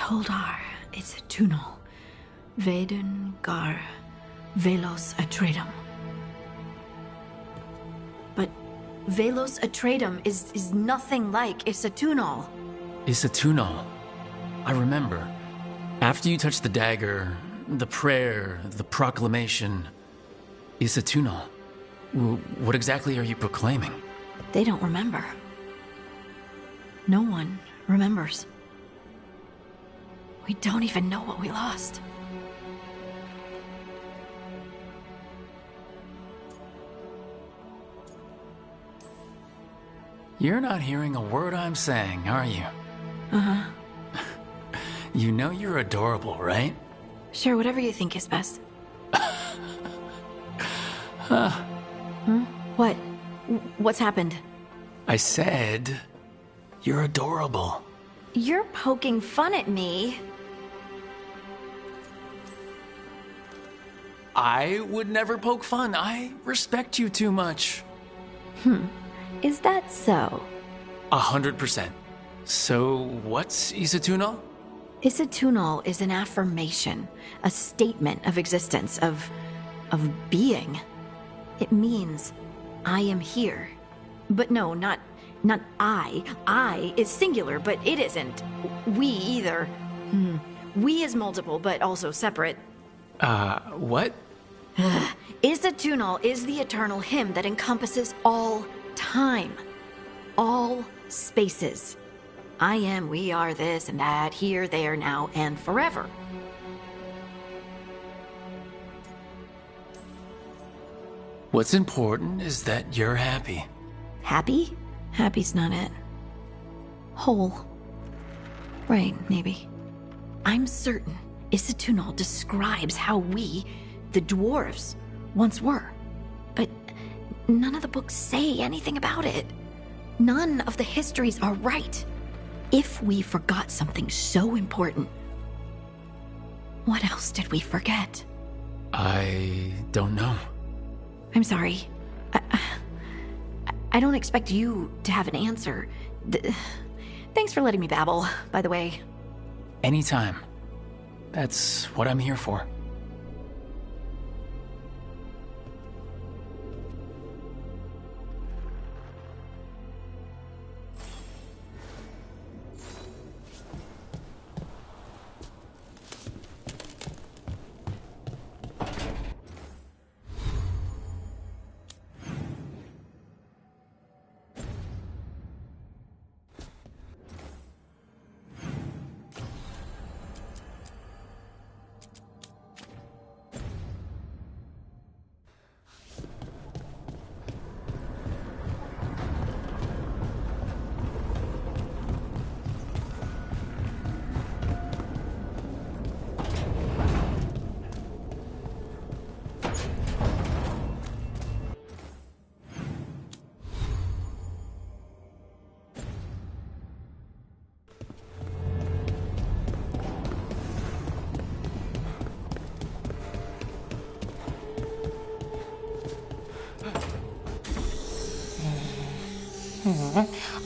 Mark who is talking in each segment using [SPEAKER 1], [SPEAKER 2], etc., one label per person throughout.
[SPEAKER 1] Holdar, it's a tunnel. Veden gar velos atredum. But velos atredum is nothing like Isatunal.
[SPEAKER 2] Isatunal. I remember. After you touched the dagger, the prayer, the proclamation, Isatunal. What exactly are you proclaiming?
[SPEAKER 1] They don't remember. No one remembers. We don't even know what we lost.
[SPEAKER 2] You're not hearing a word I'm saying, are you?
[SPEAKER 1] Uh-huh.
[SPEAKER 2] You know you're adorable, right?
[SPEAKER 1] Sure, whatever you think is best. What? What's happened?
[SPEAKER 2] I said, you're adorable.
[SPEAKER 1] You're poking fun at me.
[SPEAKER 2] I would never poke fun. I respect you too much.
[SPEAKER 1] Is that so?
[SPEAKER 2] 100%. So, what's Isatunal?
[SPEAKER 1] Isatunal is an affirmation, a statement of existence, of being. It means, I am here. But no, not I. I is singular, but it isn't. We either. We is multiple, but also separate.
[SPEAKER 2] What?
[SPEAKER 1] Isatunal is the eternal hymn that encompasses all time. All spaces. I am, we are, this and that, here, there, now, and forever.
[SPEAKER 2] What's important is that you're happy.
[SPEAKER 1] Happy? Happy's not it. Whole. Right, maybe. I'm certain Isatunal describes how we, the dwarves, once were. But none of the books say anything about it. None of the histories are right. If we forgot something so important, what else did we forget?
[SPEAKER 2] I don't know.
[SPEAKER 1] I'm sorry. I don't expect you to have an answer. Thanks for letting me babble, by the way.
[SPEAKER 2] Anytime. That's what I'm here for.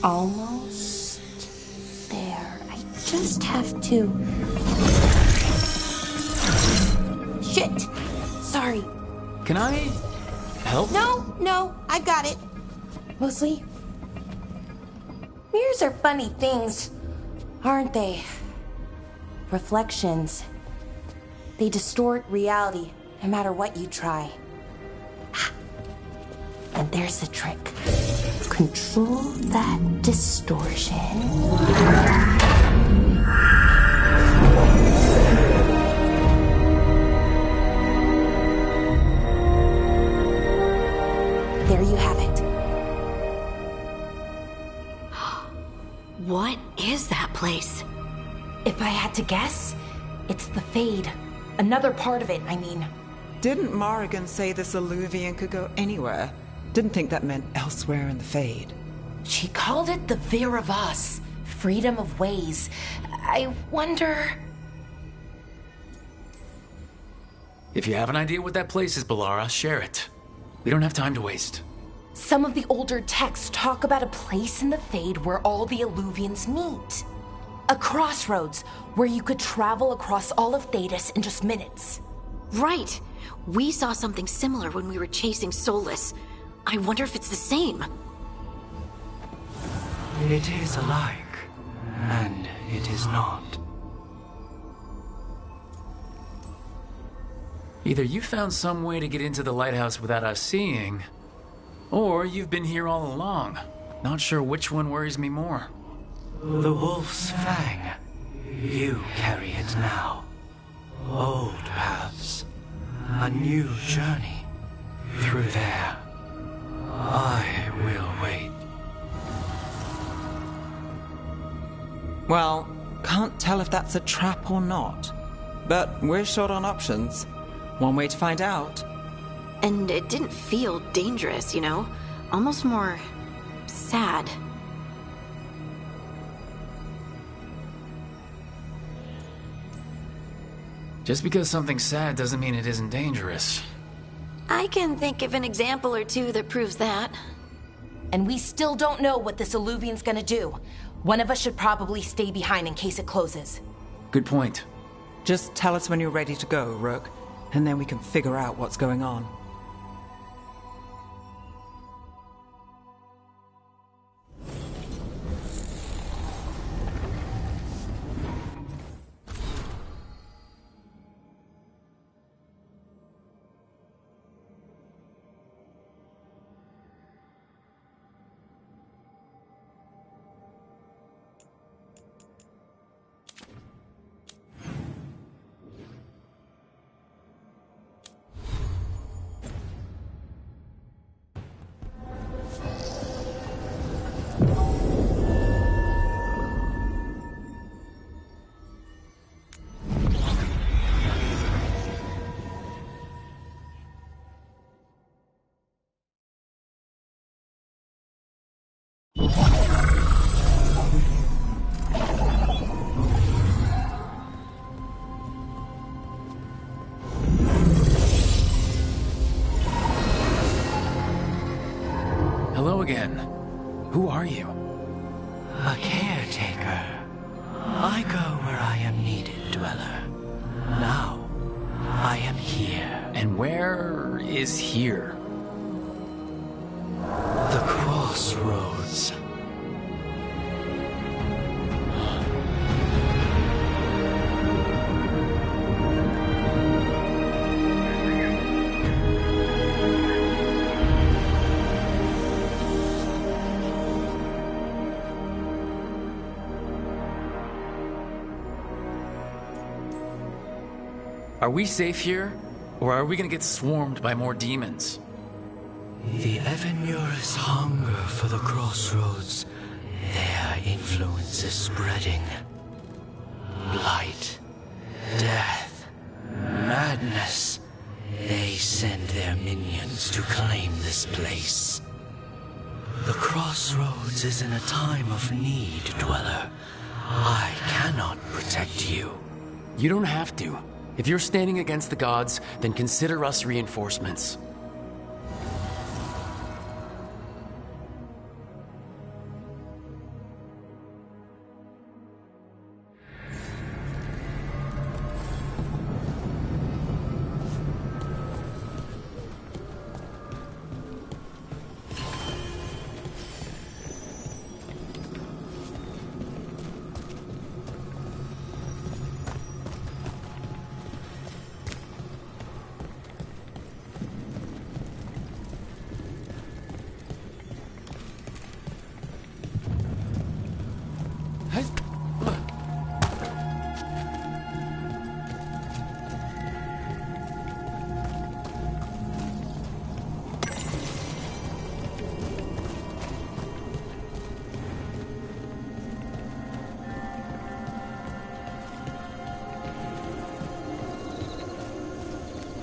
[SPEAKER 3] Almost there. I just have to... Shit! Sorry.
[SPEAKER 2] Can I help?
[SPEAKER 3] No, I got it. Mostly, mirrors are funny things, aren't they? Reflections. They distort reality, no matter what you try. And there's the trick. Control that distortion. There you have it.
[SPEAKER 1] What is that place?
[SPEAKER 3] If I had to guess, it's the Fade. Another part of it, I mean.
[SPEAKER 4] Didn't Morrigan say this Alluvian could go anywhere? Didn't think that meant elsewhere in the Fade.
[SPEAKER 3] She called it the Veer of Us, freedom of ways. I wonder...
[SPEAKER 2] If you have an idea what that place is, Balara, share it. We don't have time to waste.
[SPEAKER 3] Some of the older texts talk about a place in the Fade where all the Alluvians meet. A crossroads where you could travel across all of Thedas in just minutes.
[SPEAKER 1] Right. We saw something similar when we were chasing Solus. I wonder if it's the same.
[SPEAKER 5] It is alike, and it is not.
[SPEAKER 2] Either you found some way to get into the lighthouse without us seeing, or you've been here all along. Not sure which one worries me more.
[SPEAKER 5] The wolf's fang. You carry it now. Old paths. A new journey. Through there. I will wait.
[SPEAKER 4] Well, can't tell if that's a trap or not. But we're short on options. One way to find out.
[SPEAKER 1] And it didn't feel dangerous, you know? Almost more sad.
[SPEAKER 2] Just because something's sad doesn't mean it isn't dangerous.
[SPEAKER 1] I can think of an example or two that proves that.
[SPEAKER 3] And we still don't know what this Alluvian's gonna do. One of us should probably stay behind in case it closes.
[SPEAKER 2] Good point.
[SPEAKER 4] Just tell us when you're ready to go, Rook, and then we can figure out what's going on.
[SPEAKER 2] Hello again. Who are you?
[SPEAKER 5] A caretaker. I go where I am needed, Dweller. Now, I am here.
[SPEAKER 2] And where is here?
[SPEAKER 5] The crossroads.
[SPEAKER 2] Are we safe here? Or are we gonna get swarmed by more demons?
[SPEAKER 5] The Evenurus hunger for the crossroads. Their influence is spreading. Blight, death, madness. They send their minions to claim this place. The crossroads is in a time of need, Dweller. I cannot protect you.
[SPEAKER 2] You don't have to. If you're standing against the gods, then consider us reinforcements.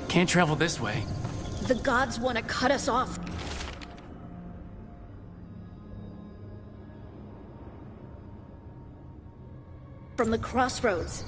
[SPEAKER 2] Can't travel this way.
[SPEAKER 1] The gods want to cut us off. From the crossroads.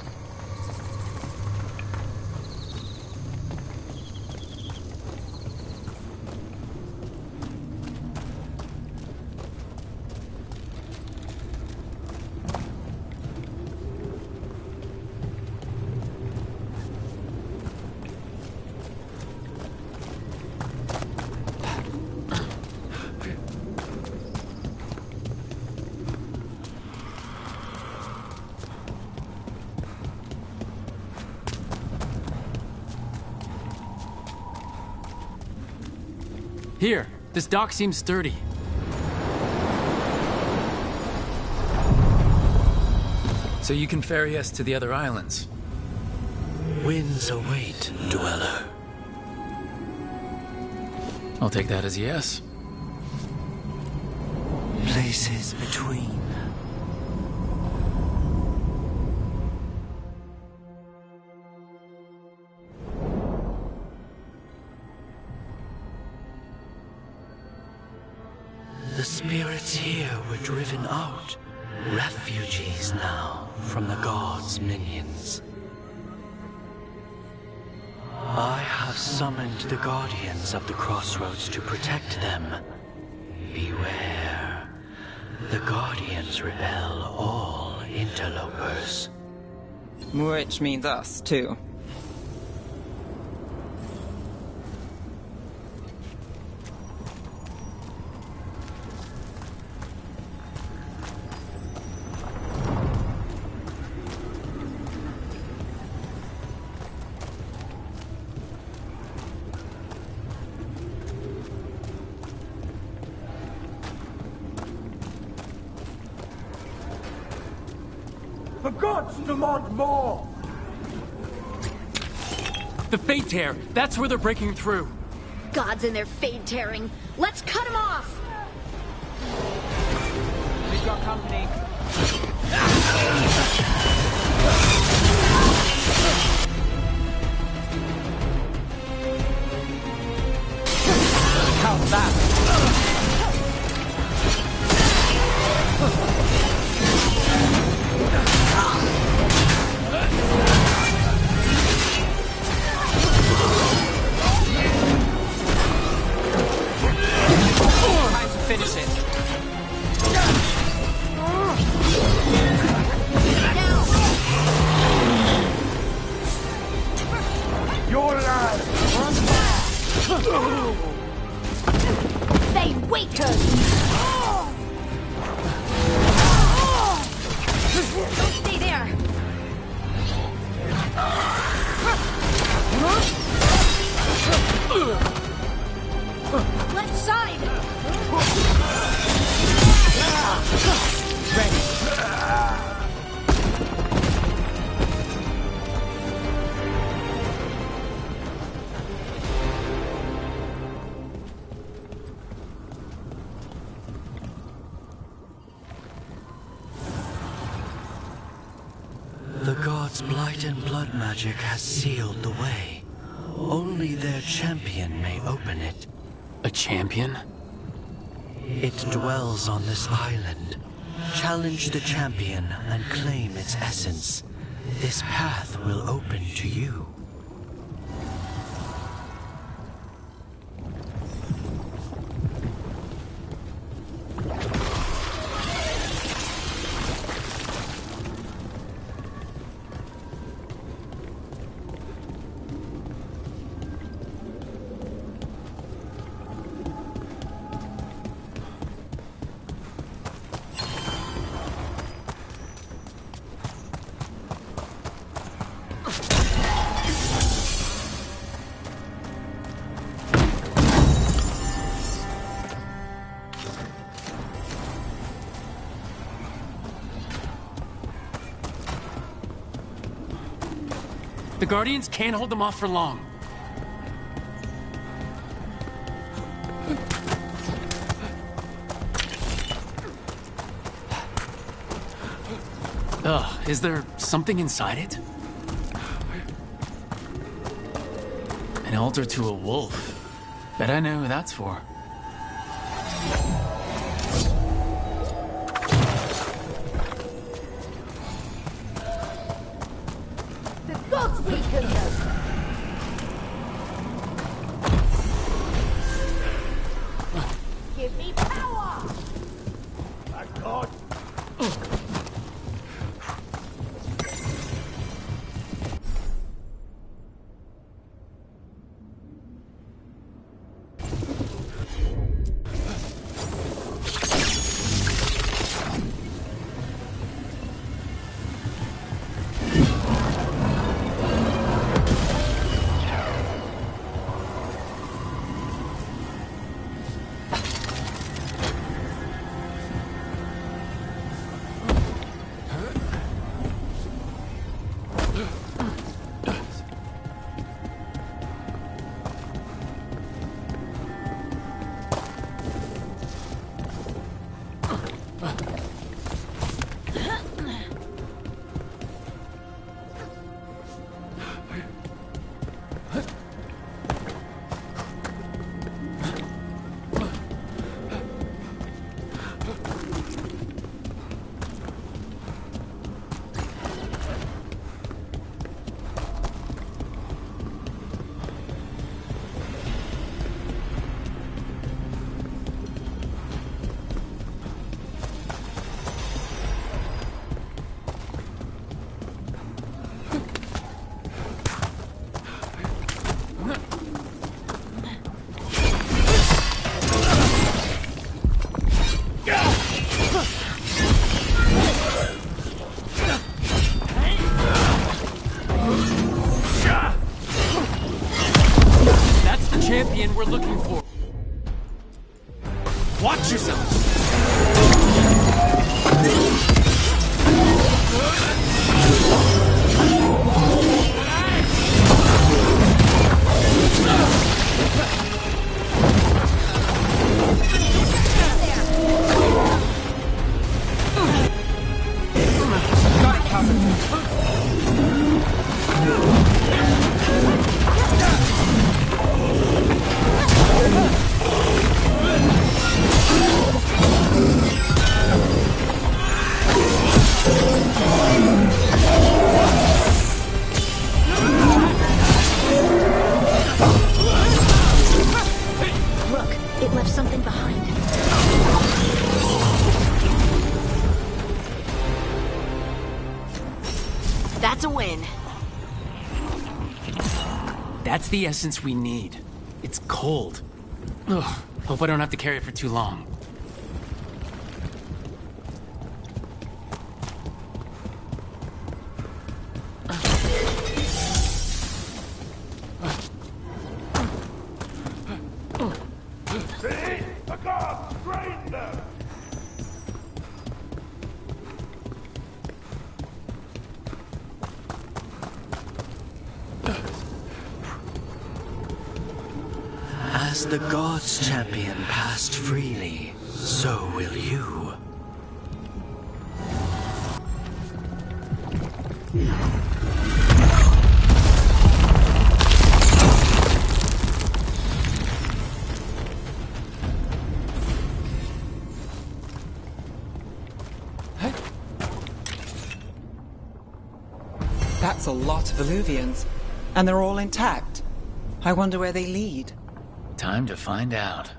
[SPEAKER 2] Here, this dock seems sturdy. So you can ferry us to the other islands?
[SPEAKER 5] Winds await, dweller.
[SPEAKER 2] I'll take that as a yes.
[SPEAKER 5] Places between. The spirits here were driven out. Refugees now from the gods' minions. I have summoned the guardians of the crossroads to protect them. Beware. The guardians repel all interlopers.
[SPEAKER 4] Which means us, too.
[SPEAKER 6] The gods demand more!
[SPEAKER 2] The Fate Tear! That's where they're breaking through!
[SPEAKER 1] Gods and their fade tearing. Let's cut them off!
[SPEAKER 4] We've got company. How's that? Time to finish it.
[SPEAKER 6] Your lad!
[SPEAKER 1] They waiters! Don't stay there! Left side!
[SPEAKER 5] The gods' blight and blood magic has sealed the way. Only their champion may open it.
[SPEAKER 2] A champion?
[SPEAKER 5] It dwells on this island. Challenge the champion and claim its essence. This path will open to you.
[SPEAKER 2] The Guardians can't hold them off for long. Ugh, is there something inside it? An altar to a wolf. Bet I know who that's for.
[SPEAKER 1] The gods weaken them! Give me power!
[SPEAKER 6] My God!
[SPEAKER 2] Champion we're looking for. Watch yourself.
[SPEAKER 1] That's a win.
[SPEAKER 2] That's the essence we need. It's cold. Ugh, hope I don't have to carry it for too long.
[SPEAKER 6] See? The gods trained them!
[SPEAKER 5] As the gods' champion passed freely, so will you.
[SPEAKER 4] That's a lot of Illuvians, and they're all intact. I wonder where they lead.
[SPEAKER 2] Time to find out.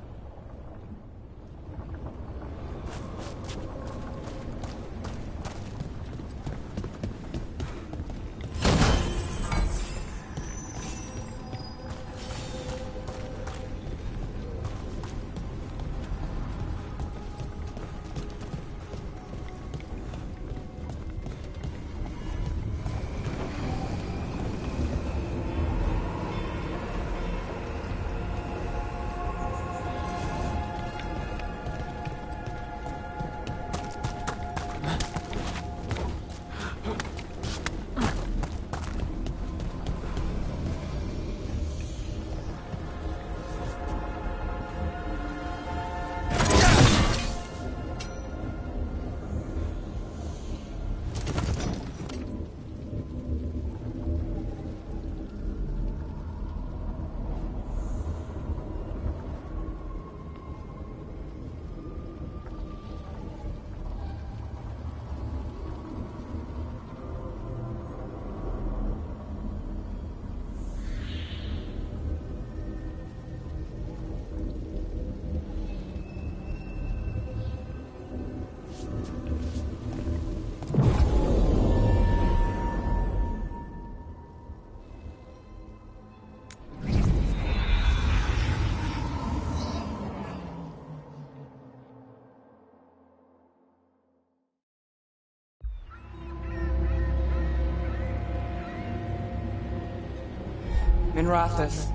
[SPEAKER 4] Minrathous,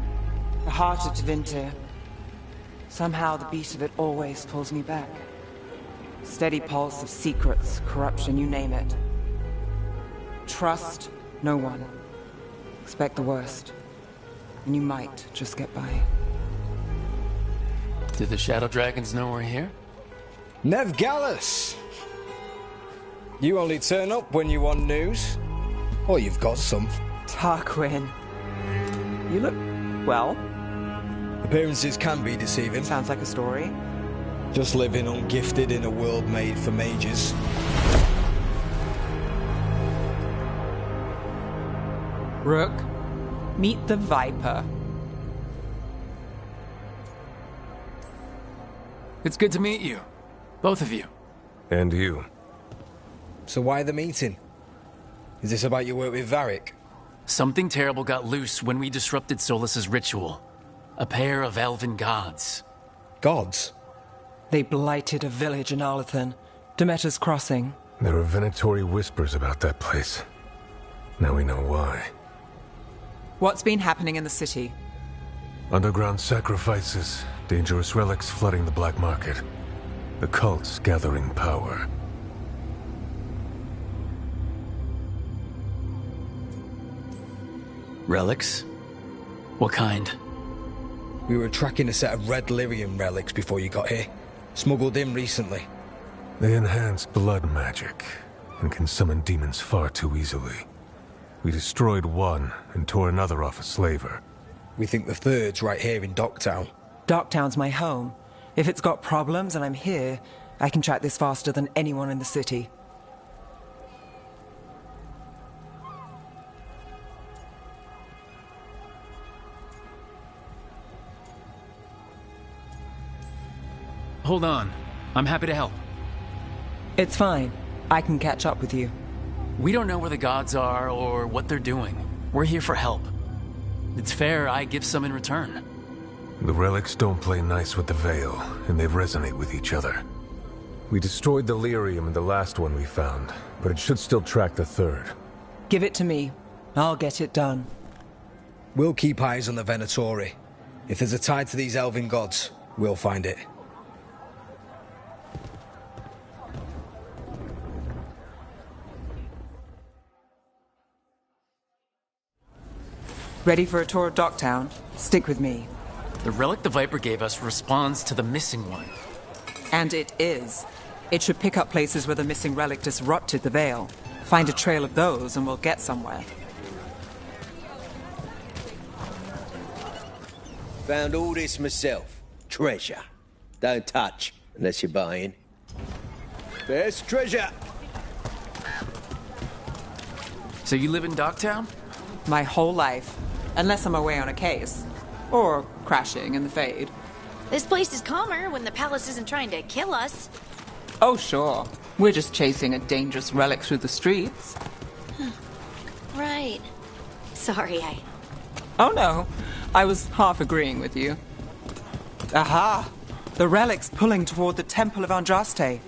[SPEAKER 4] the heart of Tevinter. Somehow the beat of it always pulls me back. Steady pulse of secrets, corruption, you name it. Trust, No one. Expect the worst. And you might just get by.
[SPEAKER 2] Did the Shadow Dragons know we're here?
[SPEAKER 7] Nev Gallus! You only turn up when you want news. Or you've got some.
[SPEAKER 4] Tarquin. You look... well.
[SPEAKER 7] Appearances can be deceiving.
[SPEAKER 4] Sounds like a story.
[SPEAKER 7] Just living ungifted in a world made for mages.
[SPEAKER 4] Rook, meet the Viper.
[SPEAKER 2] It's good to meet you. Both of you.
[SPEAKER 8] And you.
[SPEAKER 7] So why the meeting? Is this about your work with Varric?
[SPEAKER 2] Something terrible got loose when we disrupted Solus's ritual. A pair of elven gods.
[SPEAKER 7] Gods?
[SPEAKER 4] They blighted a village in Arlathan, Demeter's Crossing.
[SPEAKER 8] There are venatory whispers about that place. Now we know why.
[SPEAKER 4] What's been happening in the city?
[SPEAKER 8] Underground sacrifices, dangerous relics flooding the black market. The cults gathering power.
[SPEAKER 2] Relics? What kind?
[SPEAKER 7] We were tracking a set of red lyrium relics before you got here. Smuggled in recently.
[SPEAKER 8] They enhance blood magic and can summon demons far too easily. We destroyed one and tore another off a slaver.
[SPEAKER 7] We think the third's right here in Docktown.
[SPEAKER 4] Docktown's my home. If it's got problems and I'm here, I can track this faster than anyone in the city.
[SPEAKER 2] Hold on. I'm happy to help.
[SPEAKER 4] It's fine. I can catch up with you.
[SPEAKER 2] We don't know where the gods are or what they're doing. We're here for help. It's fair I give some in return.
[SPEAKER 8] The relics don't play nice with the Veil, and they resonate with each other. We destroyed the lyrium in the last one we found, but it should still track the third.
[SPEAKER 4] Give it to me. I'll get it done.
[SPEAKER 7] We'll keep eyes on the Venatori. If there's a tie to these elven gods, we'll find it.
[SPEAKER 4] Ready for a tour of Docktown? Stick with me.
[SPEAKER 2] The relic the Viper gave us responds to the missing one.
[SPEAKER 4] And it is. It should pick up places where the missing relic disrupted the Veil. Find a trail of those and we'll get somewhere.
[SPEAKER 9] Found all this myself. Treasure. Don't touch unless you're buying. Best treasure.
[SPEAKER 2] So you live in Docktown?
[SPEAKER 4] My whole life. Unless I'm away on a case. Or crashing in the Fade.
[SPEAKER 1] This place is calmer when the palace isn't trying to kill us.
[SPEAKER 4] Oh, sure. We're just chasing a dangerous relic through the streets.
[SPEAKER 1] Right. Sorry,
[SPEAKER 4] Oh, no. I was half agreeing with you. Aha! The relic's pulling toward the Temple of Andraste.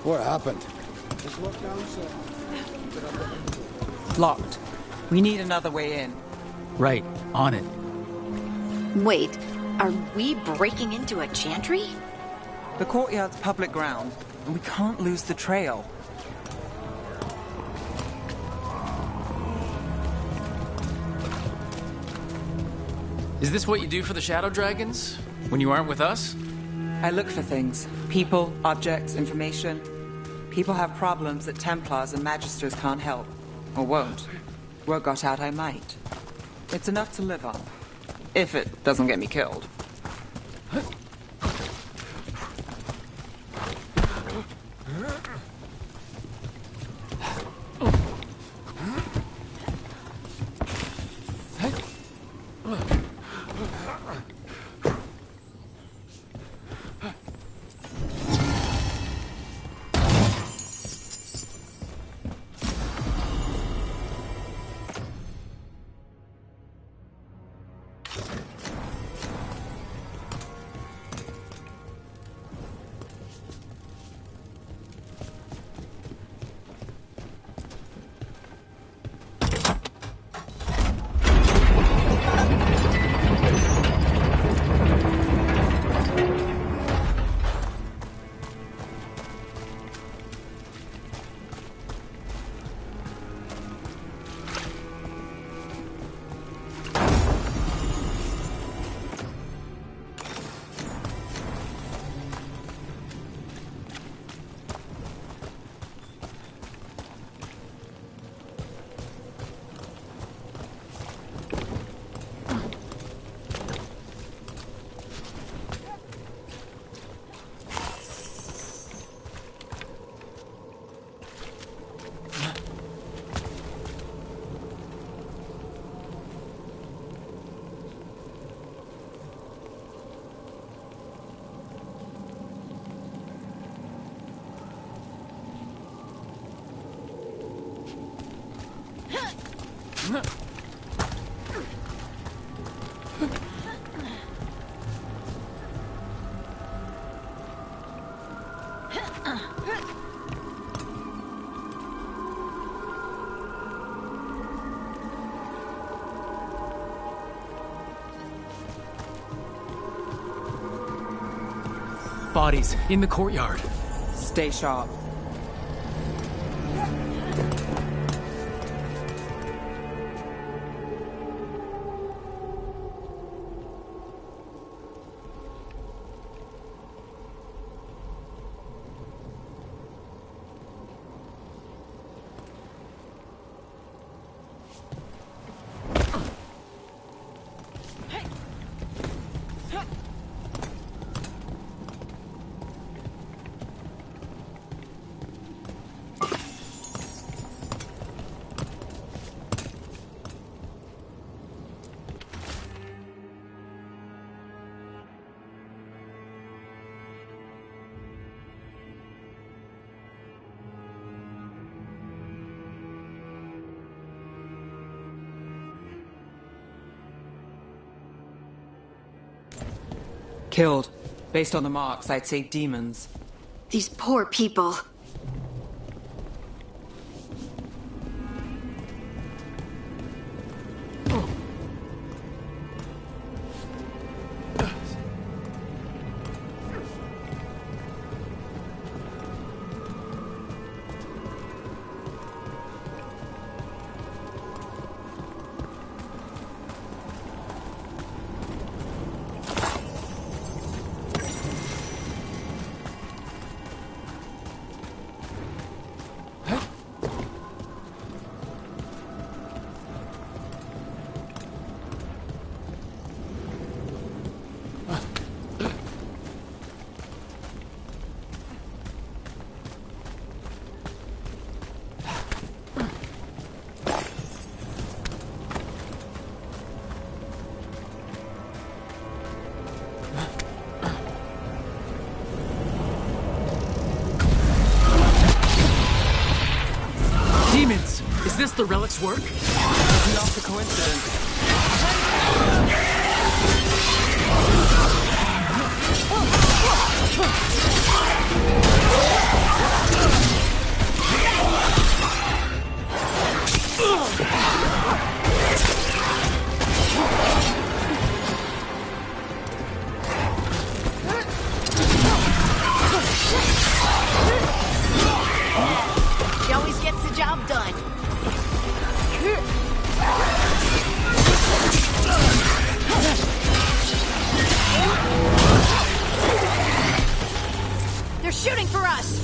[SPEAKER 6] What happened?
[SPEAKER 4] Locked. We need another way in.
[SPEAKER 2] Right, on it.
[SPEAKER 1] Wait, are we breaking into a chantry?
[SPEAKER 4] The courtyard's public ground, and we can't lose the trail.
[SPEAKER 2] Is this what you do for the Shadow Dragons? When you aren't with us?
[SPEAKER 4] I look for things. People, objects, information. People have problems that Templars and Magisters can't help. Or won't. Word got out I might. It's enough to live on. If it doesn't get me killed.
[SPEAKER 2] Bodies in the courtyard.
[SPEAKER 4] Stay sharp. Killed. Based on the marks, I'd say demons.
[SPEAKER 1] These poor people.
[SPEAKER 2] Demons! Is this the relic's work?
[SPEAKER 4] Not a coincidence.
[SPEAKER 1] She always gets the job done. They're shooting for us!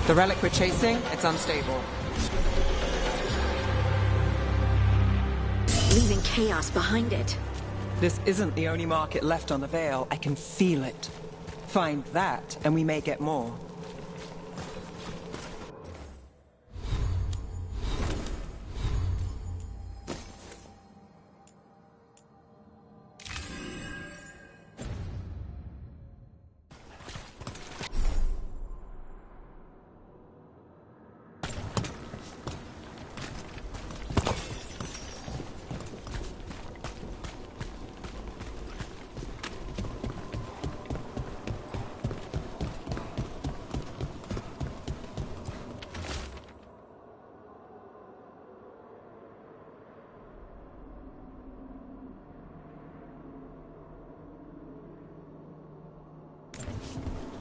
[SPEAKER 4] The relic we're chasing, it's unstable.
[SPEAKER 1] Leaving chaos behind it.
[SPEAKER 4] This isn't the only market left on the Veil. I can feel it. Find that, and we may get more.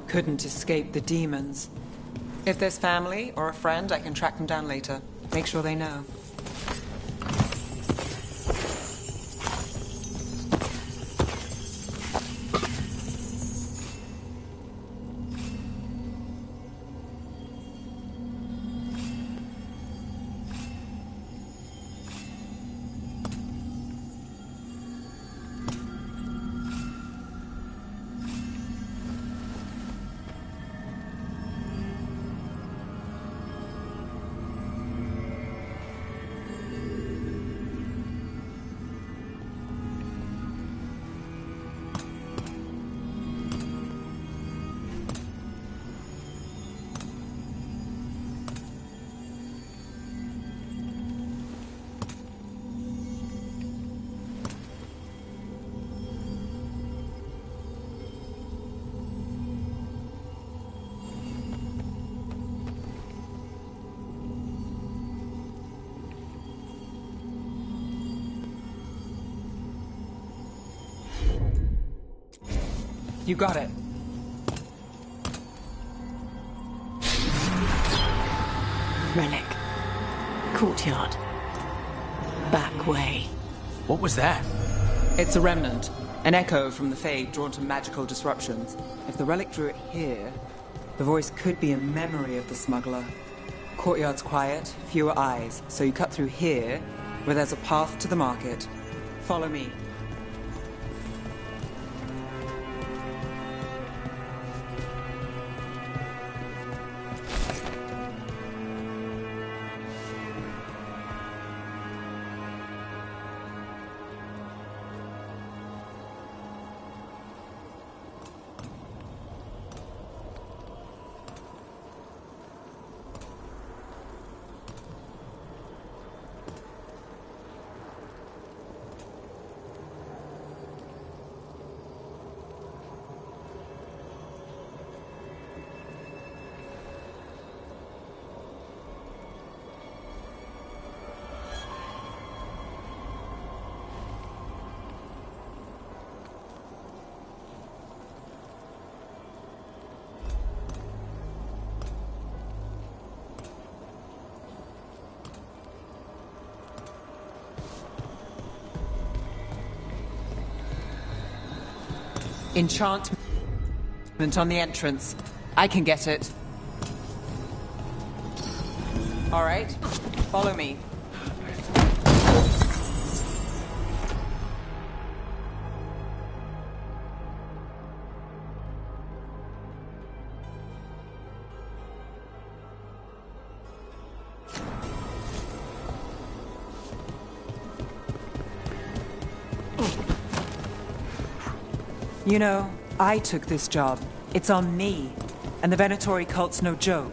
[SPEAKER 4] Couldn't escape the demons. If there's family or a friend, I can track them down later. Make sure they know. You got it.
[SPEAKER 1] Relic. Courtyard. Back way.
[SPEAKER 2] What was that?
[SPEAKER 4] It's a remnant. An echo from the Fade drawn to magical disruptions. If the relic drew it here, the voice could be a memory of the smuggler. Courtyard's quiet, fewer eyes, so you cut through here, where there's a path to the market. Follow me. Enchantment on the entrance. I can get it. All right, follow me. You know, I took this job. It's on me. And the Venatori cult's no joke.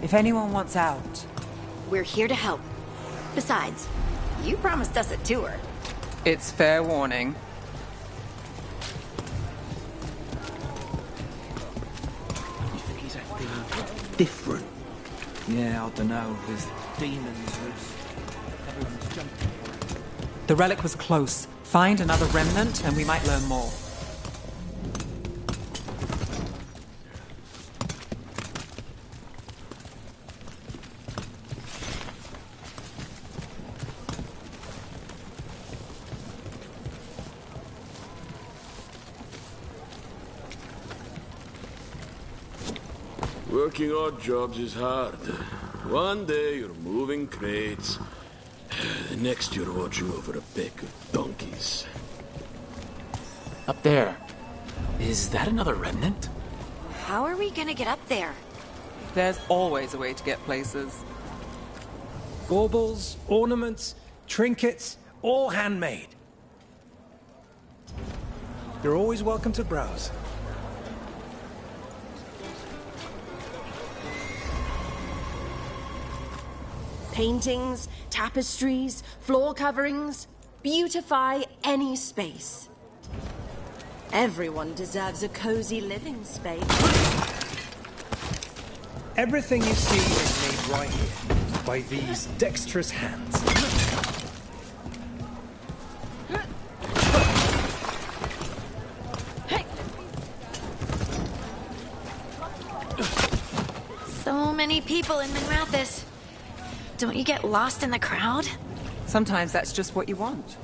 [SPEAKER 4] If anyone wants out...
[SPEAKER 1] We're here to help. Besides, you promised us a tour.
[SPEAKER 4] It's fair warning.
[SPEAKER 5] You think he's acting different? Yeah, I don't know. With demons, everyone's jumping.
[SPEAKER 4] The relic was close. Find another remnant and we might learn more.
[SPEAKER 10] Working odd jobs is hard. One day you're moving crates. The next you're watching over a pack of donkeys.
[SPEAKER 2] Up there. Is that another remnant?
[SPEAKER 1] How are we gonna get up there?
[SPEAKER 4] There's always a way to get places.
[SPEAKER 7] Baubles, ornaments, trinkets, all handmade. You're always welcome to browse.
[SPEAKER 11] Paintings, tapestries, floor coverings. Beautify any space. Everyone deserves a cozy living space.
[SPEAKER 7] Everything you see is made right here, by these dexterous hands.
[SPEAKER 1] So many people in Minrathis. Don't you get lost in the crowd?
[SPEAKER 4] Sometimes that's just what you want.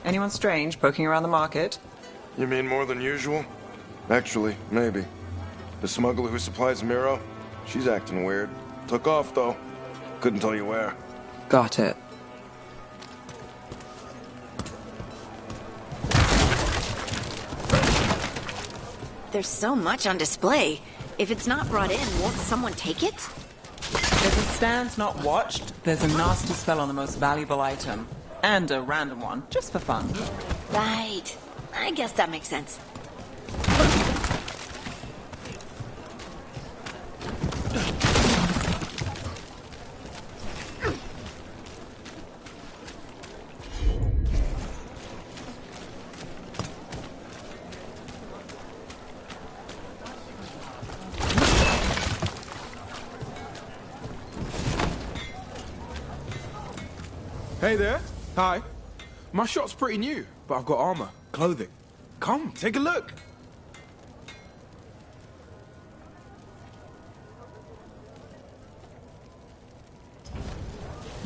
[SPEAKER 4] Anyone strange poking around the market?
[SPEAKER 12] You mean more than usual? Actually, maybe. The smuggler who supplies Miro, she's acting weird. Took off, though. Couldn't tell you where.
[SPEAKER 4] Got it.
[SPEAKER 1] There's so much on display. If it's not brought in, won't someone take it?
[SPEAKER 4] If the stand's not watched, there's a nasty spell on the most valuable item. And a random one, just for fun.
[SPEAKER 1] Right. I guess that makes sense.
[SPEAKER 13] Hey there. Hi. My shop's pretty new, but I've got armor, clothing. Come, take a look.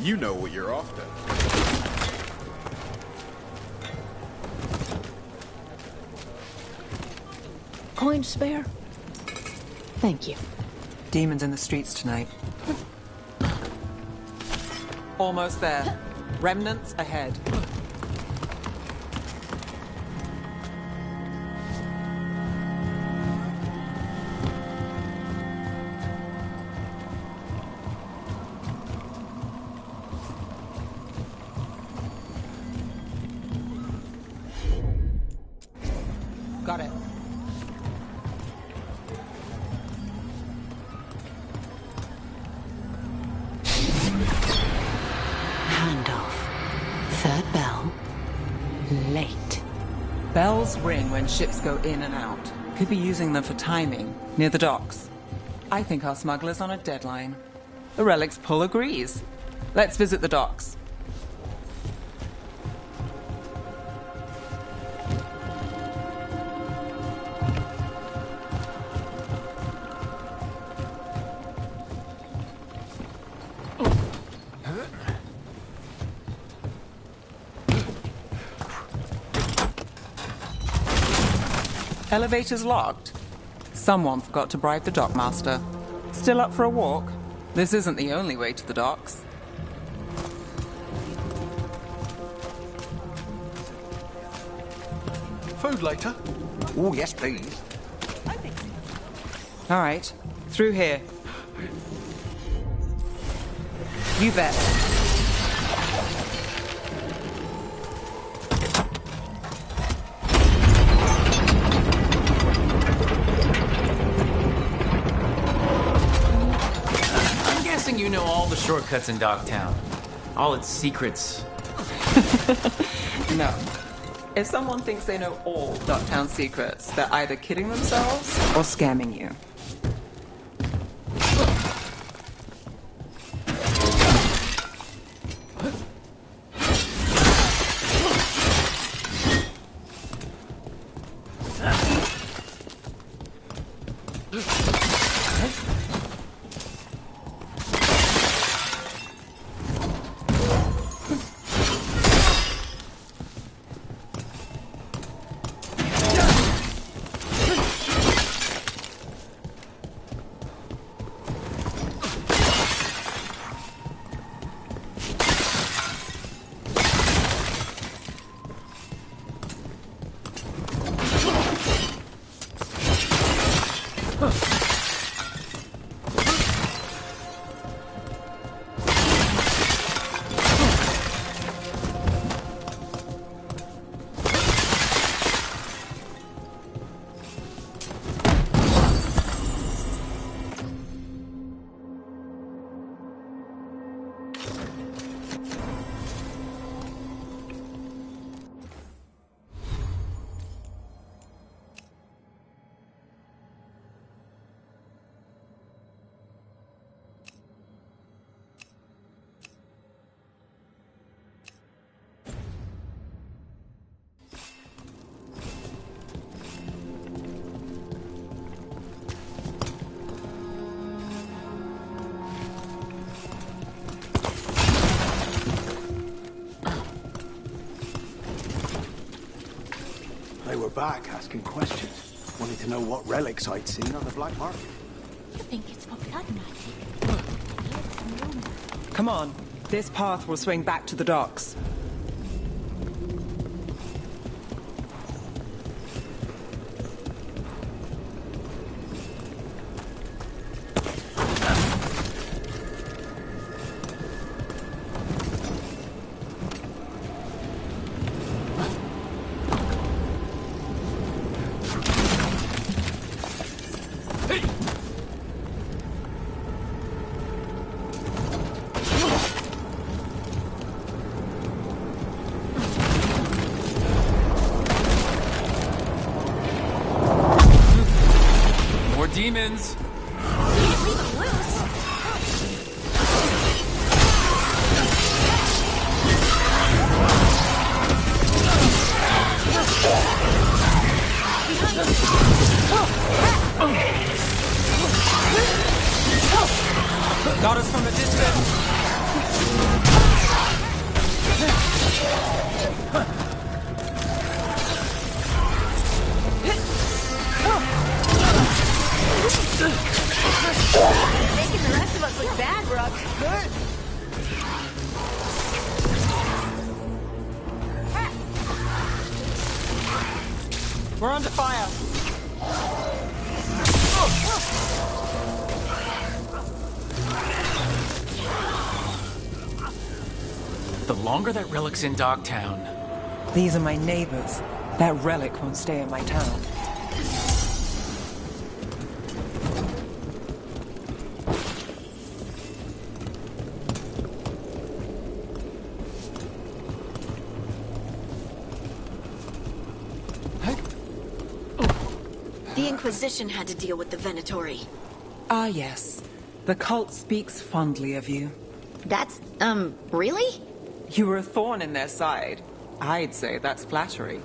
[SPEAKER 13] You know what you're after.
[SPEAKER 1] Coin spare? Thank you.
[SPEAKER 4] Demons in the streets tonight. Almost there. Remnants ahead. Got it.
[SPEAKER 1] Third bell. Late.
[SPEAKER 4] Bells ring when ships go in and out. Could be using them for timing, near the docks. I think our smuggler's on a deadline. The Relic's pull agrees. Let's visit the docks. Elevator's locked. Someone forgot to bribe the dockmaster. Still up for a walk? This isn't the only way to the docks.
[SPEAKER 13] Food later?
[SPEAKER 6] Oh, yes, please.
[SPEAKER 4] All right, through here. You bet.
[SPEAKER 2] You know all the shortcuts in Dogtown. All its secrets.
[SPEAKER 4] No. If someone thinks they know all Dogtown secrets, they're either kidding themselves or scamming you.
[SPEAKER 6] They were back asking questions. Wanted to know what relics I'd seen on the black market.
[SPEAKER 1] You think it's for blood magic?
[SPEAKER 4] Come on. This path will swing back to the docks.
[SPEAKER 2] demons!
[SPEAKER 1] Leave him loose!
[SPEAKER 13] Got us from the distance.
[SPEAKER 11] Making the rest of us look bad, Brooke.
[SPEAKER 4] We're under fire.
[SPEAKER 2] The longer that relic's in Dogtown...
[SPEAKER 4] These are my neighbors. That relic won't stay in my town.
[SPEAKER 1] The Inquisition had to deal with the Venatori.
[SPEAKER 4] Ah, yes. The cult speaks fondly of you.
[SPEAKER 1] That's, really?
[SPEAKER 4] You were a thorn in their side. I'd say that's flattery.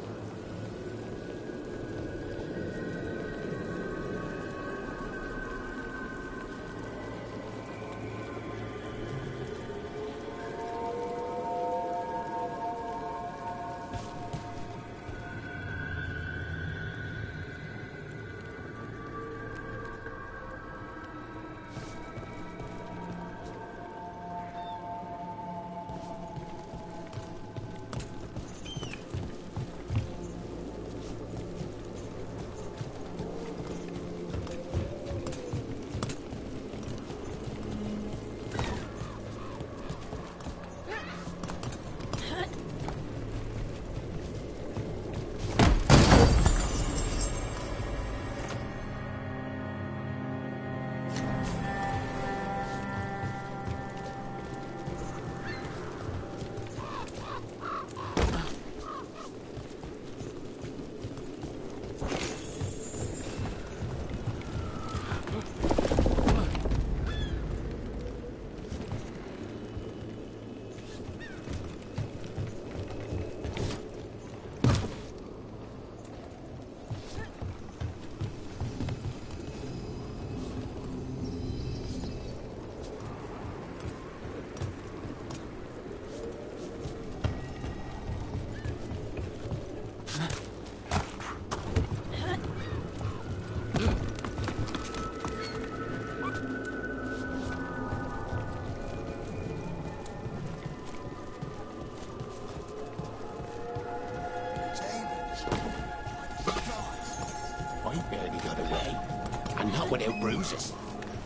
[SPEAKER 14] Without bruises.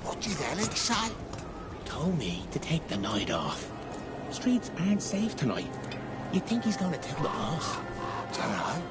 [SPEAKER 15] What did Alex say?
[SPEAKER 14] Told me to take the night off. Streets aren't safe tonight. You think he's gonna tell the boss?
[SPEAKER 15] Dunno.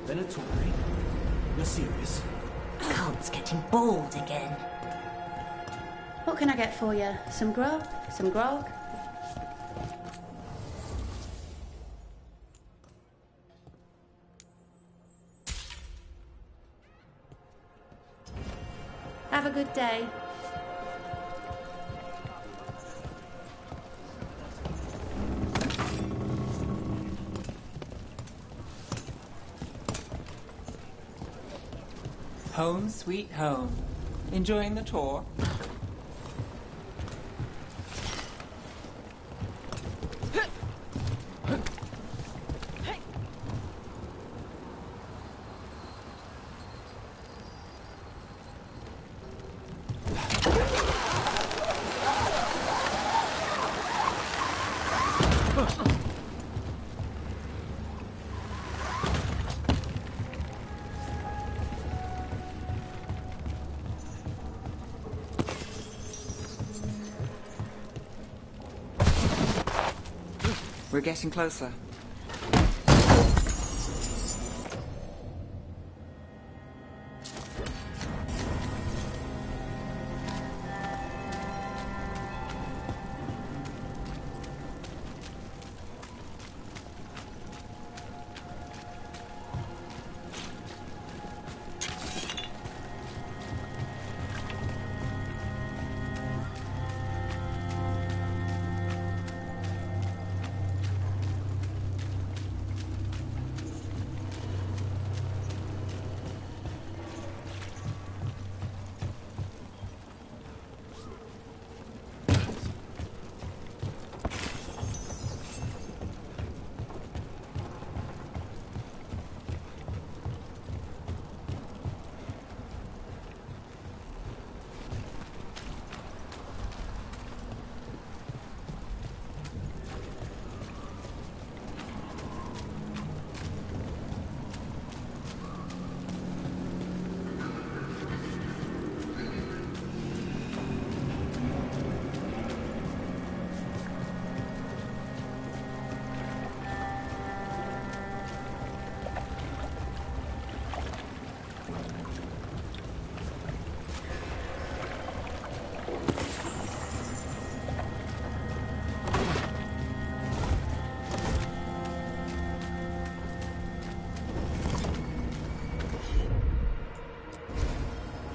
[SPEAKER 5] Venatori? You're serious?
[SPEAKER 16] Cult's getting bold again.
[SPEAKER 17] What can I get for you? Some grub? Some grog? Have a good day.
[SPEAKER 4] Home sweet home. Enjoying the tour? We're getting closer.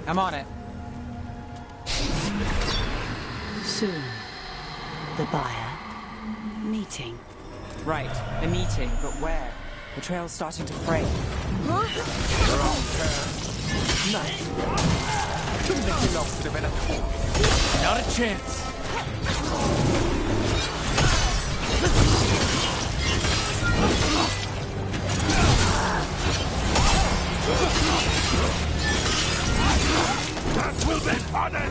[SPEAKER 4] I'm on it.
[SPEAKER 18] Soon. The buyer. Meeting.
[SPEAKER 4] Right, a meeting, but where? The trail's starting to fray.
[SPEAKER 13] Not
[SPEAKER 2] Not a chance.
[SPEAKER 13] That will be funny!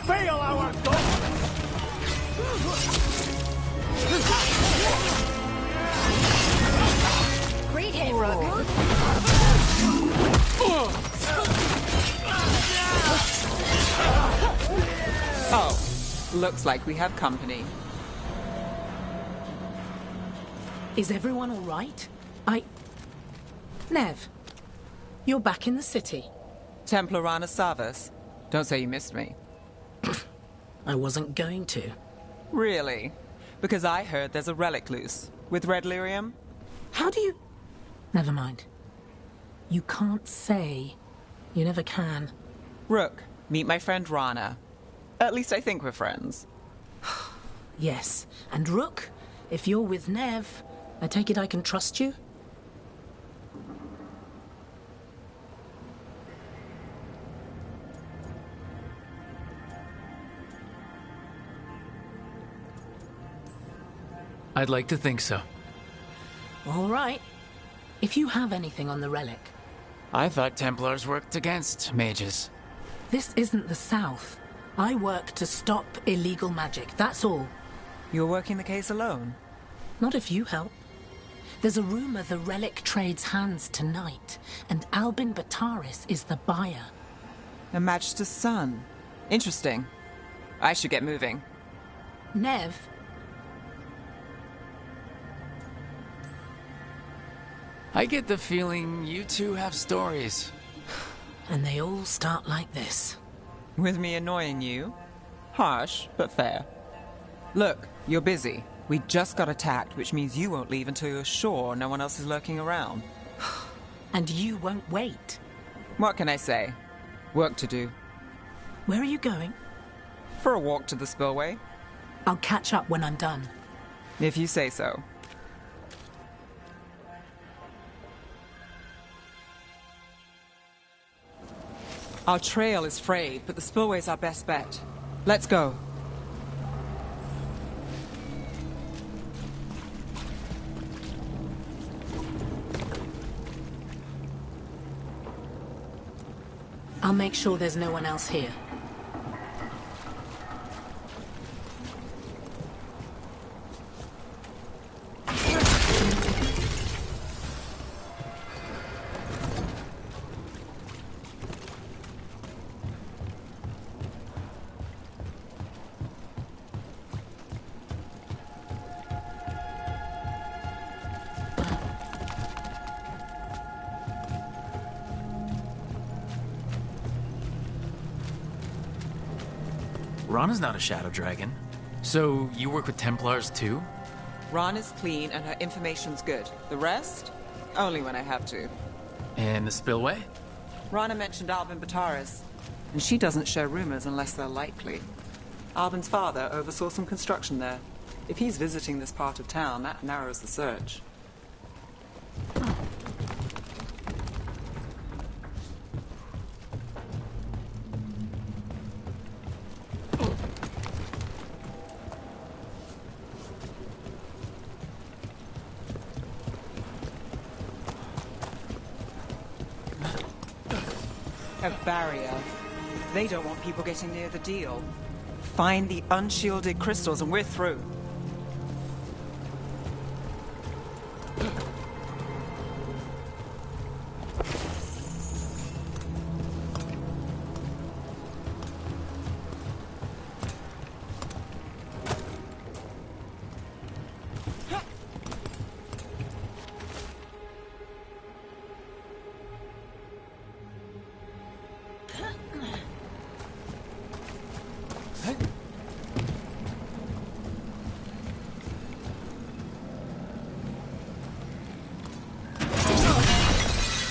[SPEAKER 13] Fail our goal!
[SPEAKER 11] Great hit, Rook.
[SPEAKER 4] Oh, looks like we have company.
[SPEAKER 18] Is everyone all right? Nev, you're back in the city.
[SPEAKER 4] Templar Rana Savas. Don't say you missed me.
[SPEAKER 18] I wasn't going to.
[SPEAKER 4] Really? Because I heard there's a relic loose. With red lyrium?
[SPEAKER 18] How do you... Never mind. You can't say. You never can.
[SPEAKER 4] Rook, meet my friend Rana. At least I think we're friends.
[SPEAKER 18] Yes. And Rook, if you're with Nev, I take it I can trust you?
[SPEAKER 2] I'd like to think so.
[SPEAKER 18] All right. If you have anything on the relic.
[SPEAKER 2] I thought Templars worked against mages.
[SPEAKER 18] This isn't the South. I work to stop illegal magic, that's all.
[SPEAKER 4] You're working the case alone?
[SPEAKER 18] Not if you help. There's a rumor the relic trades hands tonight, and Albin Bataris is the buyer.
[SPEAKER 4] A Magister's son. Interesting. I should get moving.
[SPEAKER 18] Nev.
[SPEAKER 2] I get the feeling you two have stories.
[SPEAKER 18] And they all start like this.
[SPEAKER 4] With me annoying you? Harsh, but fair. Look, you're busy. We just got attacked, which means you won't leave until you're sure no one else is lurking around.
[SPEAKER 18] And you won't wait.
[SPEAKER 4] What can I say? Work to do.
[SPEAKER 18] Where are you going?
[SPEAKER 4] For a walk to the spillway.
[SPEAKER 18] I'll catch up when I'm done.
[SPEAKER 4] If you say so. Our trail is frayed, but the spillway's our best bet. Let's go.
[SPEAKER 18] I'll make sure there's no one else here.
[SPEAKER 2] Rana's not a shadow dragon. So, you work with Templars too?
[SPEAKER 4] Rana's clean and her information's good. The rest? Only when I have to.
[SPEAKER 2] And the spillway?
[SPEAKER 4] Rana mentioned Albin Bataris, and she doesn't share rumors unless they're likely. Albin's father oversaw some construction there. If he's visiting this part of town, that narrows the search. A barrier. They don't want people getting near the deal. Find the unshielded crystals and we're through.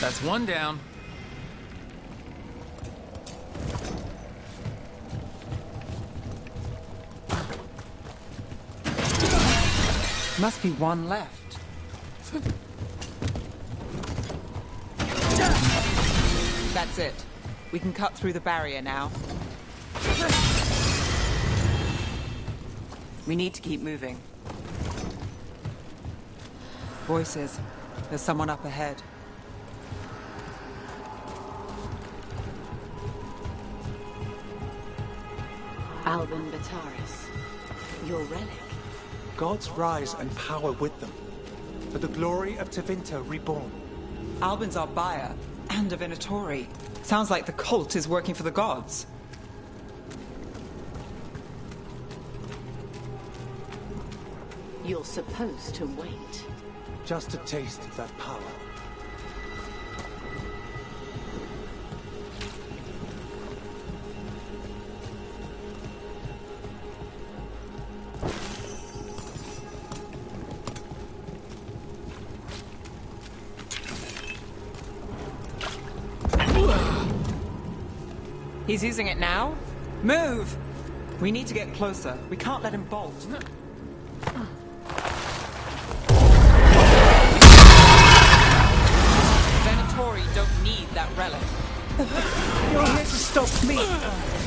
[SPEAKER 2] That's one down.
[SPEAKER 4] Must be one left. That's it. We can cut through the barrier now. We need to keep moving. Voices. There's someone up ahead.
[SPEAKER 19] Albin Bataris, your relic.
[SPEAKER 6] Gods rise and power with them. For the glory of Tevinter reborn.
[SPEAKER 4] Albin's our buyer, and a Venatori. Sounds like the cult is working for the gods.
[SPEAKER 19] You're supposed to wait.
[SPEAKER 6] Just a taste of that power.
[SPEAKER 4] He's using it now? Move! We need to get closer. We can't let him bolt. Venatori don't need that relic.
[SPEAKER 6] You're here to stop me.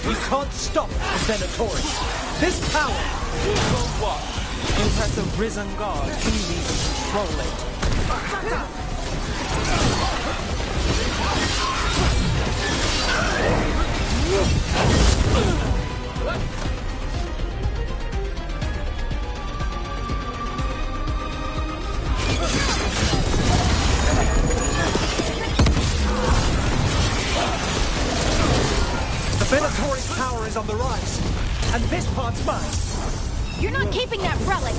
[SPEAKER 6] You can't stop the Venatori. This power
[SPEAKER 4] will what? Impress a risen god. He needs to control it.
[SPEAKER 6] The Venatori's power is on the rise, and this part's mine.
[SPEAKER 11] You're not keeping that relic!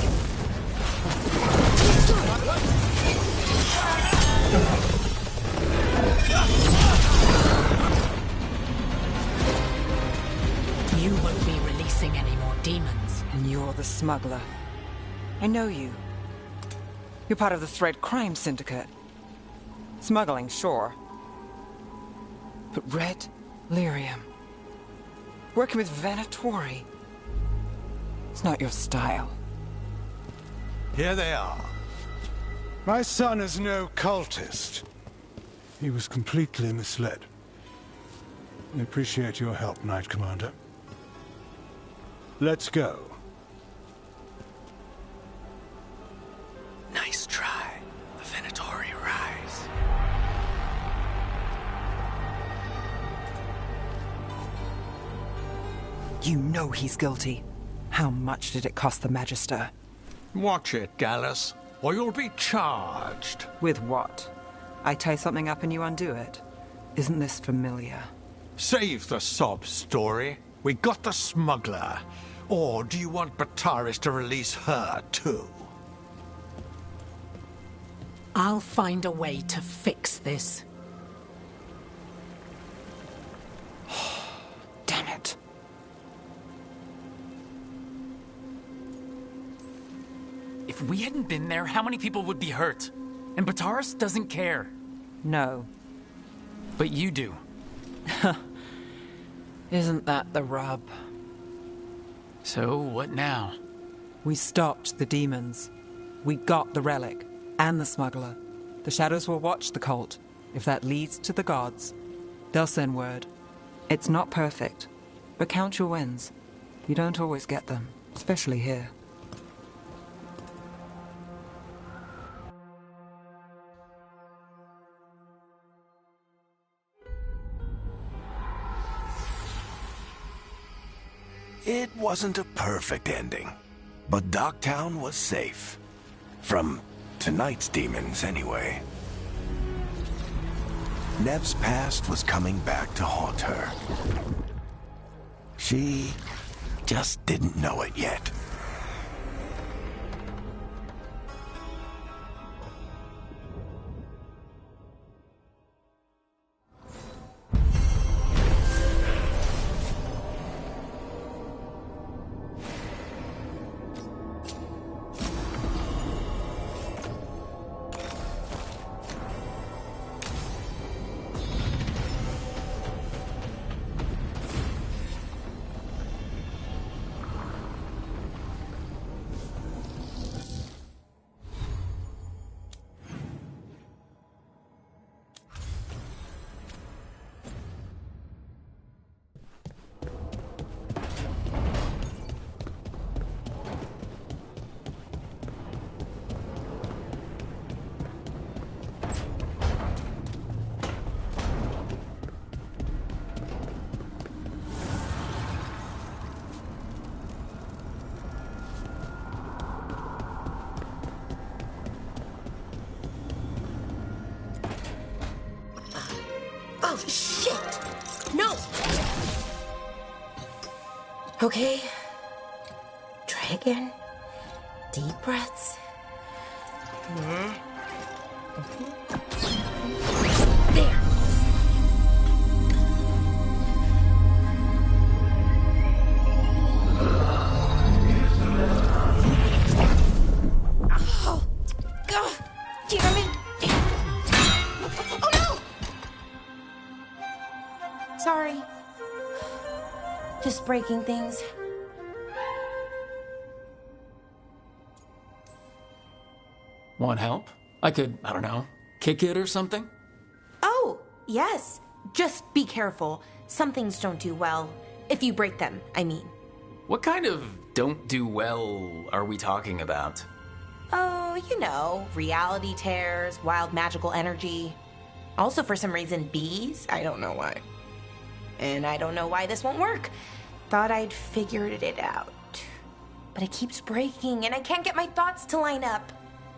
[SPEAKER 18] You won't be releasing any more demons.
[SPEAKER 4] And you're the smuggler. I know you. You're part of the Thread Crime Syndicate. Smuggling, sure. But Red Lyrium. Working with Venatori. It's not your style.
[SPEAKER 15] Here they are.
[SPEAKER 20] My son is no cultist. He was completely misled. I appreciate your help, Knight Commander. Let's go.
[SPEAKER 5] Nice try. The Venatori rise.
[SPEAKER 4] You know he's guilty. How much did it cost the Magister?
[SPEAKER 15] Watch it, Gallus, or you'll be charged.
[SPEAKER 4] With what? I tie something up and you undo it. Isn't this familiar?
[SPEAKER 15] Save the sob story. We got the smuggler. Or do you want Bataris to release her, too?
[SPEAKER 18] I'll find a way to fix this.
[SPEAKER 4] Damn it.
[SPEAKER 2] If we hadn't been there, how many people would be hurt? And Bataris doesn't care.
[SPEAKER 4] No.
[SPEAKER 2] But you do.
[SPEAKER 4] Isn't that the rub?
[SPEAKER 2] So, what now?
[SPEAKER 4] We stopped the demons. We got the relic. And the smuggler. The shadows will watch the cult. If that leads to the gods, they'll send word. It's not perfect, but count your wins. You don't always get them, especially here.
[SPEAKER 21] It wasn't a perfect ending, but Docktown was safe. From tonight's demons, anyway. Nev's past was coming back to haunt her. She just didn't know it yet.
[SPEAKER 3] Oh, shit! No! Okay. Try again. Deep breaths. There. Oh, God, damn it! Oh no! Sorry. Just breaking things.
[SPEAKER 2] Want help? I could, I don't know, kick it or something?
[SPEAKER 3] Oh, yes. Just be careful. Some things don't do well. If you break them, I mean.
[SPEAKER 2] What kind of don't do well are we talking about?
[SPEAKER 3] Oh, you know, reality tears, wild magical energy. Also, for some reason, bees. I don't know why. And I don't know why this won't work. Thought I'd figured it out. But it keeps breaking, and I can't get my thoughts to line up.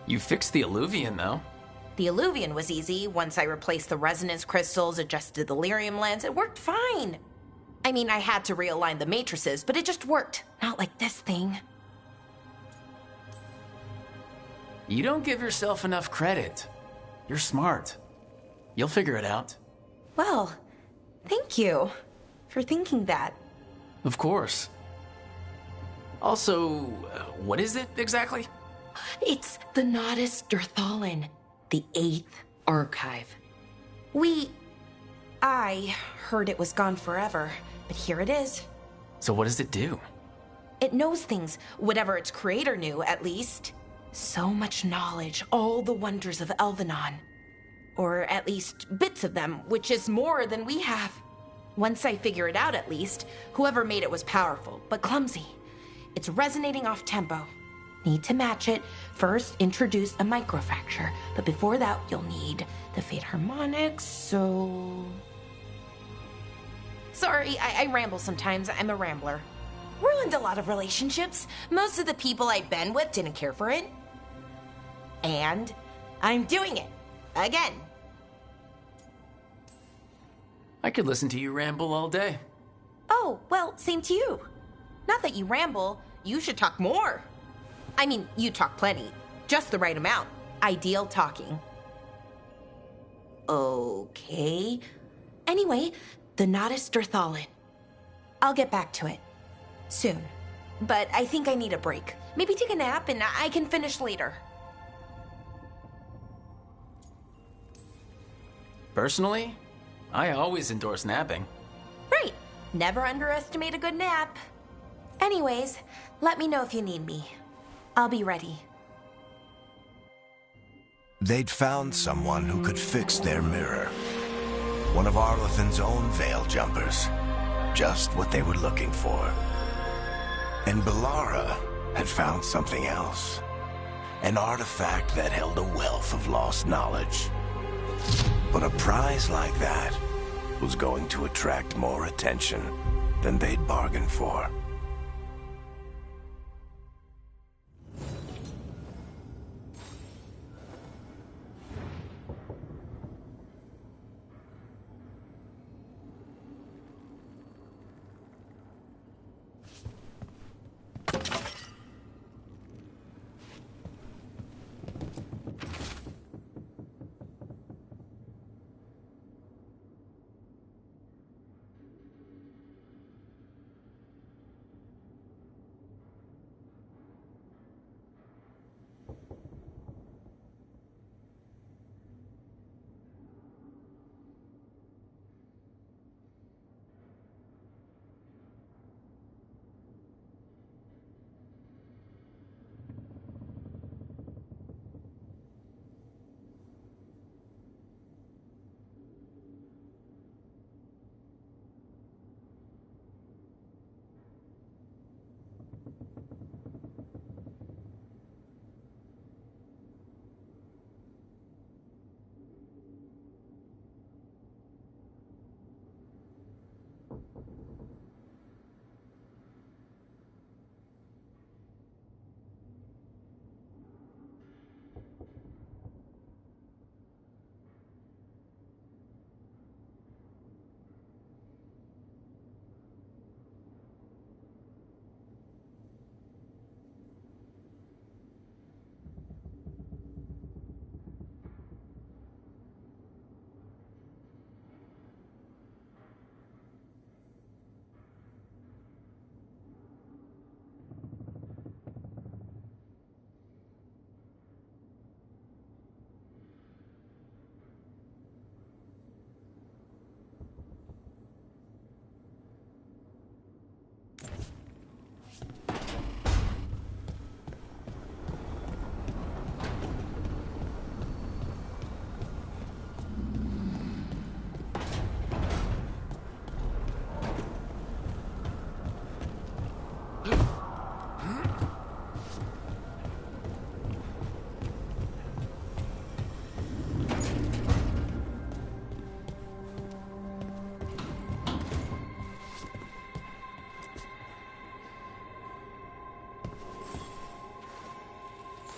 [SPEAKER 2] You fixed the Alluvian, though.
[SPEAKER 3] The Alluvian was easy. Once I replaced the resonance crystals, adjusted the lyrium lens, it worked fine. I mean, I had to realign the matrices, but it just worked. Not like this thing.
[SPEAKER 2] You don't give yourself enough credit. You're smart. You'll figure it out.
[SPEAKER 3] Well, thank you for thinking that.
[SPEAKER 2] Of course. Also, what is it exactly?
[SPEAKER 3] It's the Nodus Dirthalin, the 8th archive. I heard it was gone forever, but here it is.
[SPEAKER 2] So what does it do?
[SPEAKER 3] It knows things, whatever its creator knew, at least. So much knowledge, all the wonders of Elvenon. Or at least bits of them, which is more than we have. Once I figure it out, at least, whoever made it was powerful, but clumsy. It's resonating off tempo. Need to match it. First, introduce a microfracture, but before that, you'll need the Fate harmonics, so... Sorry, I ramble sometimes. I'm a rambler. Ruined a lot of relationships. Most of the people I've been with didn't care for it. And I'm doing it. Again.
[SPEAKER 2] I could listen to you ramble all day.
[SPEAKER 3] Oh, well, same to you. Not that you ramble, you should talk more. I mean, you talk plenty. Just the right amount. Ideal talking. Okay. Anyway, the Nodus Dirthalin. I'll get back to it. Soon. But I think I need a break. Maybe take a nap and I can finish later.
[SPEAKER 2] Personally, I always endorse napping.
[SPEAKER 3] Right. Never underestimate a good nap. Anyways, let me know if you need me. I'll be ready.
[SPEAKER 21] They'd found someone who could fix their mirror. One of Arlathan's own Veil Jumpers. Just what they were looking for. And Bellara had found something else. An artifact that held a wealth of lost knowledge. But a prize like that was going to attract more attention than they'd bargained for.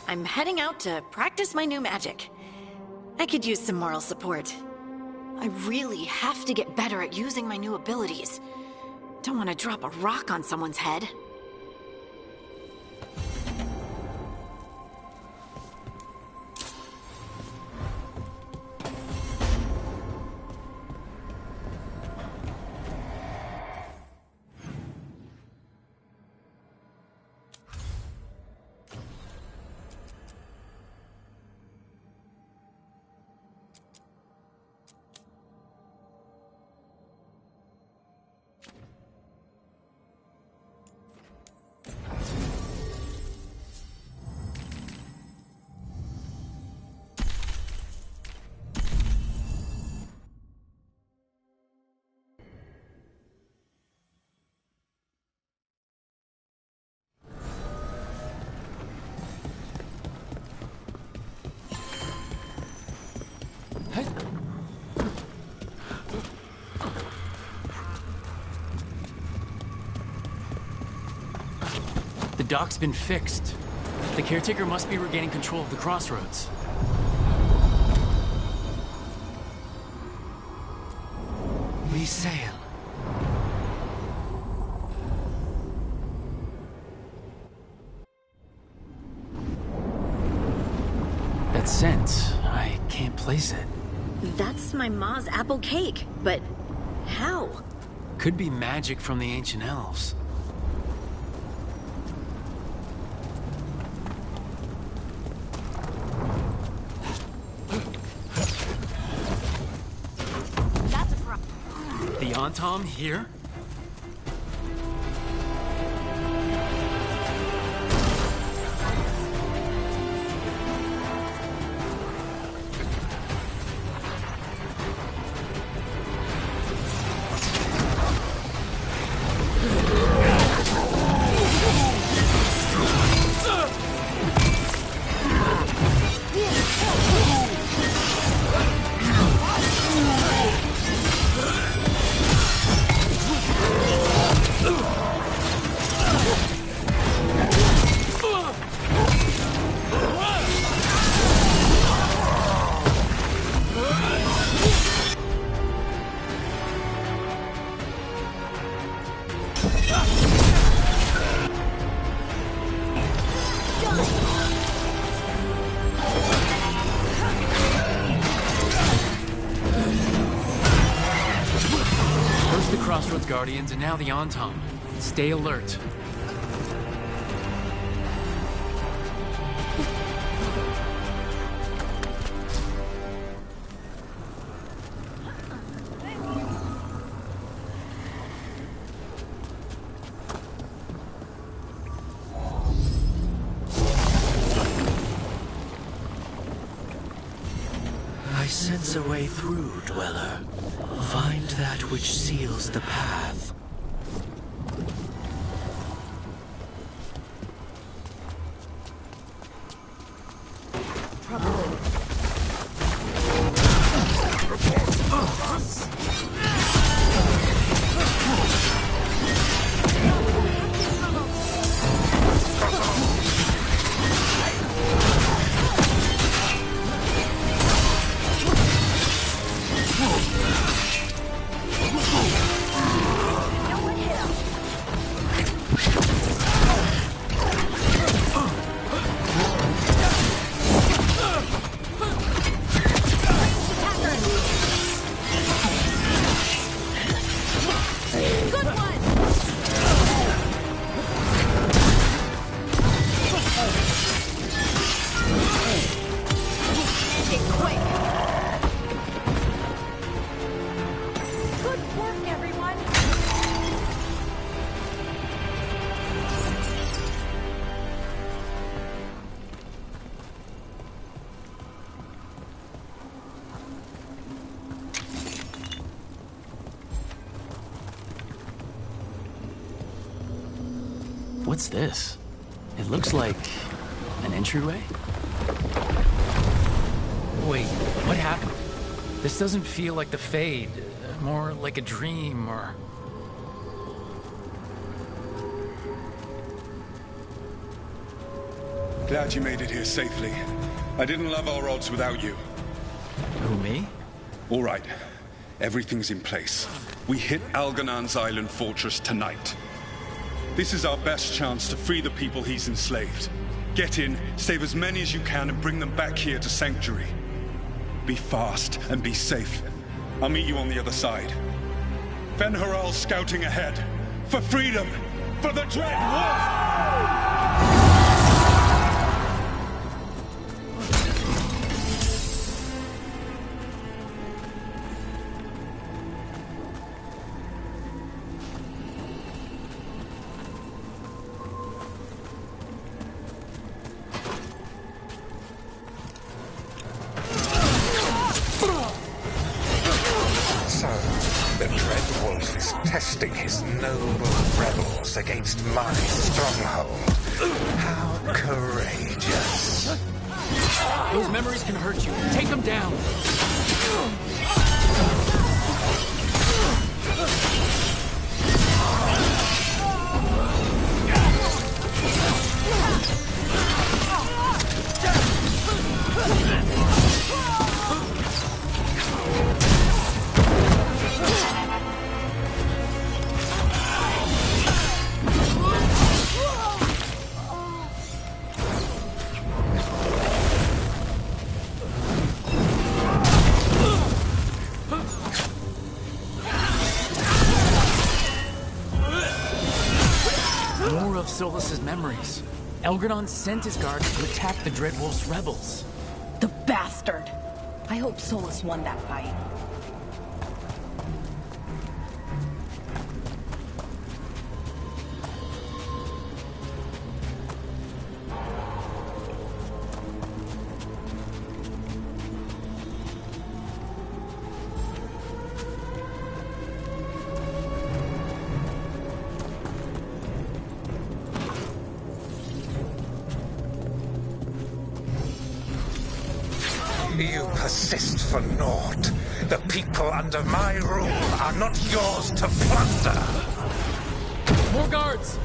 [SPEAKER 1] I'm heading out to practice my new magic. I could use some moral support. I really have to get better at using my new abilities. Don't want to drop a rock on someone's head.
[SPEAKER 2] The dock's been fixed. The caretaker must be regaining control of the crossroads.
[SPEAKER 5] We sail.
[SPEAKER 2] That scent, I can't place it.
[SPEAKER 1] That's my ma's apple cake, but how?
[SPEAKER 2] Could be magic from the ancient elves.
[SPEAKER 1] That's a problem.
[SPEAKER 2] The Antom here? First the Crossroads Guardians, and now the Antom. Stay alert.
[SPEAKER 5] I sense a way through, Dweller. Find that which seals the path.
[SPEAKER 2] What's this? It looks like an entryway? Wait, what happened? This doesn't feel like the Fade, more like a dream or...
[SPEAKER 20] Glad you made it here safely. I didn't love our odds without you.
[SPEAKER 2] Who, me?
[SPEAKER 20] All right. Everything's in place. We hit Algernon's island fortress tonight. This is our best chance to free the people he's enslaved. Get in, save as many as you can, and bring them back here to Sanctuary. Be fast and be safe. I'll meet you on the other side. Fen-Haral's scouting ahead. For freedom! For the Dread Wolf!
[SPEAKER 8] Testing his noble rebels against my stronghold. How courageous.
[SPEAKER 2] Those memories can hurt you. Take them down. More of Solus's memories. Elgranon sent his guards to attack the Dreadwolf's rebels.
[SPEAKER 11] The bastard! I hope Solus won that fight.
[SPEAKER 8] You persist for naught. The people under my rule are not yours to plunder.
[SPEAKER 2] More guards!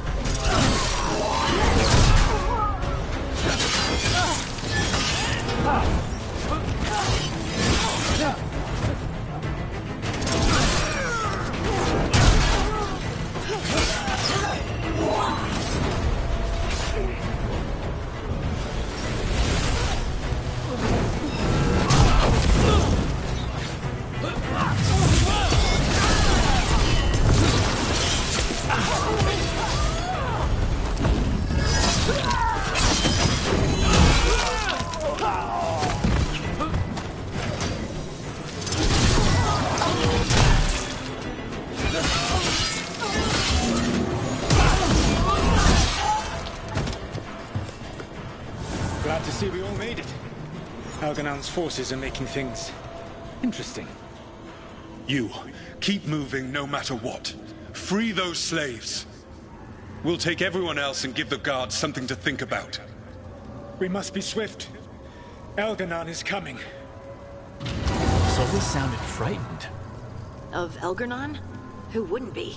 [SPEAKER 6] Glad to see we all made it. Alganon's forces are making things interesting.
[SPEAKER 20] You, keep moving no matter what. Free those slaves. We'll take everyone else and give the guards something to think about.
[SPEAKER 6] We must be swift. Elganon is coming.
[SPEAKER 2] Solus sounded frightened.
[SPEAKER 1] Of Elgranon? Who wouldn't be?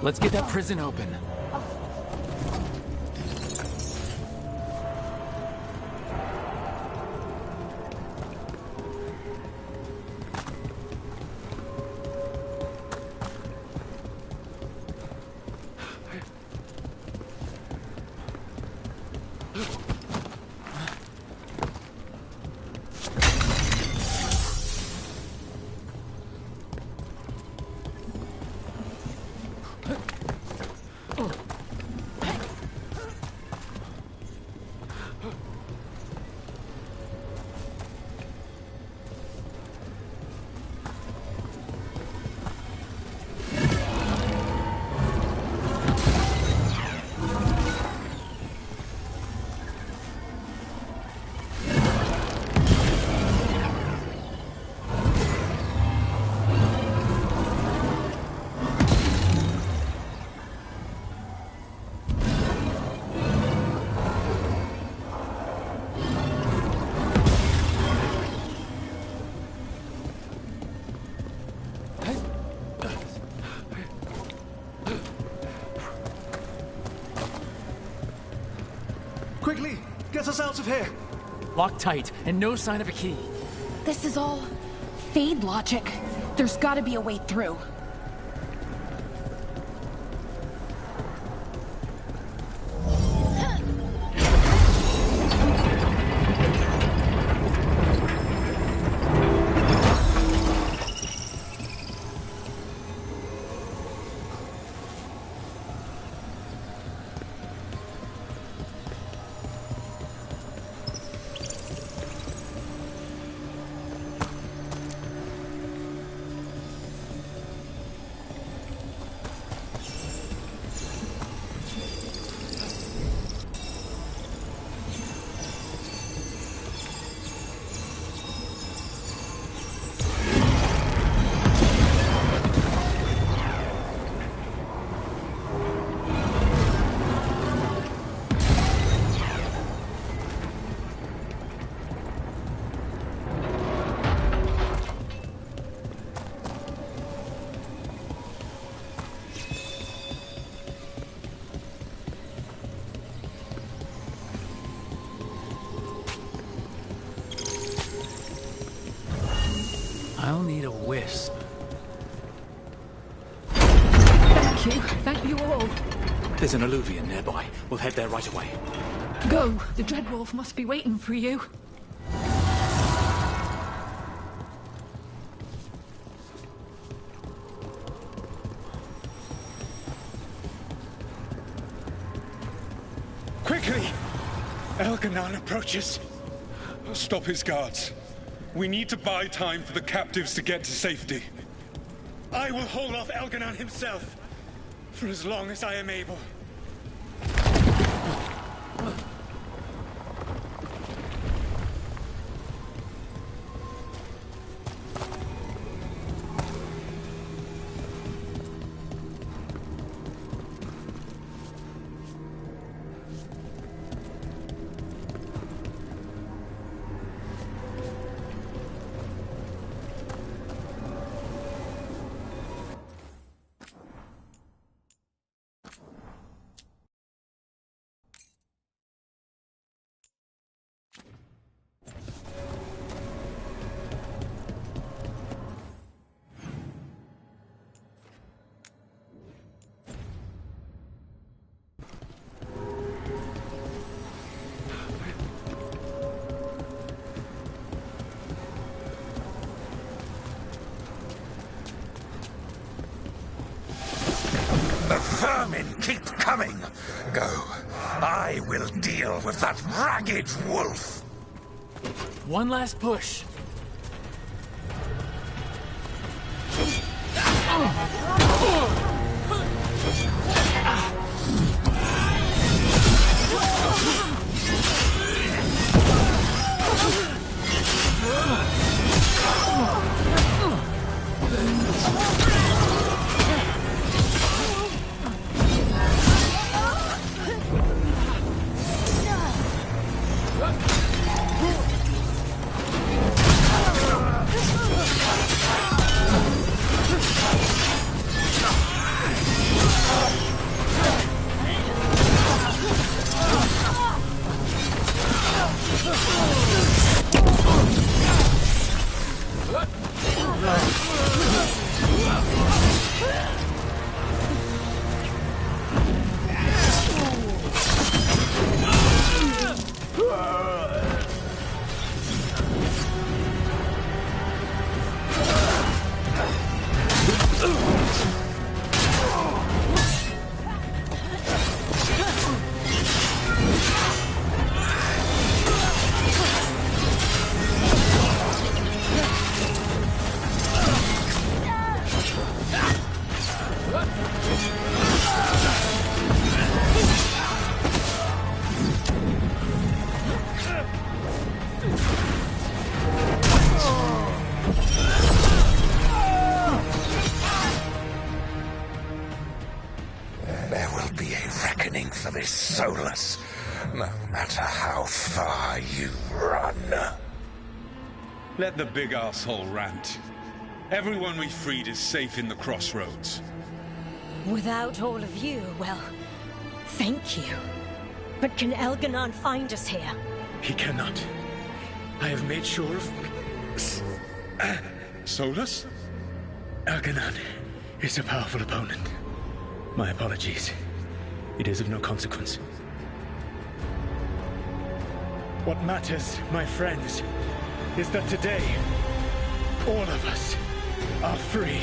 [SPEAKER 2] Let's get that prison open.
[SPEAKER 6] Quickly, get us out of here.
[SPEAKER 2] Lock tight, and no sign of a key.
[SPEAKER 11] This is all Fade logic. There's gotta be a way through.
[SPEAKER 2] I'll need a wisp.
[SPEAKER 11] Thank you. Thank you all.
[SPEAKER 9] There's an alluvion nearby. We'll head there right away.
[SPEAKER 11] Go. The Dreadwolf must be waiting for you.
[SPEAKER 20] Quickly! Elganon approaches. Stop his guards. We need to buy time for the captives to get to safety.
[SPEAKER 22] I will hold off Elganon himself, for as long as I am able.
[SPEAKER 8] The vermin keep coming. Go. I will deal with that ragged wolf.
[SPEAKER 2] One last push.
[SPEAKER 8] There will be a reckoning for this Solus, no matter how far you run.
[SPEAKER 20] Let the big asshole rant. Everyone we freed is safe in the crossroads.
[SPEAKER 23] Without all of you, well, thank you. But can Elganon find us here?
[SPEAKER 22] He cannot. I have made sure of...
[SPEAKER 20] Solus?
[SPEAKER 22] Elganon is a powerful opponent. My apologies. It is of no consequence. What matters, my friends, is that today, all of us are free.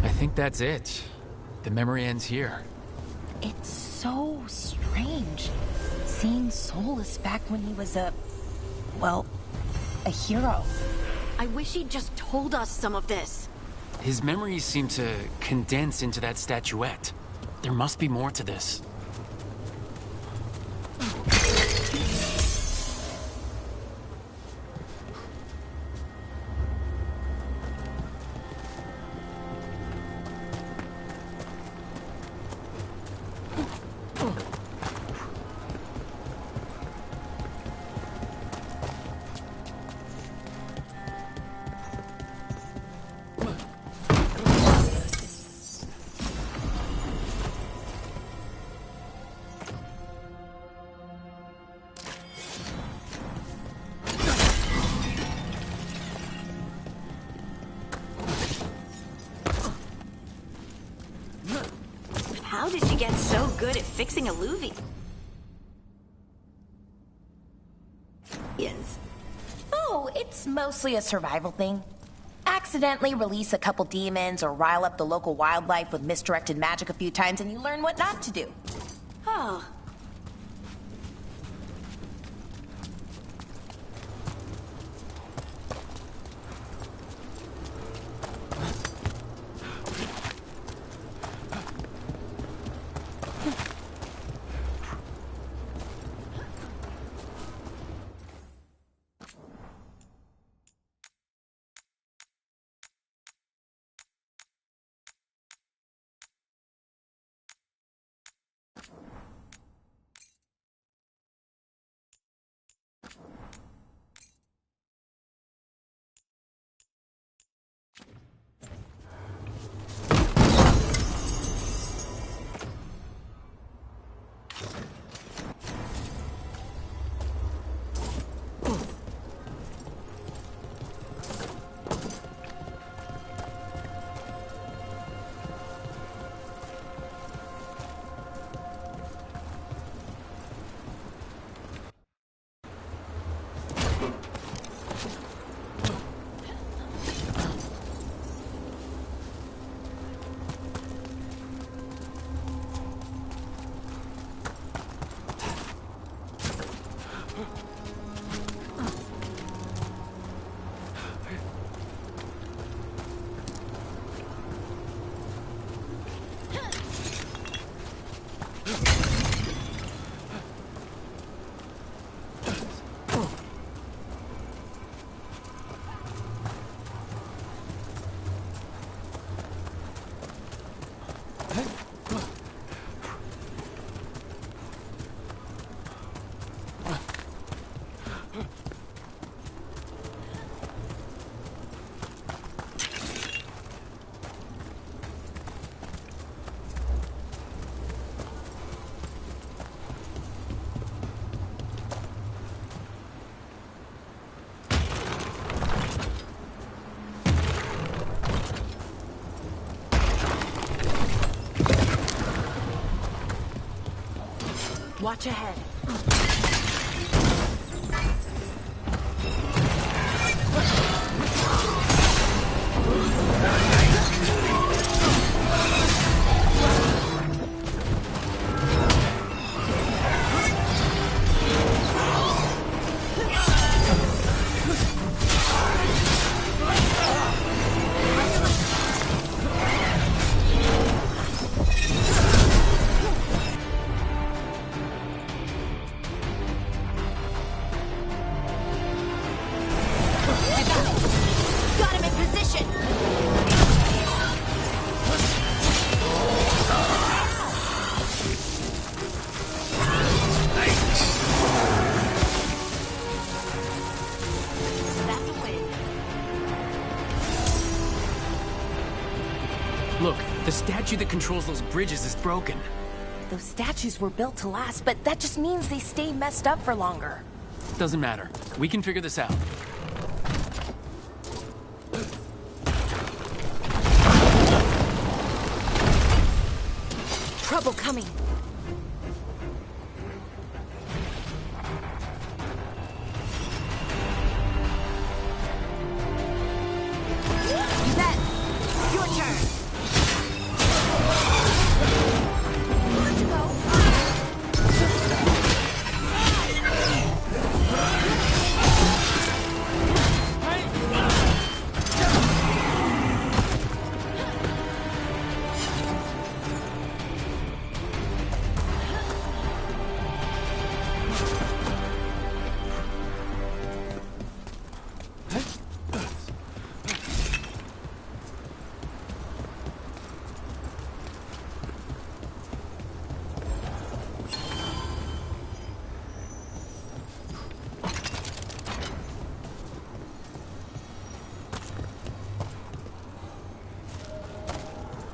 [SPEAKER 2] I think that's it. The memory ends here.
[SPEAKER 3] It's so strange seeing Solus back when he was a hero.
[SPEAKER 1] I wish he'd just told us some of this.
[SPEAKER 2] His memories seem to condense into that statuette. There must be more to this.
[SPEAKER 1] How did you get so good at fixing Illuvians?
[SPEAKER 3] Oh, it's mostly a survival thing. Accidentally release a couple demons or rile up the local wildlife with misdirected magic a few times and you learn what not to do.
[SPEAKER 1] Oh.
[SPEAKER 3] Watch ahead.
[SPEAKER 2] Look, the statue that controls those bridges is broken.
[SPEAKER 3] Those statues were built to last, but that just means they stay messed up for longer.
[SPEAKER 2] Doesn't matter. We can figure this out.
[SPEAKER 3] Trouble coming.
[SPEAKER 1] Yvette, your turn.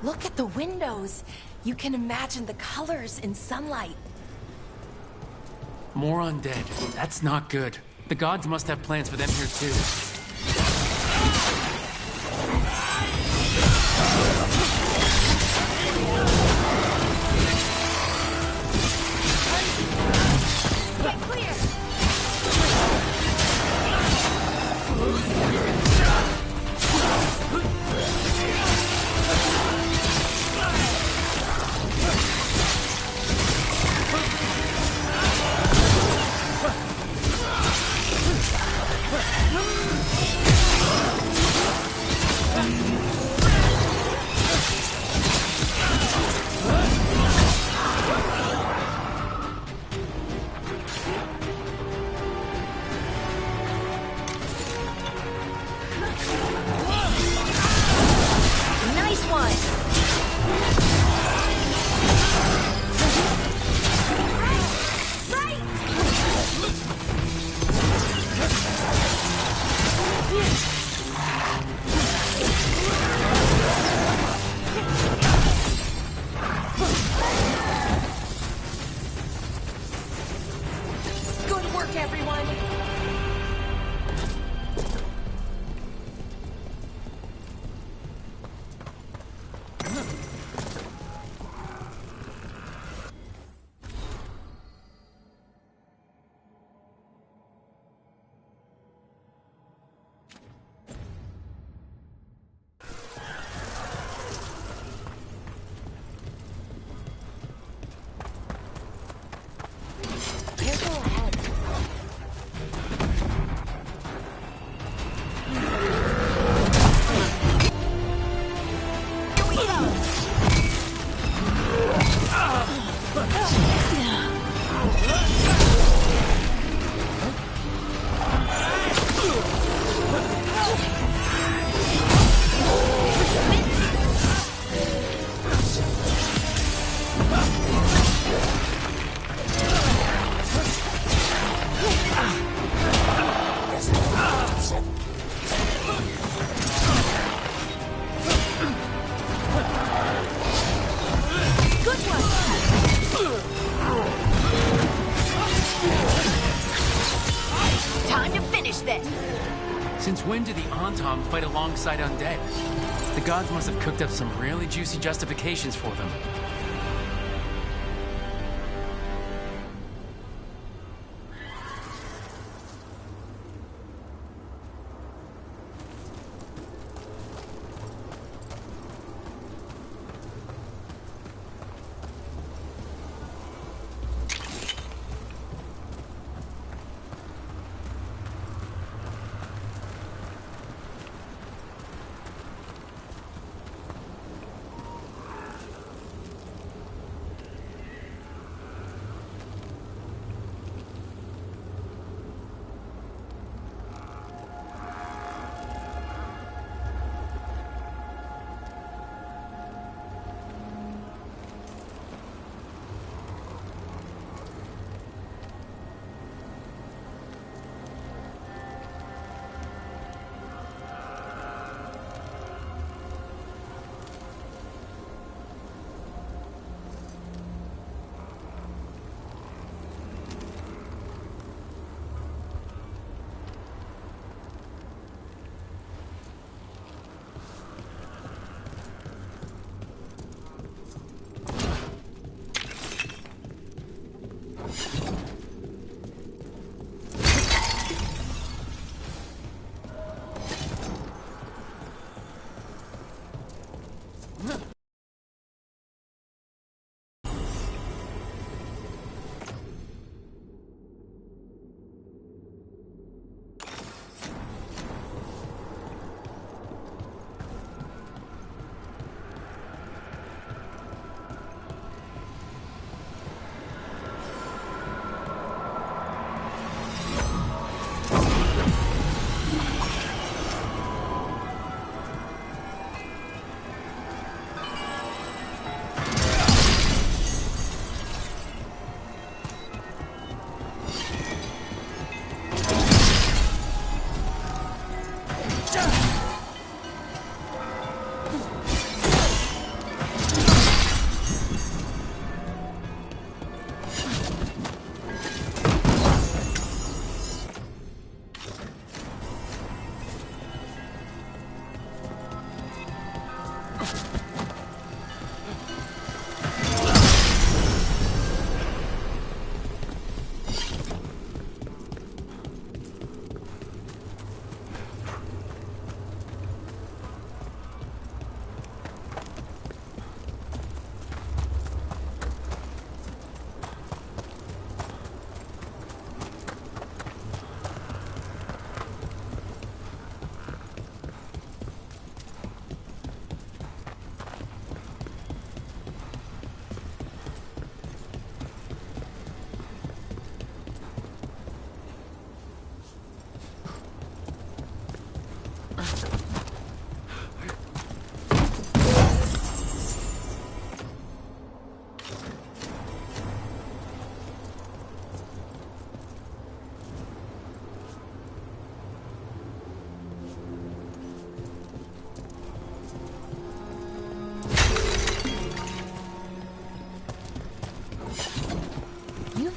[SPEAKER 3] Look at the windows. You can imagine the colors in sunlight.
[SPEAKER 2] More undead. That's not good. The gods must have plans for them here too. when do the Antom fight alongside undead? The gods must have cooked up some really juicy justifications for them.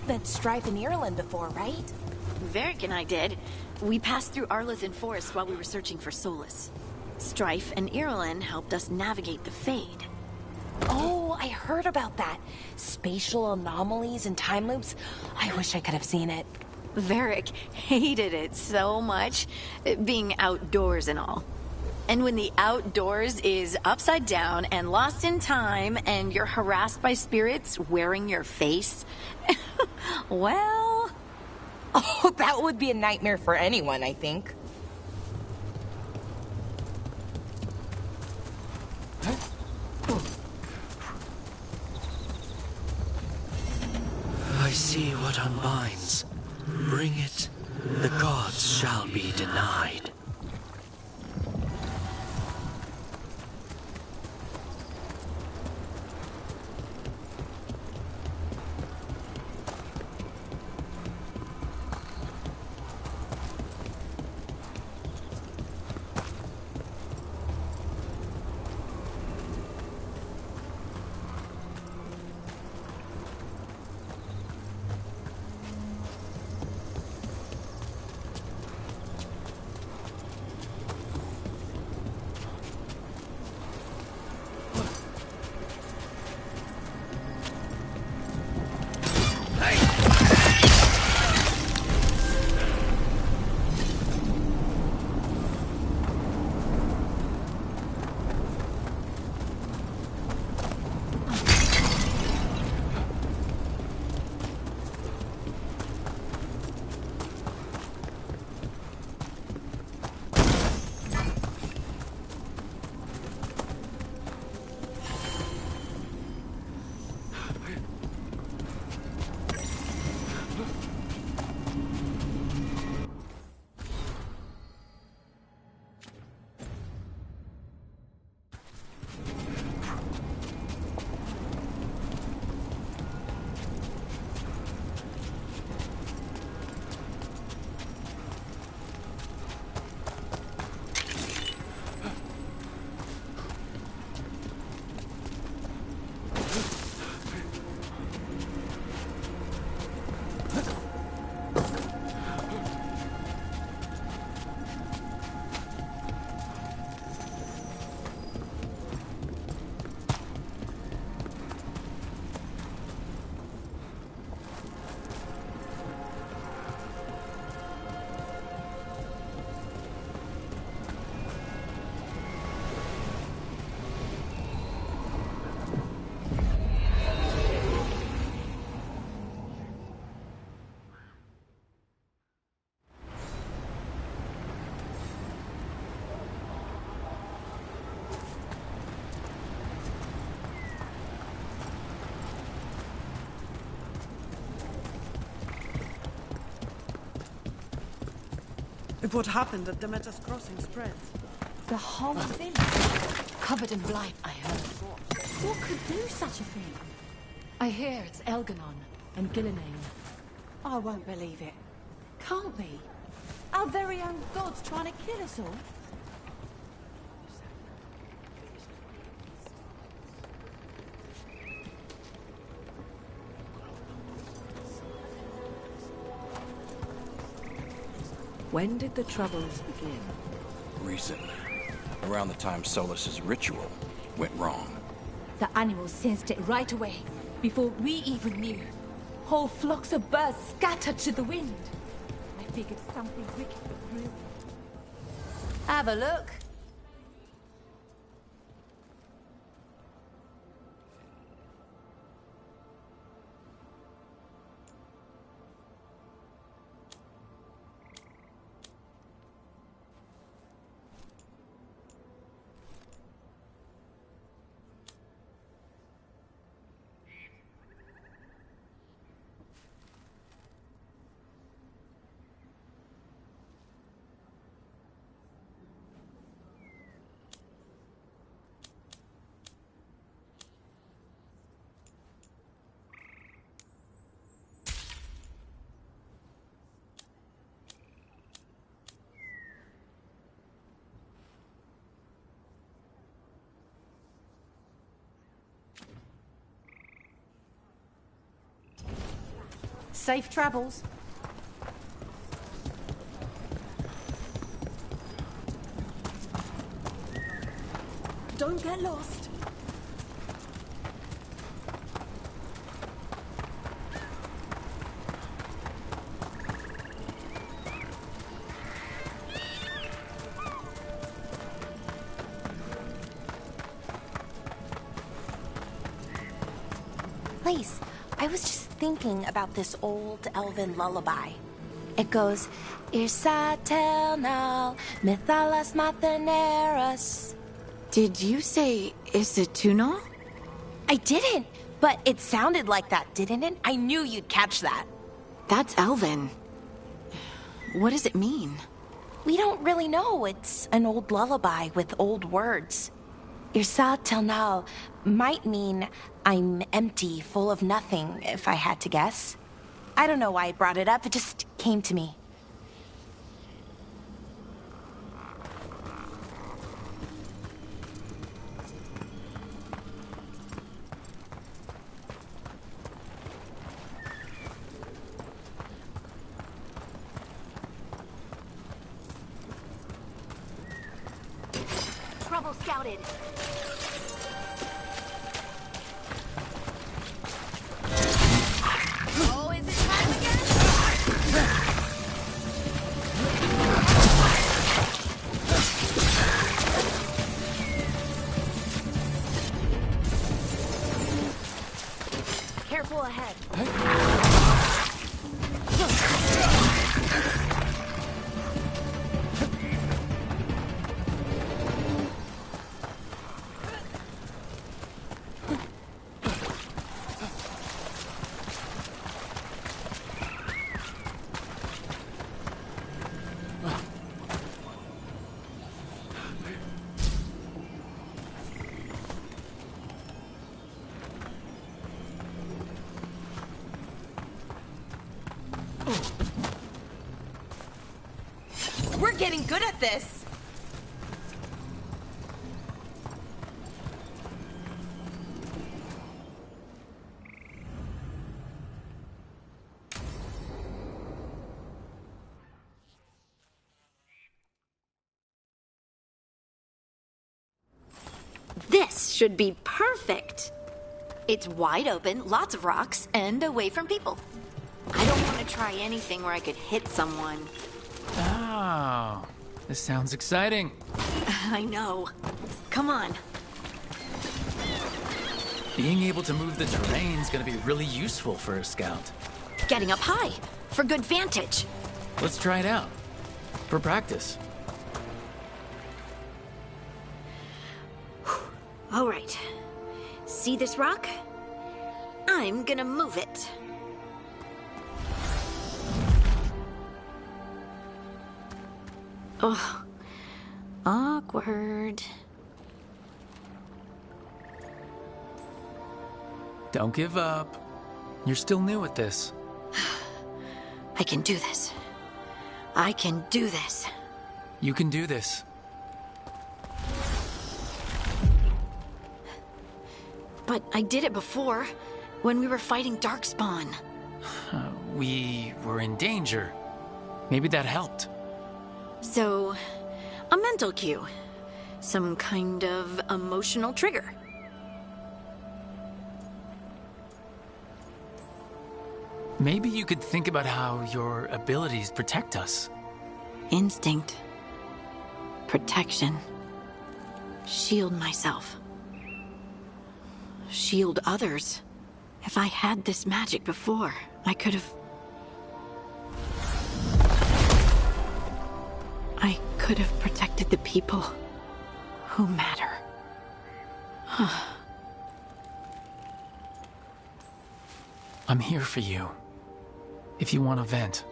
[SPEAKER 3] Met Strife in Ireland before, right?
[SPEAKER 1] Varric and I did. We passed through Arlothan Forest while we were searching for Solus. Strife and Ireland helped us navigate the Fade.
[SPEAKER 3] Oh, I heard about that. Spatial anomalies and time loops. I wish I could have seen it.
[SPEAKER 1] Varric hated it so much, being outdoors and all. And when the outdoors is upside down and lost in time and you're harassed by spirits wearing your face, well...
[SPEAKER 3] Oh, that would be a nightmare for anyone, I think.
[SPEAKER 5] I see what unbinds. Bring it, the gods shall be denied.
[SPEAKER 7] If what happened at Demeter's Crossing spreads.
[SPEAKER 11] The whole village covered in blight, I heard. What could do such a thing? I hear it's Elganon and Gillinane. I won't believe it. Can't be. Our very own gods trying to kill us all.
[SPEAKER 10] When did the Troubles begin?
[SPEAKER 12] Recently. Around the time Solus's ritual went wrong.
[SPEAKER 11] The animals sensed it right away, before we even knew. Whole flocks of birds scattered to the wind. I figured something wicked was brewing. Have a look. Safe travels. Don't get lost.
[SPEAKER 3] Please, I was just thinking about this old elven lullaby. It goes, Irsa telnal, mithalas matheneras.
[SPEAKER 1] Did you say Isatunal?
[SPEAKER 3] I didn't, but it sounded like that, didn't it? I knew you'd catch that.
[SPEAKER 1] That's Elven. What does it mean?
[SPEAKER 3] We don't really know. It's an old lullaby with old words. Irsa telnal might mean I'm empty, full of nothing, if I had to guess. I don't know why I brought it up, it just came to me.
[SPEAKER 11] Trouble scouted. Oh, is it time again? Careful ahead.
[SPEAKER 3] We're getting good at this.
[SPEAKER 1] This should be perfect. It's wide open, lots of rocks, and away from people. I don't want to try anything where I could hit someone.
[SPEAKER 2] Oh, this sounds exciting.
[SPEAKER 1] I know. Come on.
[SPEAKER 2] Being able to move the terrain's gonna be really useful for a scout.
[SPEAKER 1] Getting up high, for good vantage.
[SPEAKER 2] Let's try it out. For practice.
[SPEAKER 1] All right. See this rock? I'm gonna move it. Ugh. Awkward.
[SPEAKER 2] Don't give up. You're still new at this.
[SPEAKER 1] I can do this. I can do this.
[SPEAKER 2] You can do this.
[SPEAKER 1] But I did it before, when we were fighting Darkspawn.
[SPEAKER 2] We were in danger. Maybe that helped.
[SPEAKER 1] So, a mental cue. Some kind of emotional trigger.
[SPEAKER 2] Maybe you could think about how your abilities protect us.
[SPEAKER 1] Instinct. Protection. Shield myself. Shield others. If I had this magic before, I could have... I could have protected the people who matter.
[SPEAKER 2] I'm here for you. If you want to vent.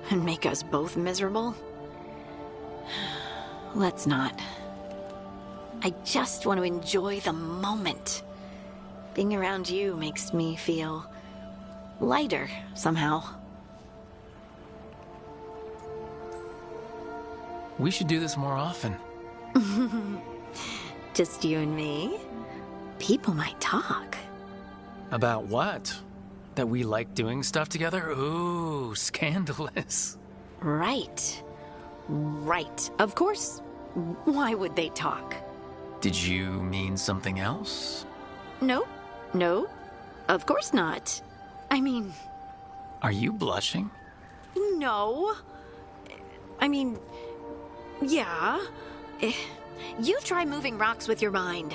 [SPEAKER 1] And make us both miserable? Let's not. I just want to enjoy the moment. Being around you makes me feel lighter somehow.
[SPEAKER 2] We should do this more often.
[SPEAKER 1] Just you and me? People might talk.
[SPEAKER 2] About what? That we like doing stuff together? Ooh, scandalous.
[SPEAKER 1] Right. Right. Of course. Why would they talk?
[SPEAKER 2] Did you mean something else?
[SPEAKER 1] No. No. Of course not. I mean...
[SPEAKER 2] Are you blushing?
[SPEAKER 1] No. I mean... Yeah. You try moving rocks with your mind.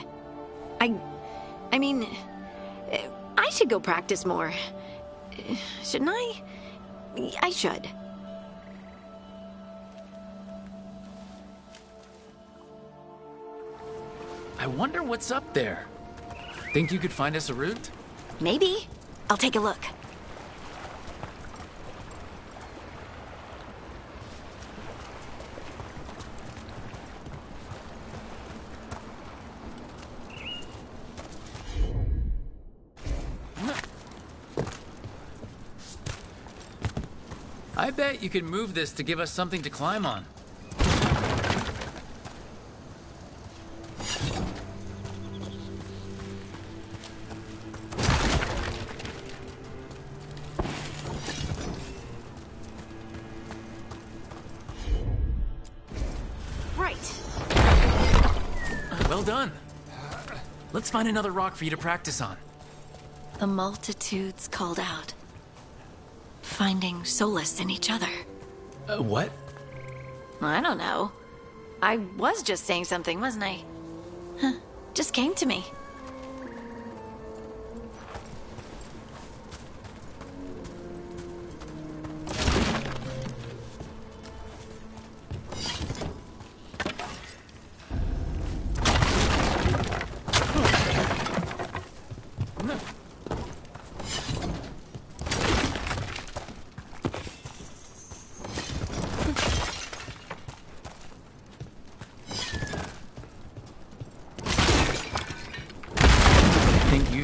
[SPEAKER 1] I mean... I should go practice more. Shouldn't I? I should.
[SPEAKER 2] I wonder what's up there. Think you could find us a route?
[SPEAKER 1] Maybe. I'll take a look.
[SPEAKER 2] I bet you could move this to give us something to climb on.
[SPEAKER 1] Right.
[SPEAKER 2] Well done. Let's find another rock for you to practice on.
[SPEAKER 1] The multitudes called out. Finding solace in each other.
[SPEAKER 2] What?
[SPEAKER 1] I don't know. I was just saying something, wasn't I? Huh. Just came to me.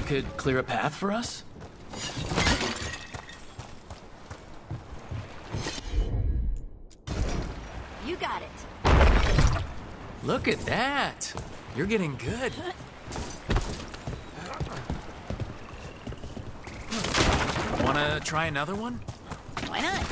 [SPEAKER 2] Could clear a path for us?
[SPEAKER 1] You got it.
[SPEAKER 2] Look at that. You're getting good. Wanna try another one?
[SPEAKER 1] Why not?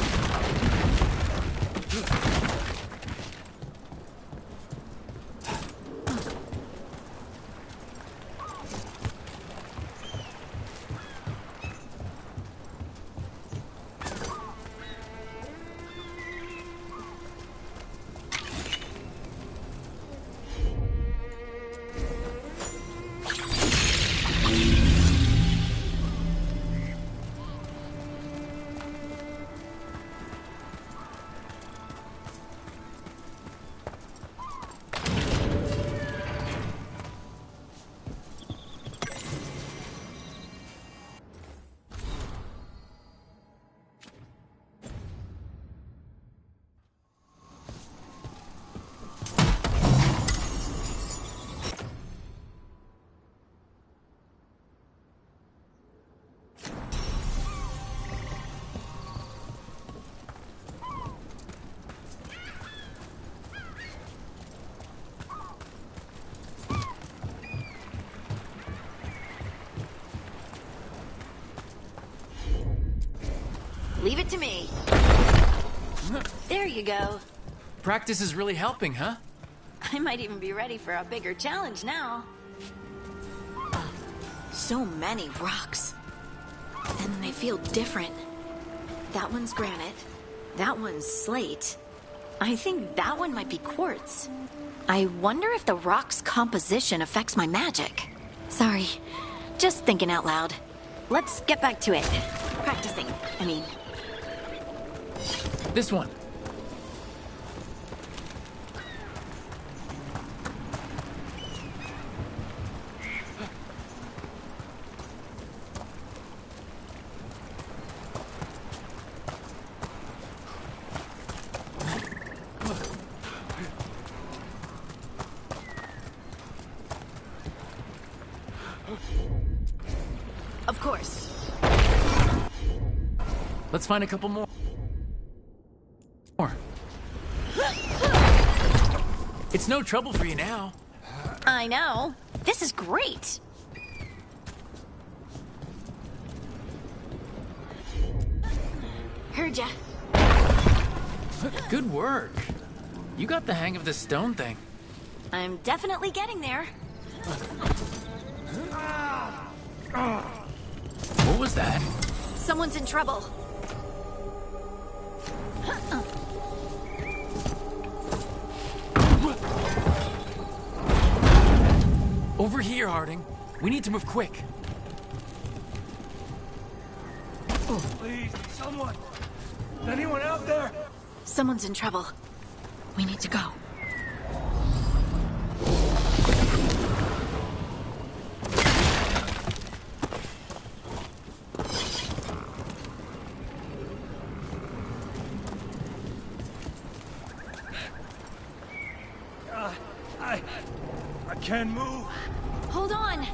[SPEAKER 1] Leave it to me. There you go.
[SPEAKER 2] Practice is really helping, huh?
[SPEAKER 1] I might even be ready for a bigger challenge now. So many rocks. And they feel different. That one's granite. That one's slate. I think that one might be quartz. I wonder if the rock's composition affects my magic. Sorry, just thinking out loud. Let's get back to it. Practicing, I mean.
[SPEAKER 2] This one.
[SPEAKER 1] Of course.
[SPEAKER 2] Let's find a couple more. It's no trouble for you now.
[SPEAKER 1] I know. This is great. Heard ya.
[SPEAKER 2] Good work. You got the hang of this stone thing.
[SPEAKER 1] I'm definitely getting there.
[SPEAKER 2] What was that?
[SPEAKER 1] Someone's in trouble.
[SPEAKER 2] Over here, Harding. We need to move quick.
[SPEAKER 6] Please, someone! Anyone out there?
[SPEAKER 1] Someone's in trouble. We need to go.
[SPEAKER 6] I can't move.
[SPEAKER 1] Hold on.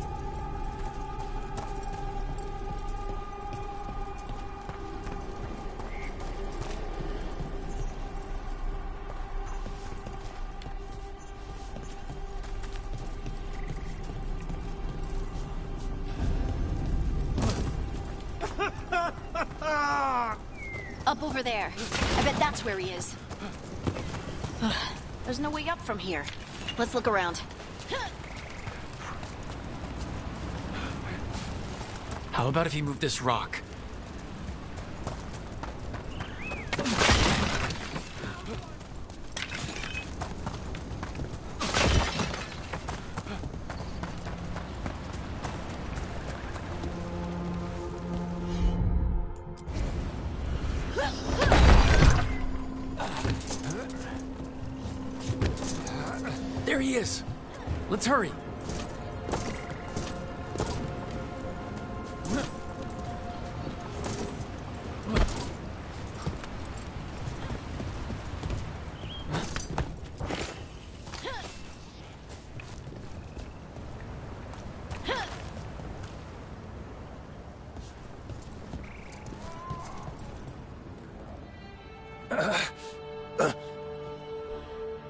[SPEAKER 1] Up over there. I bet that's where he is. There's no way up from here. Let's look around.
[SPEAKER 2] How about if you move this rock? There he is. Let's hurry.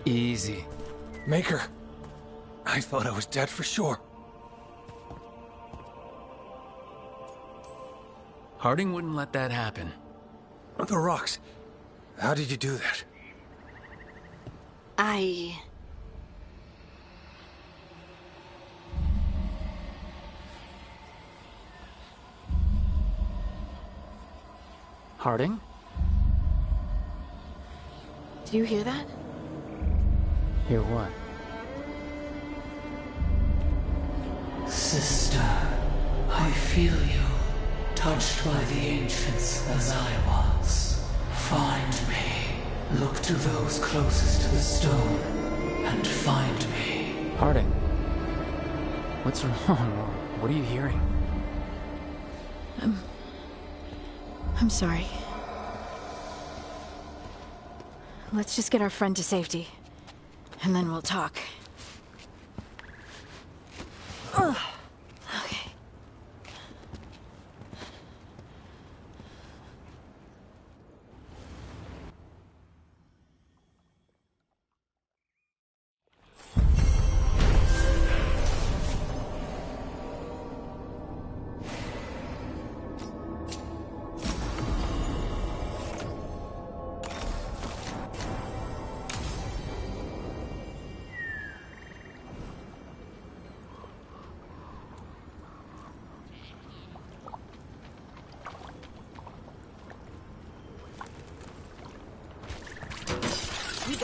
[SPEAKER 2] Easy.
[SPEAKER 6] Maker. I thought I was dead for sure.
[SPEAKER 2] Harding wouldn't let that happen.
[SPEAKER 6] The rocks. How did you do that?
[SPEAKER 2] Harding?
[SPEAKER 1] Do you hear that?
[SPEAKER 2] Hear what?
[SPEAKER 5] Sister, I feel you, touched by the ancients as I was. Find me. Look to those closest to the stone, and find me.
[SPEAKER 2] Harding. What's wrong? What are you hearing?
[SPEAKER 1] I'm sorry. Let's just get our friend to safety, and then we'll talk. Ugh. Okay.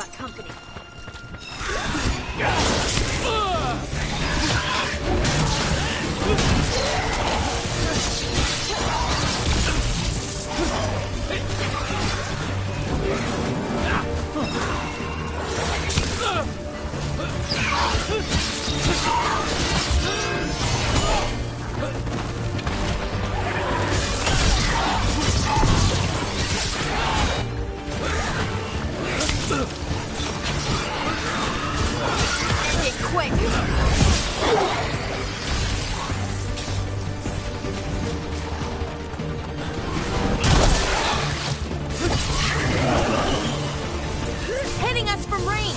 [SPEAKER 23] got company. Get quick! Hitting us from range!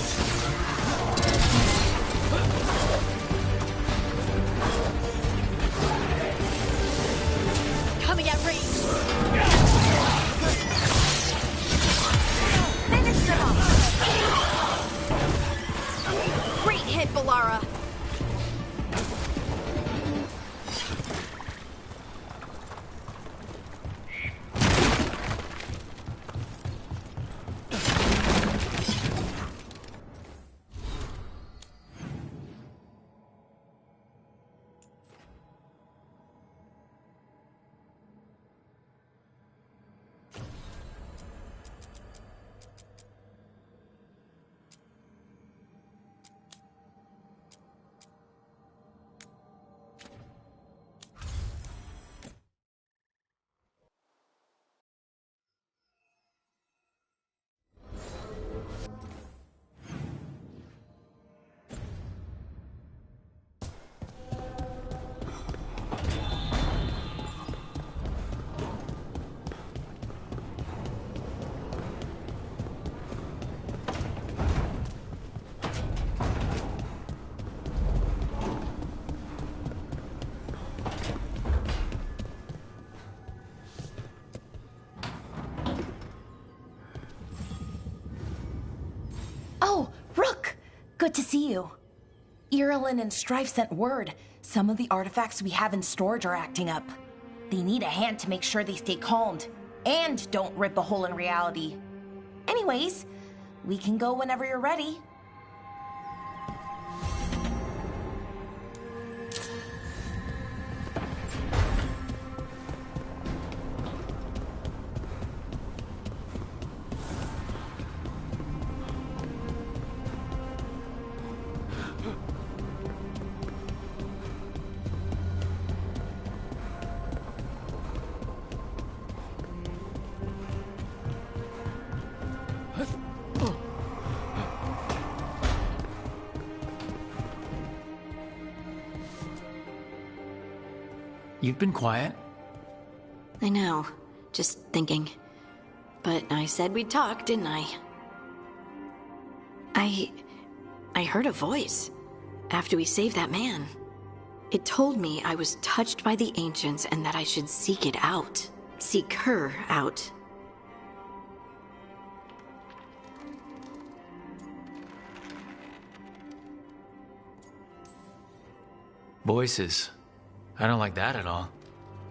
[SPEAKER 23] Coming at range! Finish them off! Great hit, Balara!
[SPEAKER 3] Oh, Rook! Good to see you. Irulan and Strife sent word. Some of the artifacts we have in storage are acting up. They need a hand to make sure they stay calmed. And don't rip a hole in reality. Anyways, we can go whenever you're ready.
[SPEAKER 2] You've been quiet.
[SPEAKER 1] I know. Just thinking. But I said we'd talk, didn't I? I heard a voice after we saved that man. It told me I was touched by the ancients and that I should seek it out. Seek her out.
[SPEAKER 2] Voices. I don't like that at all.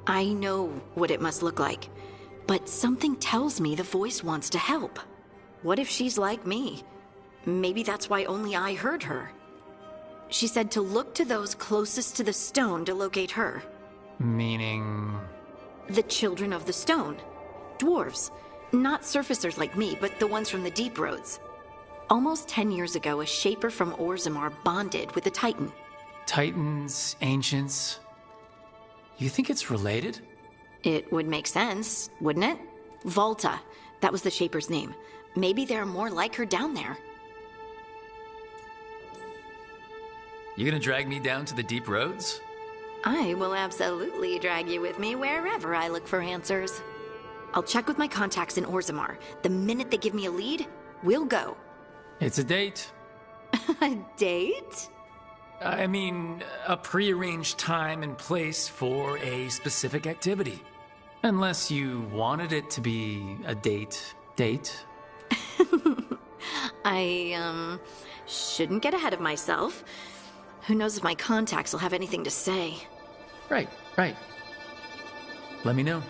[SPEAKER 1] I know what it must look like, but something tells me the voice wants to help. What if she's like me? Maybe that's why only I heard her. She said to look to those closest to the stone to locate her.
[SPEAKER 2] Meaning...
[SPEAKER 1] The children of the stone. Dwarves. Not surfacers like me, but the ones from the deep roads. Almost 10 years ago, a shaper from Orzammar bonded with a titan.
[SPEAKER 2] Titans, ancients... You think it's related?
[SPEAKER 1] It would make sense, wouldn't it? Volta. That was the shaper's name. Maybe there are more like her down there.
[SPEAKER 2] You gonna drag me down to the deep roads?
[SPEAKER 1] I will absolutely drag you with me wherever I look for answers. I'll check with my contacts in Orzammar. The minute they give me a lead, we'll go.
[SPEAKER 2] It's a date.
[SPEAKER 1] A date?
[SPEAKER 2] I mean, a pre-arranged time and place for a specific activity. Unless you wanted it to be a date.
[SPEAKER 1] I, shouldn't get ahead of myself. Who knows if my contacts will have anything to say.
[SPEAKER 2] Right. Let me know.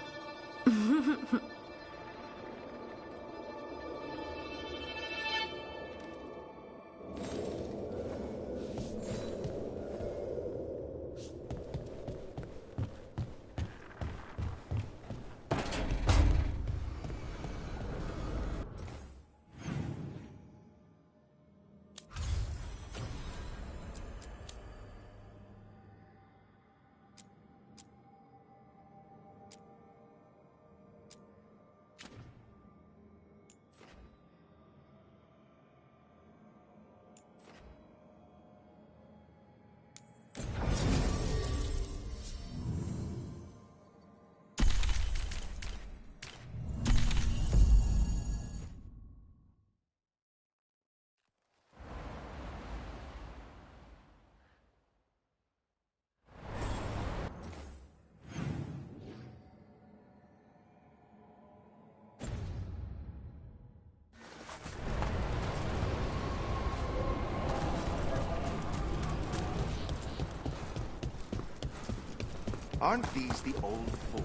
[SPEAKER 14] Aren't these the old four?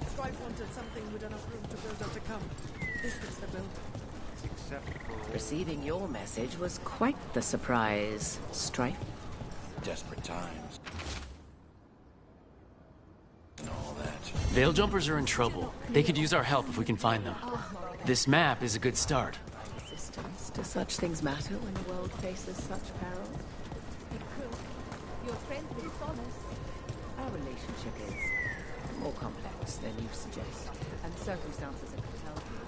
[SPEAKER 7] Strife wanted something with enough room to build up to come. This fits the bill.
[SPEAKER 14] Except for...
[SPEAKER 10] Receiving your message was quite the surprise, Strife.
[SPEAKER 12] Desperate times. And all that.
[SPEAKER 2] Veil Jumpers are in trouble. They could use our help if we can find them. This map is a good start.
[SPEAKER 10] Resistance. Do such things matter when the world faces such peril? It could. Your friend is honest. Our relationship is more complex than you suggest, and circumstances have compelled you.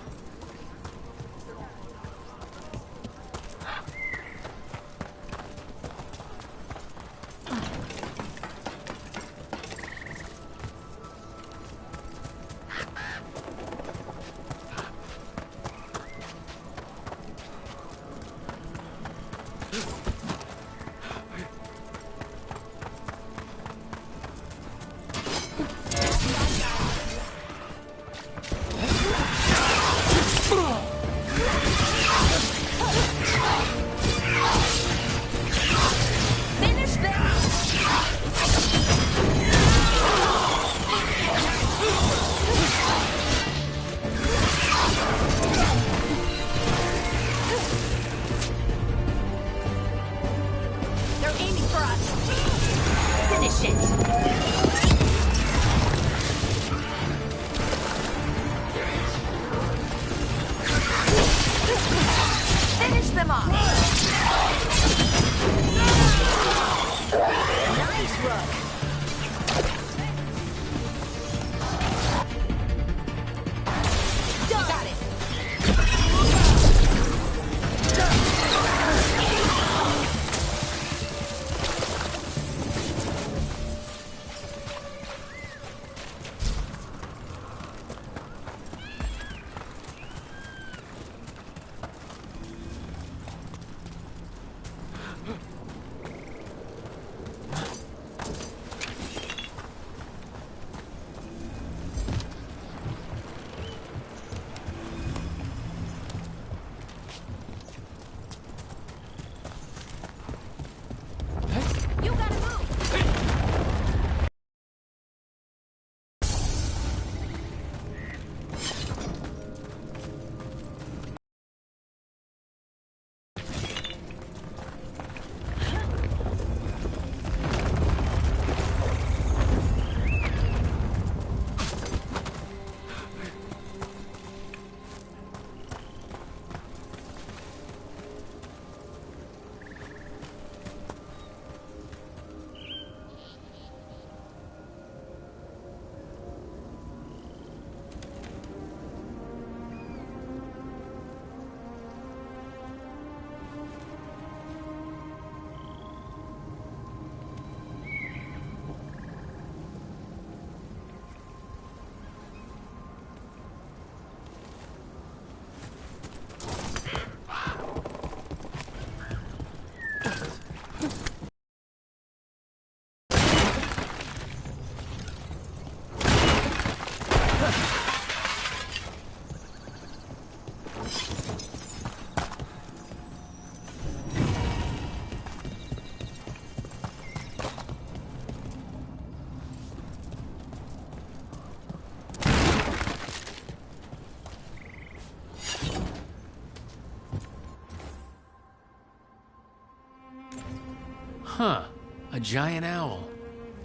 [SPEAKER 2] Huh. A giant owl.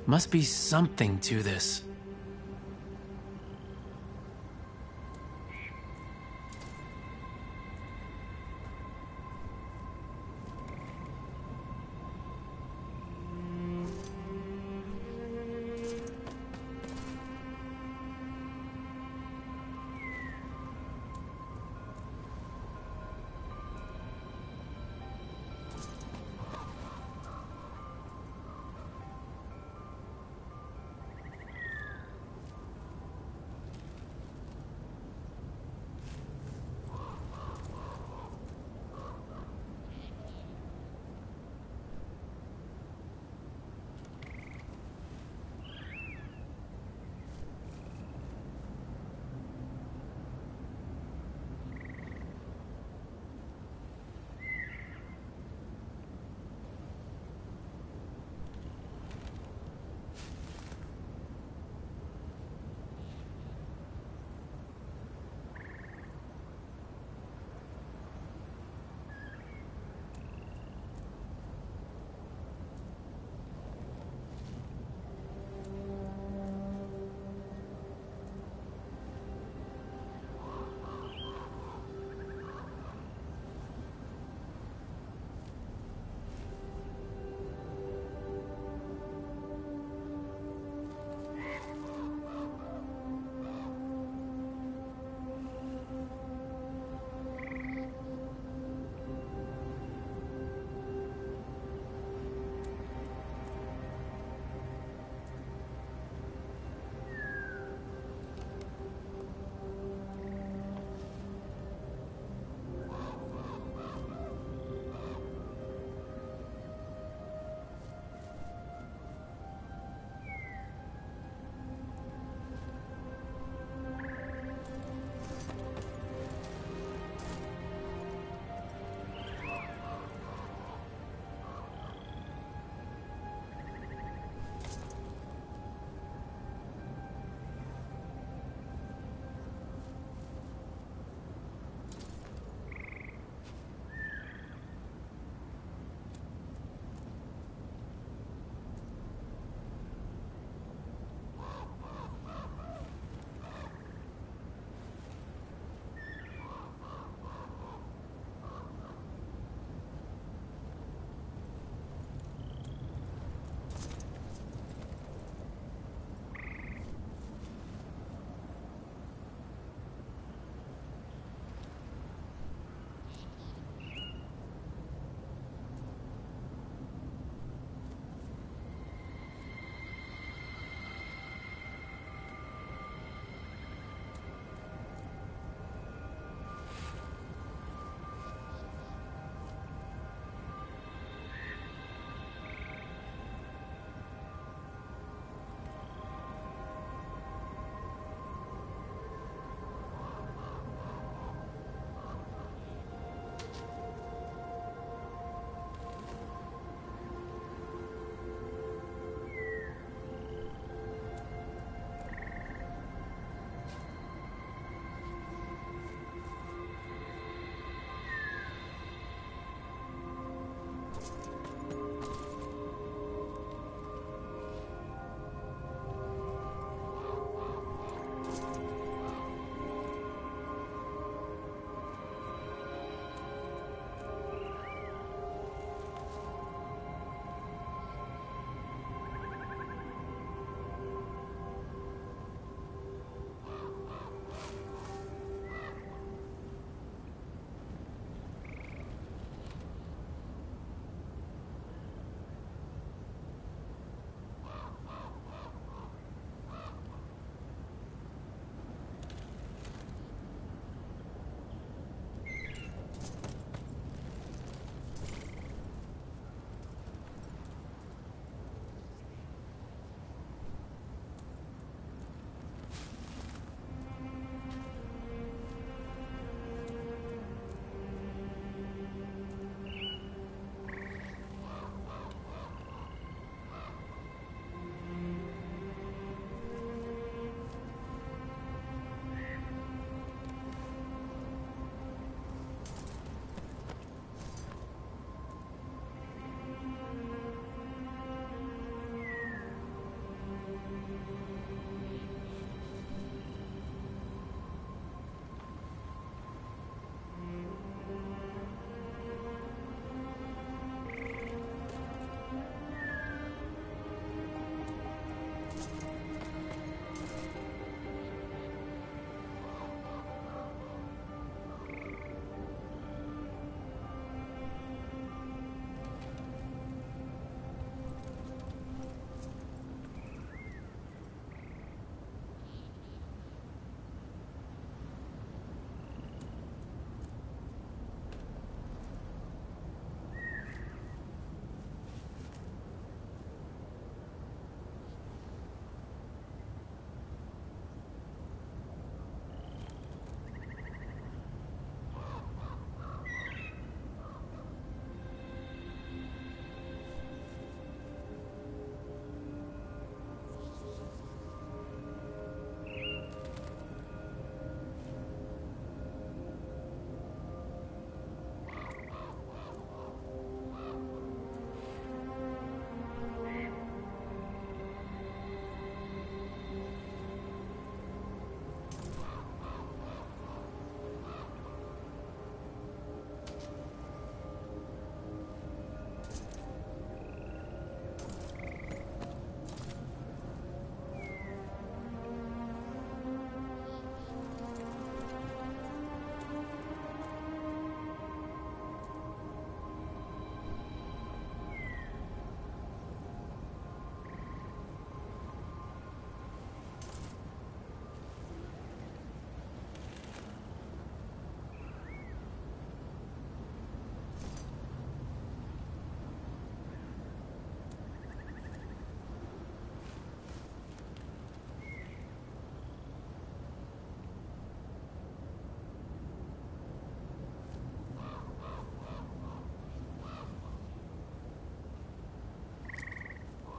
[SPEAKER 2] Must be something to this.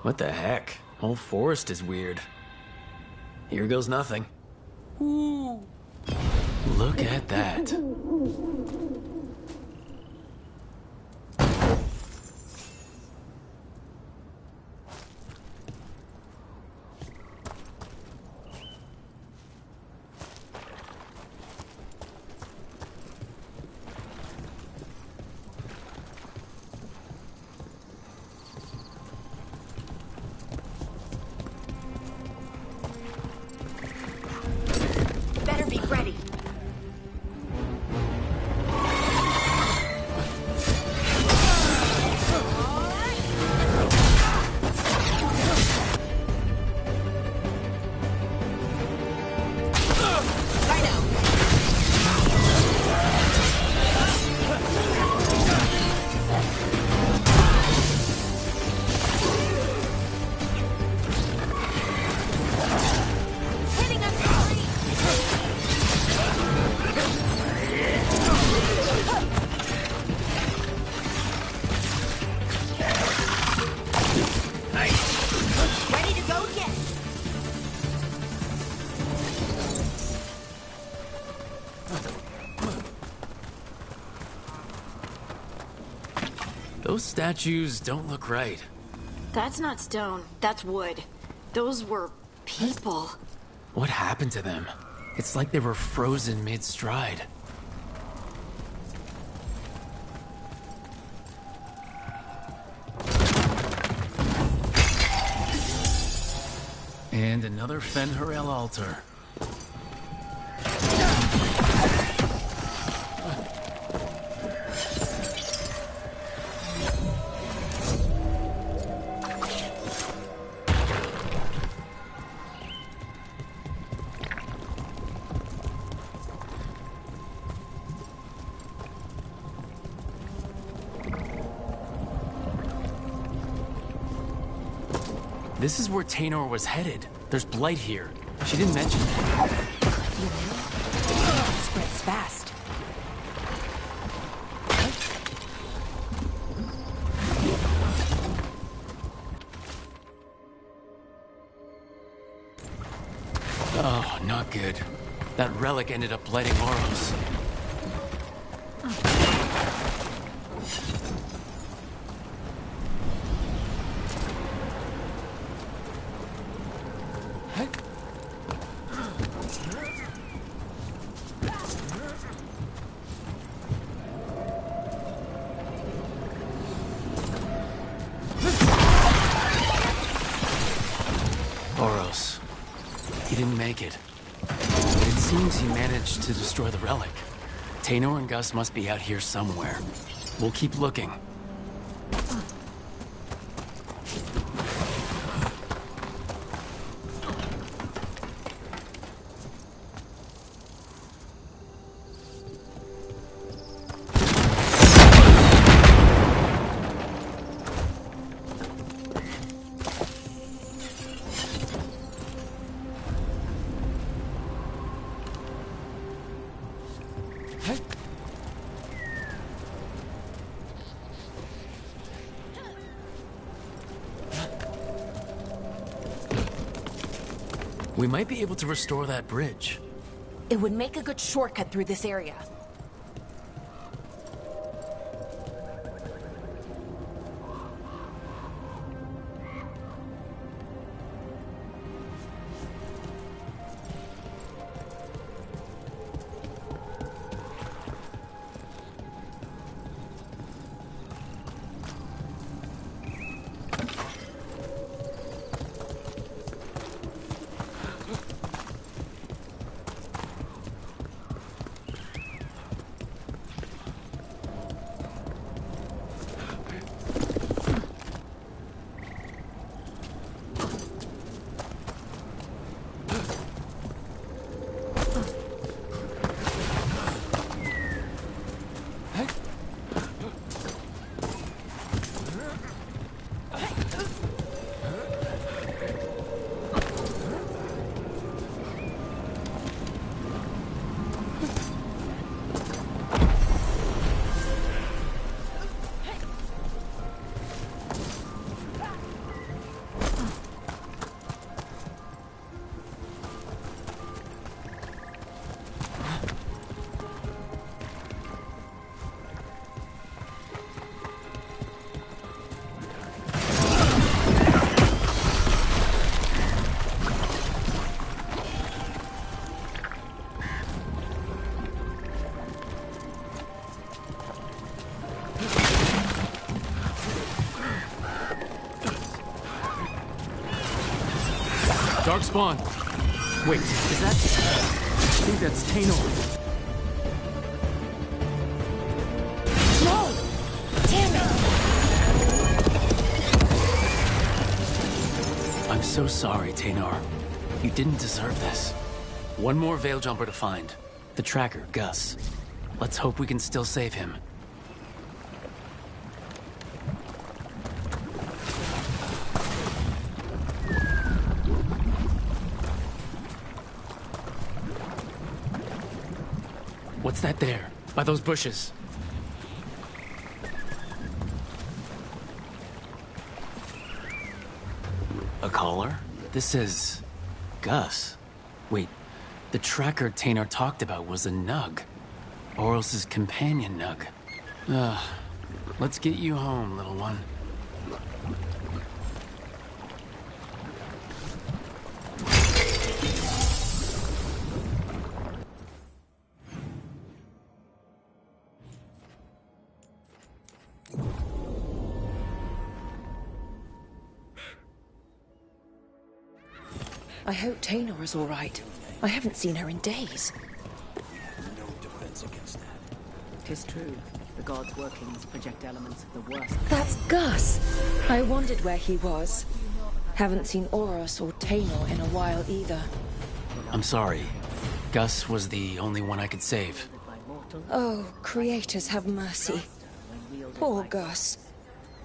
[SPEAKER 2] What the heck? Whole forest is weird. Here goes nothing. Ooh. Look at that.
[SPEAKER 11] Better be ready. Ready to go again.
[SPEAKER 2] Those statues don't look right.
[SPEAKER 1] That's not stone. That's wood. Those were people.
[SPEAKER 2] What happened to them? It's like they were frozen mid-stride. And another Fen'Harel altar. This is where Tainor was headed. There's blight here. She didn't mention that.
[SPEAKER 3] Spreads fast.
[SPEAKER 2] Oh, not good. That relic ended up blighting Oros. Oros. He didn't make it. But it seems he managed to destroy the relic. Tainor and Gus must be out here somewhere. We'll keep looking. We might be able to restore that bridge.
[SPEAKER 3] It would make a good shortcut through this area.
[SPEAKER 2] Darkspawn! Wait, is that... I think that's Tainor.
[SPEAKER 3] No! Damn it!
[SPEAKER 2] I'm so sorry, Tainor. You didn't deserve this. One more Veil Jumper to find. The tracker, Gus. Let's hope we can still save him. What's that there? By those bushes? A collar? This says... Gus. Wait, the tracker Tainor talked about was a Nug. Oros's companion Nug. Let's get you home, little one.
[SPEAKER 10] I hope Tainor is all right. I haven't seen her in days.
[SPEAKER 5] No defense against that.
[SPEAKER 10] 'Tis true. The gods' workings project elements of the worst.
[SPEAKER 11] That's Gus! I wondered where he was. Haven't seen Oros or Tainor in a while either.
[SPEAKER 2] I'm sorry. Gus was the only one I could save.
[SPEAKER 11] Oh, creators have mercy. Poor Gus.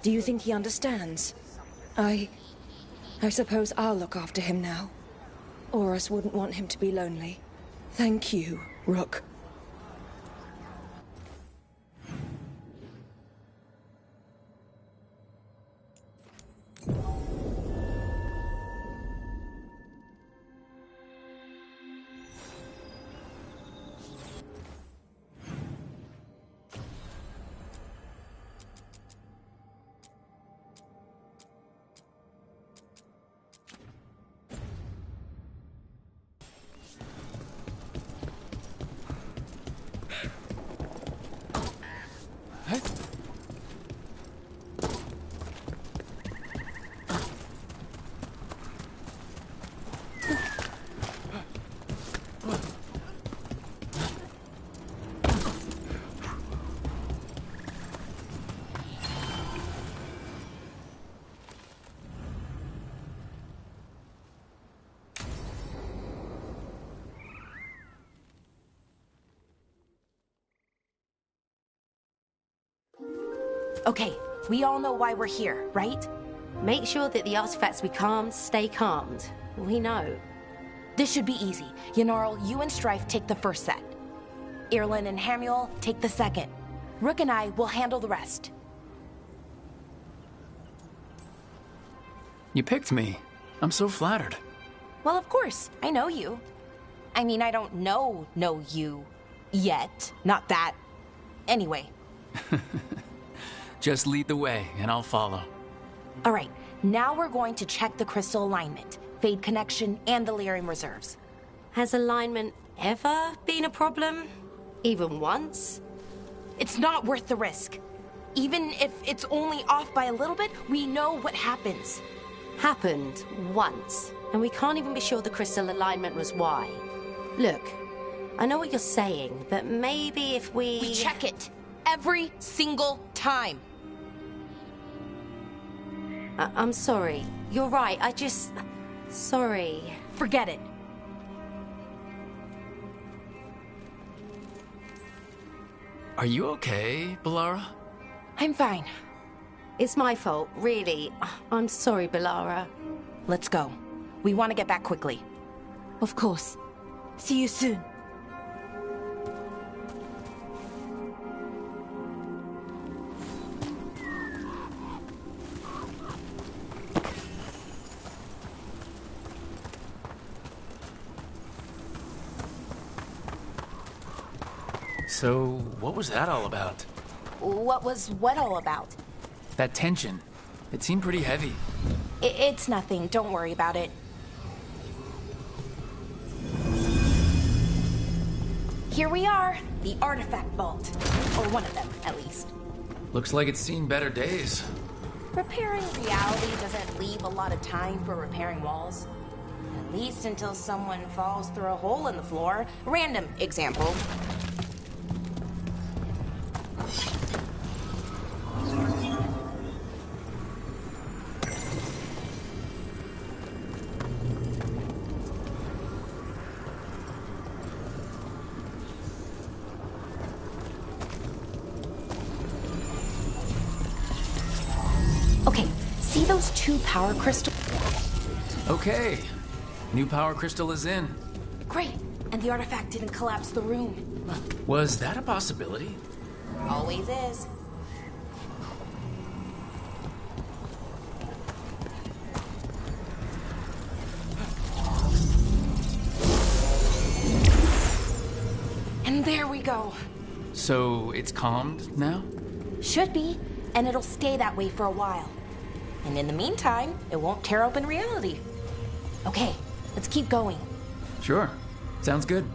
[SPEAKER 11] Do you think he understands? I suppose I'll look after him now. Oros wouldn't want him to be lonely. Thank you, Rook.
[SPEAKER 3] Okay, we all know why we're here, right?
[SPEAKER 1] Make sure that the artifacts we calmed stay calmed. We know.
[SPEAKER 3] This should be easy. Yanarl, you and Strife take the first set. Irlin and Hamuel take the second. Rook and I will handle the rest.
[SPEAKER 2] You picked me. I'm so flattered.
[SPEAKER 3] Well, of course. I know you. I mean, I don't know you yet. Not that. Anyway.
[SPEAKER 2] Just lead the way, and I'll follow.
[SPEAKER 3] All right, now we're going to check the crystal alignment, Fade Connection, and the Lyrium reserves.
[SPEAKER 1] Has alignment ever been a problem? Even once?
[SPEAKER 3] It's not worth the risk. Even if it's only off by a little bit, we know what happens.
[SPEAKER 1] Happened once, and we can't even be sure the crystal alignment was why. Look, I know what you're saying, but maybe if
[SPEAKER 3] We check it every single time.
[SPEAKER 1] I'm sorry. You're right, Sorry.
[SPEAKER 3] Forget it.
[SPEAKER 2] Are you okay, Balara?
[SPEAKER 3] I'm fine.
[SPEAKER 1] It's my fault, really. I'm sorry, Balara.
[SPEAKER 3] Let's go. We want to get back quickly.
[SPEAKER 11] Of course. See you soon.
[SPEAKER 2] So, what was that all about?
[SPEAKER 3] What was what all about?
[SPEAKER 2] That tension. It seemed pretty heavy.
[SPEAKER 3] It's nothing. Don't worry about it. Here we are. The artifact vault. Or one of them, at least.
[SPEAKER 2] Looks like it's seen better days.
[SPEAKER 3] Repairing reality doesn't leave a lot of time for repairing walls. At least until someone falls through a hole in the floor. Random example. Okay, see those 2 power crystals?
[SPEAKER 2] Okay. New power crystal is in.
[SPEAKER 3] Great, and the artifact didn't collapse the room.
[SPEAKER 2] Was that a possibility?
[SPEAKER 3] Always is. And there we go.
[SPEAKER 2] So it's calmed now?
[SPEAKER 3] Should be, and it'll stay that way for a while. And in the meantime, it won't tear open reality. Okay, let's keep going.
[SPEAKER 2] Sure. Sounds good.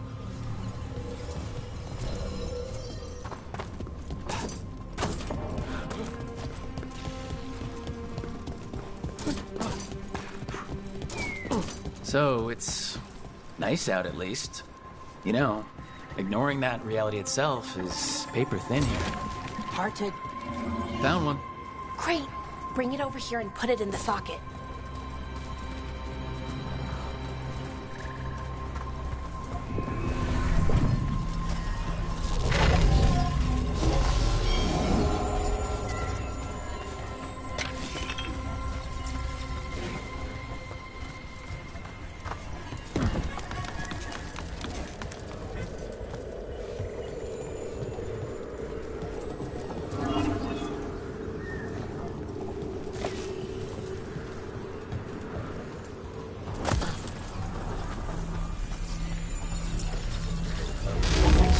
[SPEAKER 2] So, it's nice out at least. You know, ignoring that reality itself is paper thin here.
[SPEAKER 3] Hard to...
[SPEAKER 2] Found one.
[SPEAKER 3] Great! Bring it over here and put it in the socket.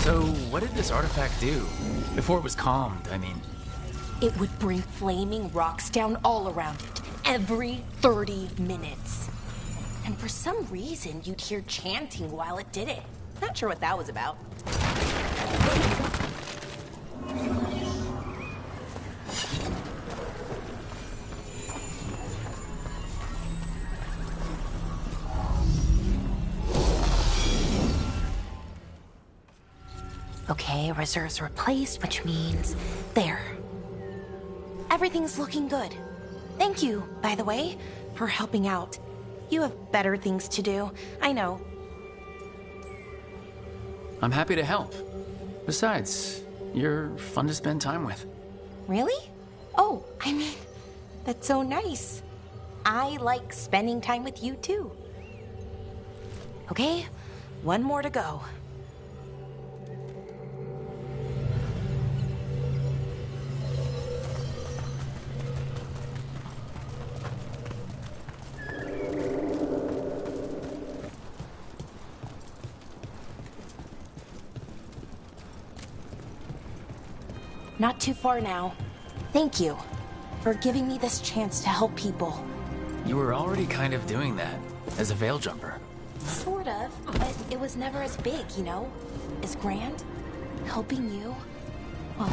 [SPEAKER 2] So, what did this artifact do? Before it was calmed, I mean.
[SPEAKER 3] It would bring flaming rocks down all around it, every 30 minutes. And for some reason, you'd hear chanting while it did it. Not sure what that was about. Okay, reserves replaced, which means there. Everything's looking good. Thank you, by the way, for helping out. You have better things to do, I know.
[SPEAKER 2] I'm happy to help. Besides, you're fun to spend time with.
[SPEAKER 3] Really? Oh, I mean, that's so nice. I like spending time with you too. Okay, one more to go. Not too far now. Thank you for giving me this chance to help people.
[SPEAKER 2] You were already kind of doing that as a veil jumper.
[SPEAKER 3] Sort of, but it was never as big, you know? As grand. Helping you. Well,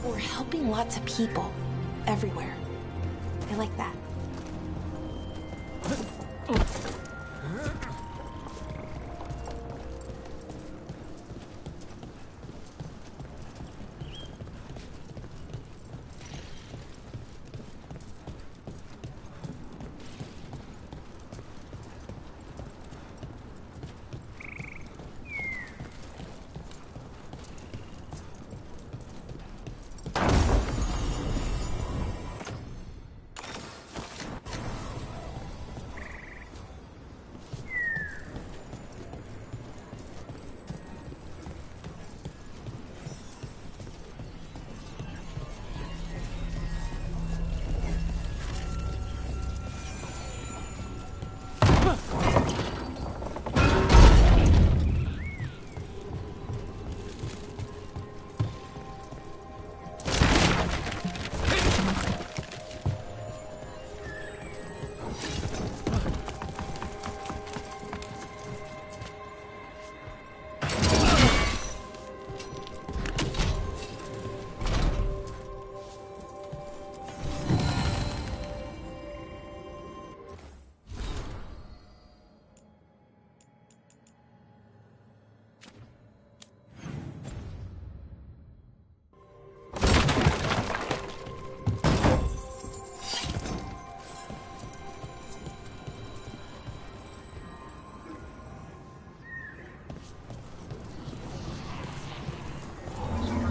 [SPEAKER 3] we're helping lots of people. Everywhere. I like that.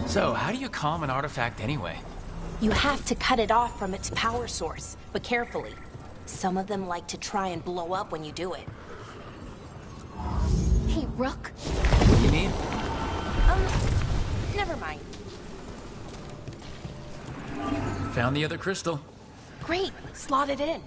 [SPEAKER 2] So, how do you calm an artifact anyway?
[SPEAKER 3] You have to cut it off from its power source, but carefully. Some of them like to try and blow up when you do it.
[SPEAKER 1] Hey, Rook.
[SPEAKER 2] What do you need?
[SPEAKER 3] Never mind.
[SPEAKER 2] Found the other crystal.
[SPEAKER 3] Great, slot it in.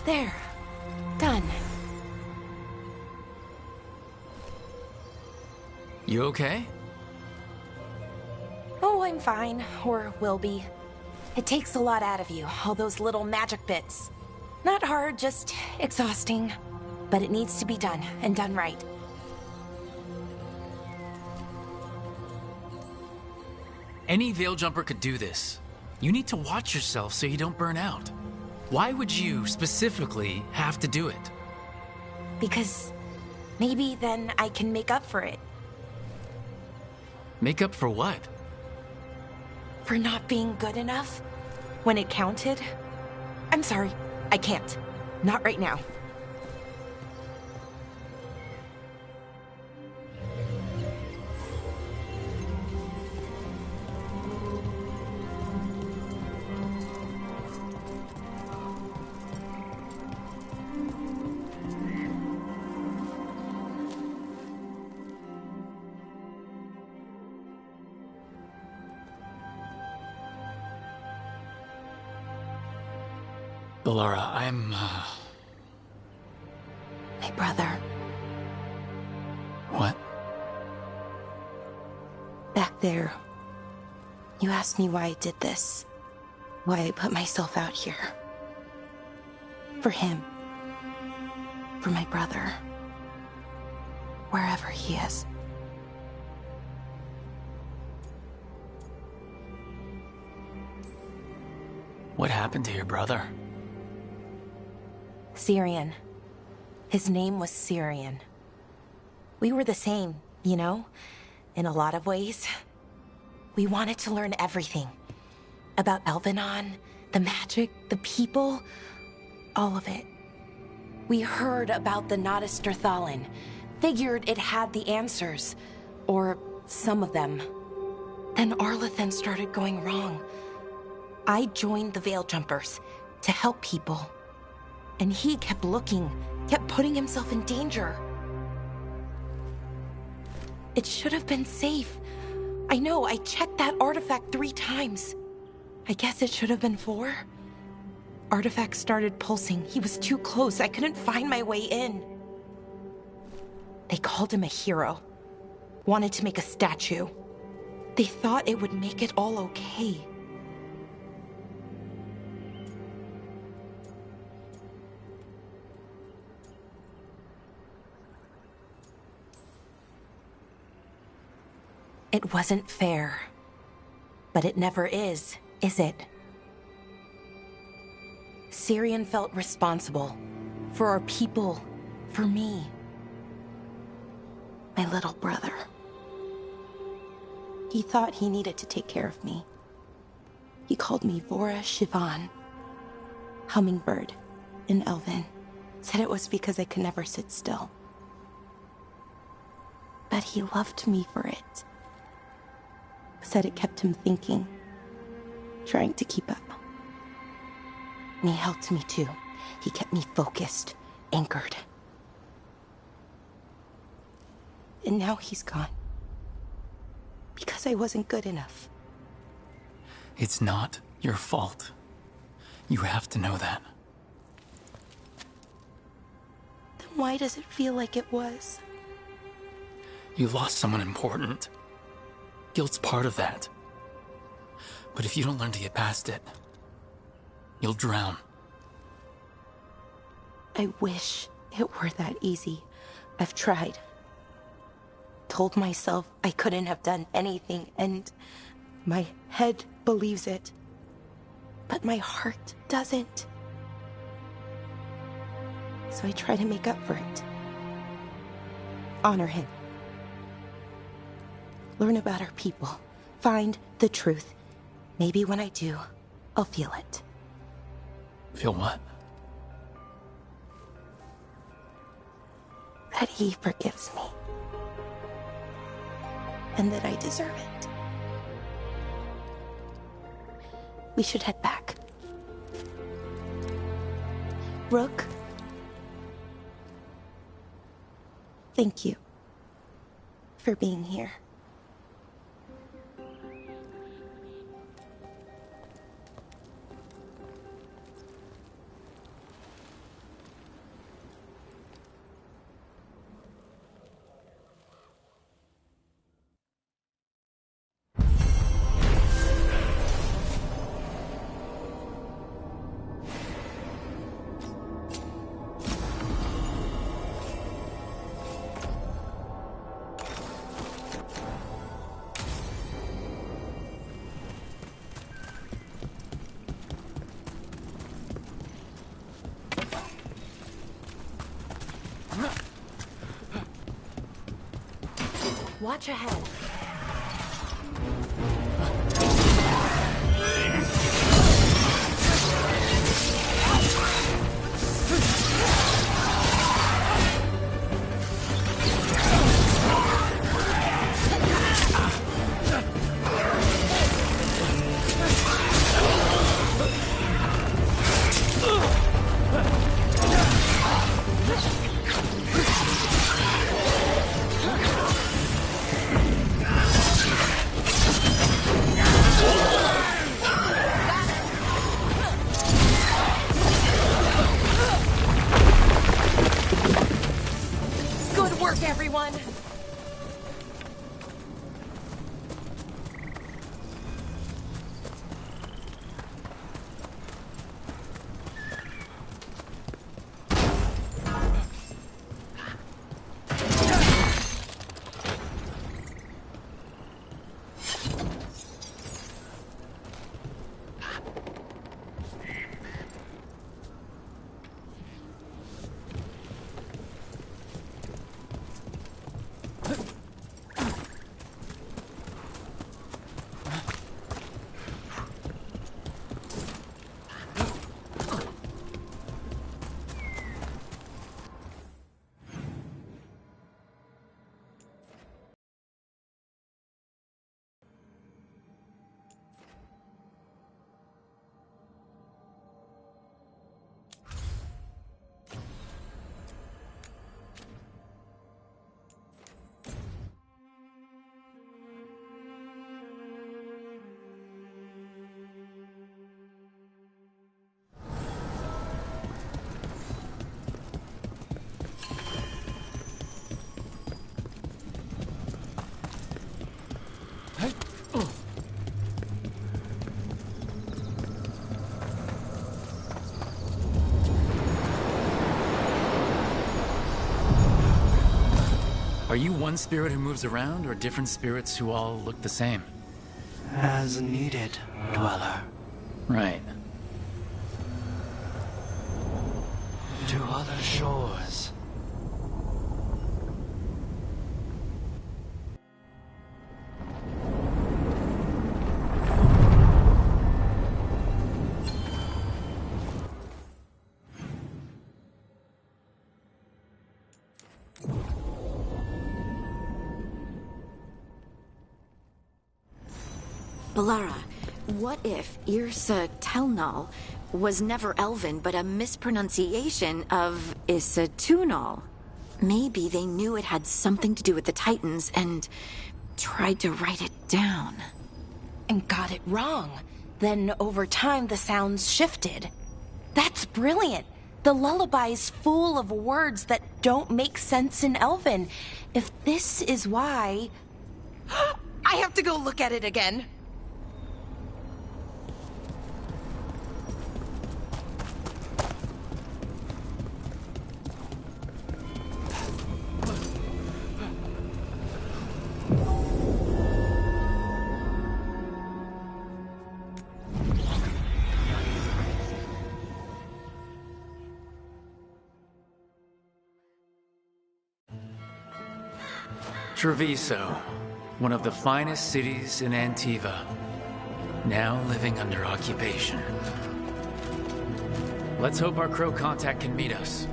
[SPEAKER 3] There. Done.
[SPEAKER 2] You okay?
[SPEAKER 3] Oh, I'm fine. Or will be. It takes a lot out of you, all those little magic bits. Not hard, just exhausting. But it needs to be done, and done right.
[SPEAKER 2] Any Veil Jumper could do this. You need to watch yourself so you don't burn out. Why would you, specifically, have to do it?
[SPEAKER 3] Because maybe then I can make up for it.
[SPEAKER 2] Make up for what?
[SPEAKER 3] For not being good enough? When it counted? I'm sorry, I can't. Not right now.
[SPEAKER 2] Laura, I'm,
[SPEAKER 3] My brother.
[SPEAKER 2] What?
[SPEAKER 3] Back there, you asked me why I did this. Why I put myself out here. For him. For my brother. Wherever he is.
[SPEAKER 2] What happened to your brother?
[SPEAKER 3] Syrian. His name was Syrian. We were the same, you know? In a lot of ways. We wanted to learn everything. About Elvenon, the magic, the people, all of it. We heard about the Notister Thalin. Figured it had the answers. Or some of them. Then Arlathan started going wrong. I joined the Veil Jumpers to help people. And he kept looking, kept putting himself in danger. It should have been safe. I know, I checked that artifact 3 times. I guess it should have been 4. Artifact started pulsing. He was too close. I couldn't find my way in. They called him a hero. Wanted to make a statue. They thought it would make it all okay. It wasn't fair. But it never is it? Syrian felt responsible. For our people. For me. My little brother. He thought he needed to take care of me. He called me Vora Shivan. Hummingbird. In Elven. Said it was because I could never sit still. But he loved me for it. Said it kept him thinking, trying to keep up. And he helped me too. He kept me focused, anchored. And now he's gone. Because I wasn't good enough.
[SPEAKER 2] It's not your fault. You have to know that.
[SPEAKER 3] Then why does it feel like it was?
[SPEAKER 2] You lost someone important. Guilt's part of that. But if you don't learn to get past it, you'll drown.
[SPEAKER 3] I wish it were that easy. I've tried. told myself I couldn't have done anything, and my head believes it. But my heart doesn't. So I try to make up for it. Honor him. Learn about our people. Find the truth. Maybe when I do, I'll feel it.
[SPEAKER 2] Feel what?
[SPEAKER 3] That he forgives me. And that I deserve it. We should head back. Rook, thank you for being here.
[SPEAKER 11] Watch ahead.
[SPEAKER 3] Good work, everyone!
[SPEAKER 2] Are you one spirit who moves around, or different spirits who all look the same?
[SPEAKER 5] As needed, Dweller.
[SPEAKER 2] Right.
[SPEAKER 5] To other shores.
[SPEAKER 1] Balara, what if Irsa Telnal was never Elven, but a mispronunciation of Isatunal? Maybe they knew it had something to do with the Titans and tried to write it down.
[SPEAKER 3] And got it wrong. Then over time the sounds shifted. That's brilliant. The lullaby's full of words that don't make sense in Elven. If this is why... I have to go look at it again.
[SPEAKER 2] Treviso, one of the finest cities in Antiva, now living under occupation. Let's hope our crow contact can meet us.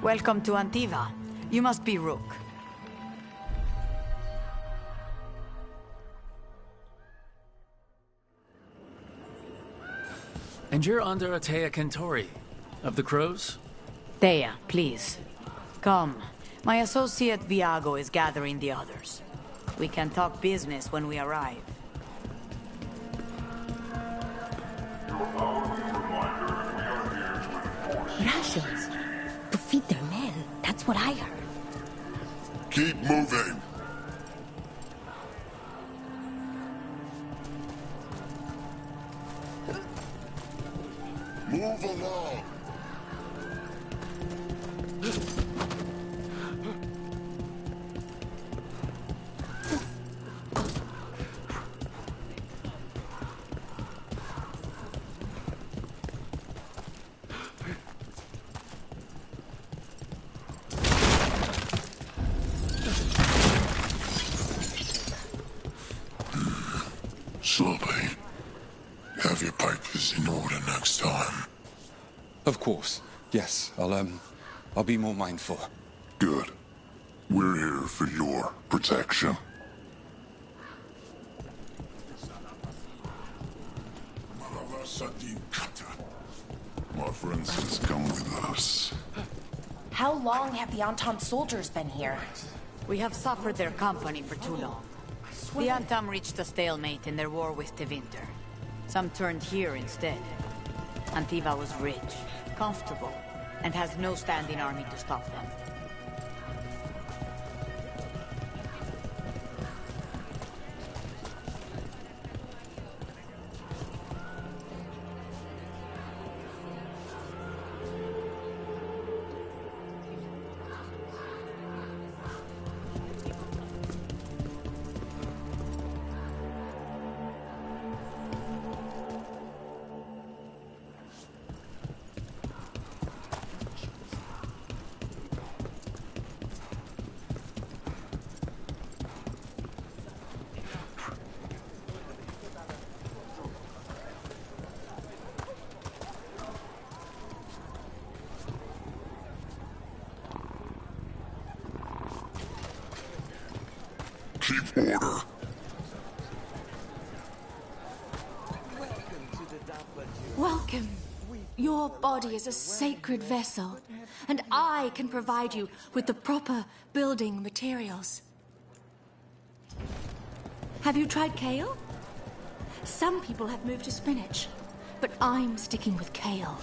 [SPEAKER 13] Welcome to Antiva. You must be Rook.
[SPEAKER 2] And you're under Atea Kentori, of the Crows?
[SPEAKER 13] Thea, please. Come. My associate Viago is gathering the others. We can talk business when we arrive.
[SPEAKER 23] Rations. To feed their men. That's what I heard.
[SPEAKER 8] Keep moving. Move along. Slowly. Have your papers in order next time.
[SPEAKER 20] Of course. Yes, I'll be more mindful.
[SPEAKER 8] Good. We're here for your protection. My friend says come with us.
[SPEAKER 3] How long have the Anton soldiers been here?
[SPEAKER 13] We have suffered their company for too long. The Antam reached a stalemate in their war with Tevinter. Some turned here instead. Antiva was rich, comfortable, and has no standing army to stop them.
[SPEAKER 8] Keep order.
[SPEAKER 16] Welcome. Your body is a sacred vessel, and I can provide you with the proper building materials. Have you tried kale? Some people have moved to spinach, but I'm sticking with kale.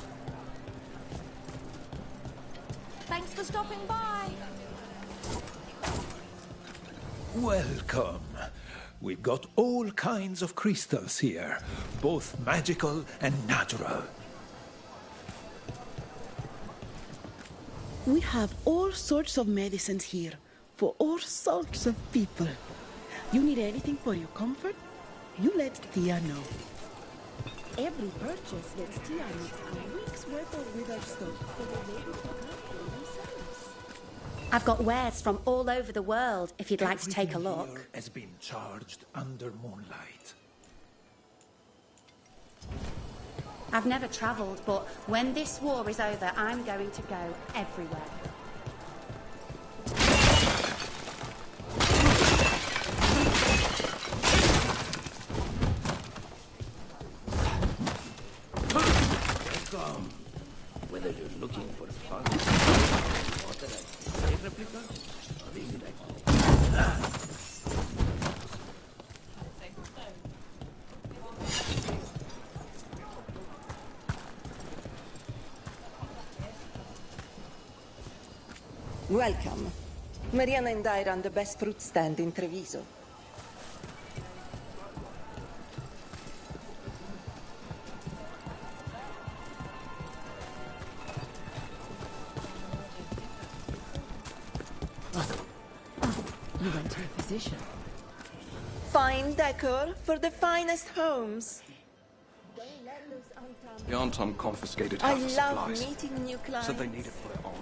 [SPEAKER 16] Thanks for stopping by.
[SPEAKER 6] Welcome. We've got all kinds of crystals here, both magical and natural.
[SPEAKER 17] We have all sorts of medicines here, for all sorts of people. You need anything for your comfort? You let Tia know. Every purchase lets Tia use a week's worth of withered stuff for the lady to cut for themselves.
[SPEAKER 23] I've got wares from all over the world, if you'd like to take a
[SPEAKER 6] Everything
[SPEAKER 23] look.
[SPEAKER 6] here has been charged under moonlight.
[SPEAKER 23] I've never travelled, but when this war is over, I'm going to go everywhere.
[SPEAKER 5] Welcome. Whether you're looking for fun, or a replica, or visit
[SPEAKER 24] Welcome. Mariana and I run the best fruit stand in Treviso.
[SPEAKER 10] You went to a physician.
[SPEAKER 24] Fine decor for the finest homes.
[SPEAKER 12] The Anton confiscated
[SPEAKER 24] I
[SPEAKER 12] half the
[SPEAKER 24] love
[SPEAKER 12] supplies.
[SPEAKER 24] meeting new clients.
[SPEAKER 12] Said they needed for their own.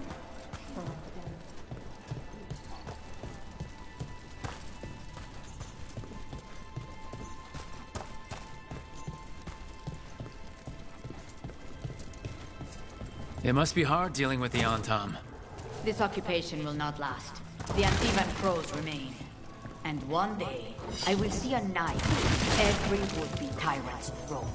[SPEAKER 2] It must be hard dealing with the Antam.
[SPEAKER 13] This occupation will not last. The Antivan crows remain. And one day, I will see a knife in every would-be tyrant's throat.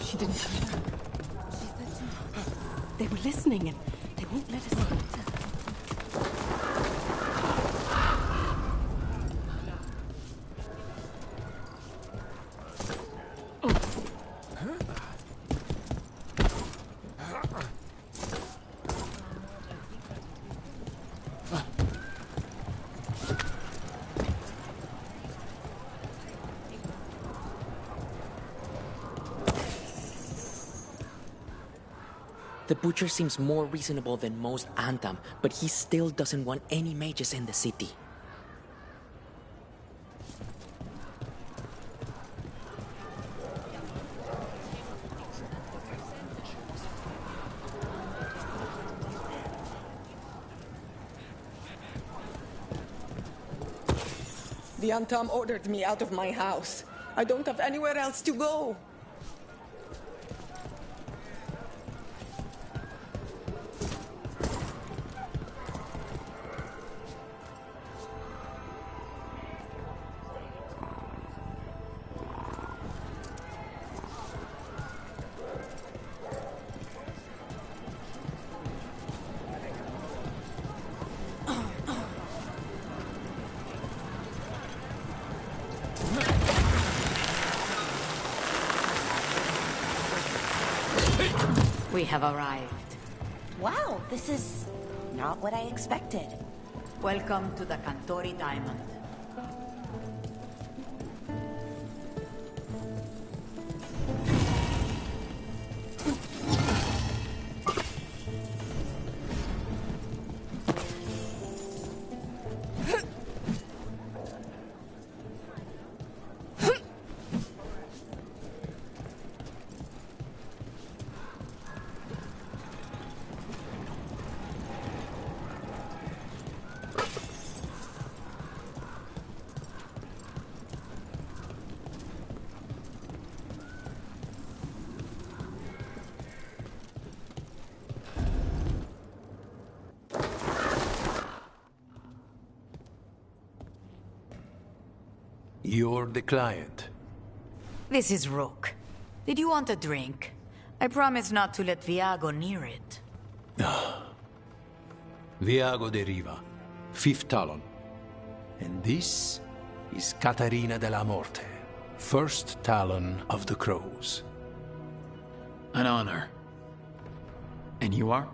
[SPEAKER 17] She didn't come back. She said to They were listening and they won't let us enter.
[SPEAKER 4] The Butcher seems more reasonable than most Antam, but he still doesn't want any mages in the city.
[SPEAKER 24] The Antam ordered me out of my house. I don't have anywhere else to go.
[SPEAKER 13] We have arrived.
[SPEAKER 3] Wow, this is not what I expected.
[SPEAKER 13] Welcome to the Cantori Diamond.
[SPEAKER 6] You're the client.
[SPEAKER 13] This is Rook. Did you want a drink? I promise not to let Viago near it.
[SPEAKER 6] Viago de Riva, 5th Talon. And this is Catarina de la Morte, 1st Talon of the Crows.
[SPEAKER 2] An honor. And you are?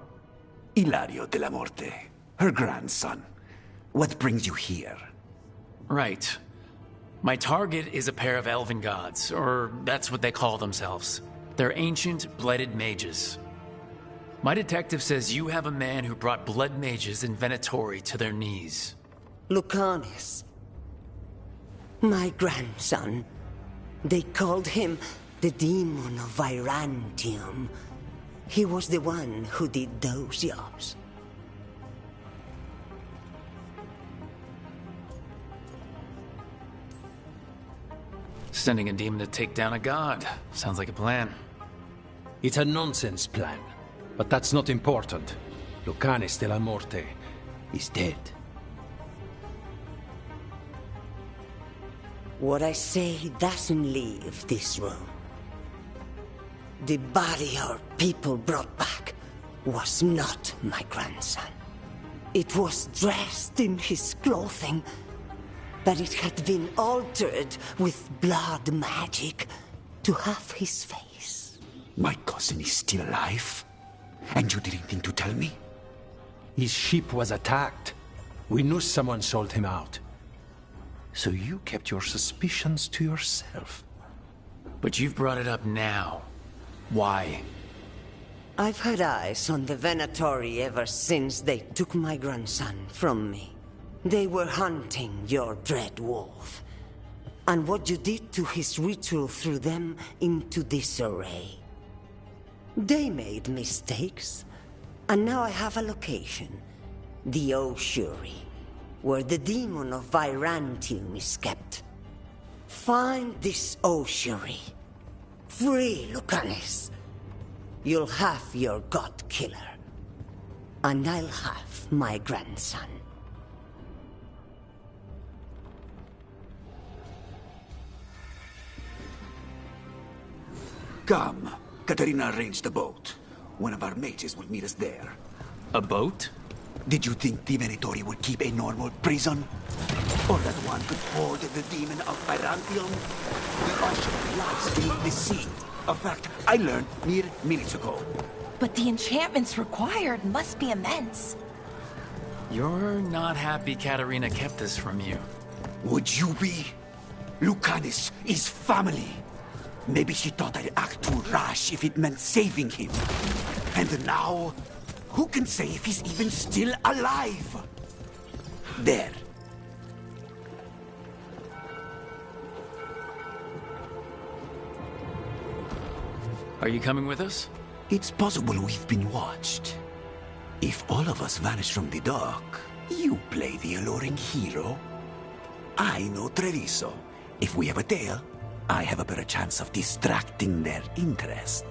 [SPEAKER 15] Ilario de la Morte, her grandson. What brings you here?
[SPEAKER 2] Right. My target is a pair of elven gods, or that's what they call themselves. They're ancient, blooded mages. My detective says you have a man who brought blood mages in Venatori to their knees.
[SPEAKER 18] Lucanis. My grandson. They called him the Demon of Virantium. He was the one who did those jobs.
[SPEAKER 2] Sending a demon to take down a god. Sounds like a plan.
[SPEAKER 6] It's a nonsense plan, but that's not important. Lucanis de la Morte is dead.
[SPEAKER 18] What I say doesn't leave this room. The body our people brought back was not my grandson. It was dressed in his clothing, but it had been altered with blood magic to have his face.
[SPEAKER 15] My cousin is still alive? And you didn't think to tell me?
[SPEAKER 6] His ship was attacked. We knew someone sold him out. So you kept your suspicions to yourself.
[SPEAKER 2] But you've brought it up now. Why?
[SPEAKER 18] I've had eyes on the Venatori ever since they took my grandson from me. They were hunting your dread wolf. And what you did to his ritual threw them into disarray. They made mistakes, and now I have a location. The ossuary, where the demon of Virantium is kept. Find this ossuary. Free Lucanus. You'll have your god killer. And I'll have my grandson.
[SPEAKER 15] Come. Katarina arranged a boat. One of our mages will meet us there.
[SPEAKER 2] A boat?
[SPEAKER 15] Did you think the Venatori would keep a normal prison? Or that one could hold the demon of Virantium? The ocean lies beneath the sea. A fact I learned mere minutes ago.
[SPEAKER 3] But the enchantments required must be immense.
[SPEAKER 2] You're not happy Katarina kept this from you.
[SPEAKER 15] Would you be? Lucanus is family. Maybe she thought I'd act too rash if it meant saving him. And now, who can say if he's even still alive? There.
[SPEAKER 2] Are you coming with us?
[SPEAKER 15] It's possible we've been watched. If all of us vanish from the dock, you play the alluring hero. I know Treviso. If we have a tail, I have a better chance of distracting their interest.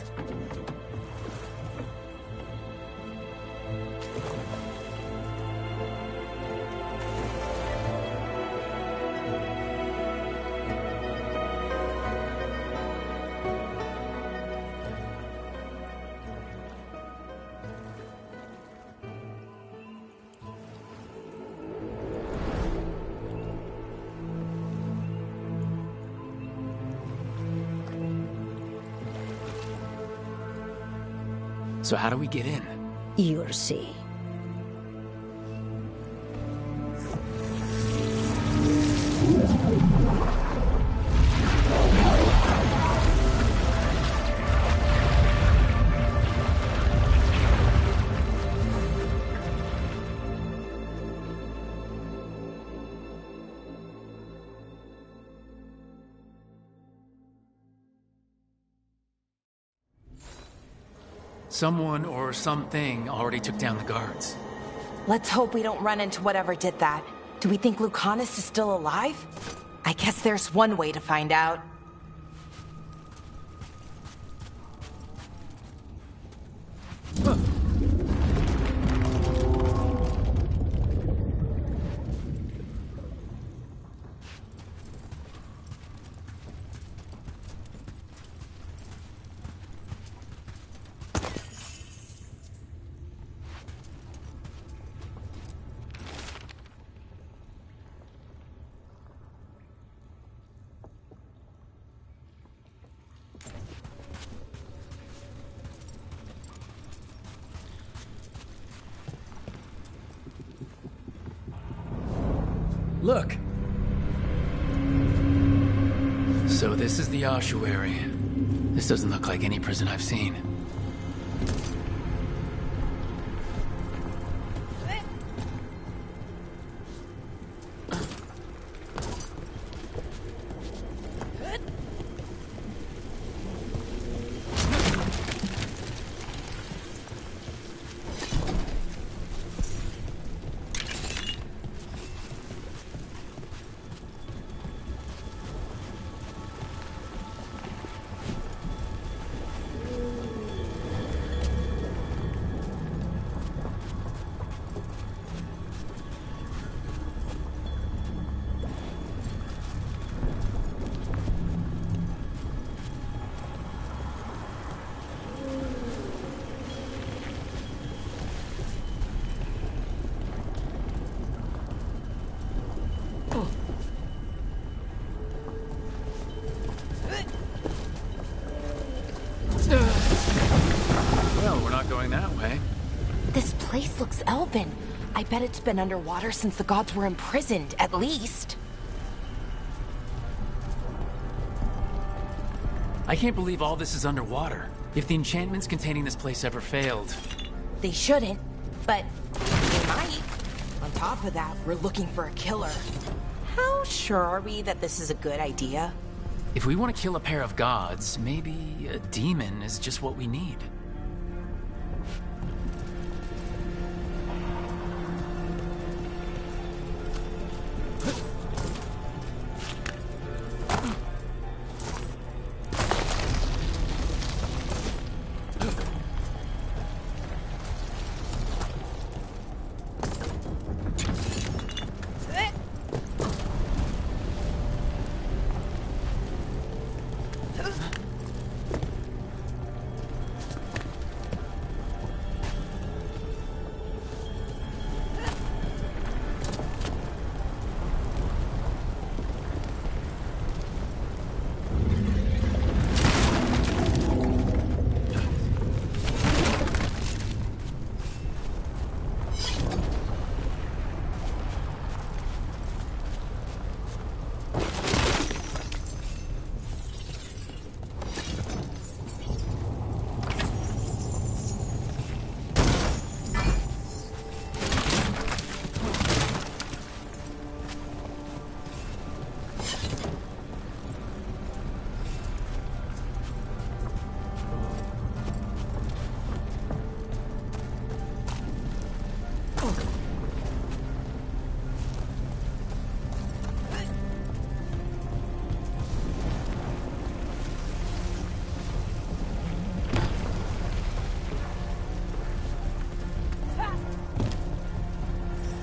[SPEAKER 2] So how do we get in?
[SPEAKER 23] You'll see.
[SPEAKER 2] Someone or something already took down the guards.
[SPEAKER 3] Let's hope we don't run into whatever did that. Do we think Lucanus is still alive? I guess there's one way to find out.
[SPEAKER 2] Look! So this is the ossuary. This doesn't look like any prison I've seen.
[SPEAKER 3] This place looks elven. I bet it's been underwater since the gods were imprisoned, at least.
[SPEAKER 2] I can't believe all this is underwater. If the enchantments containing this place ever failed...
[SPEAKER 3] They shouldn't, but they might. On top of that, we're looking for a killer. How sure are we that this is a good idea?
[SPEAKER 2] If we want to kill a pair of gods, maybe a demon is just what we need.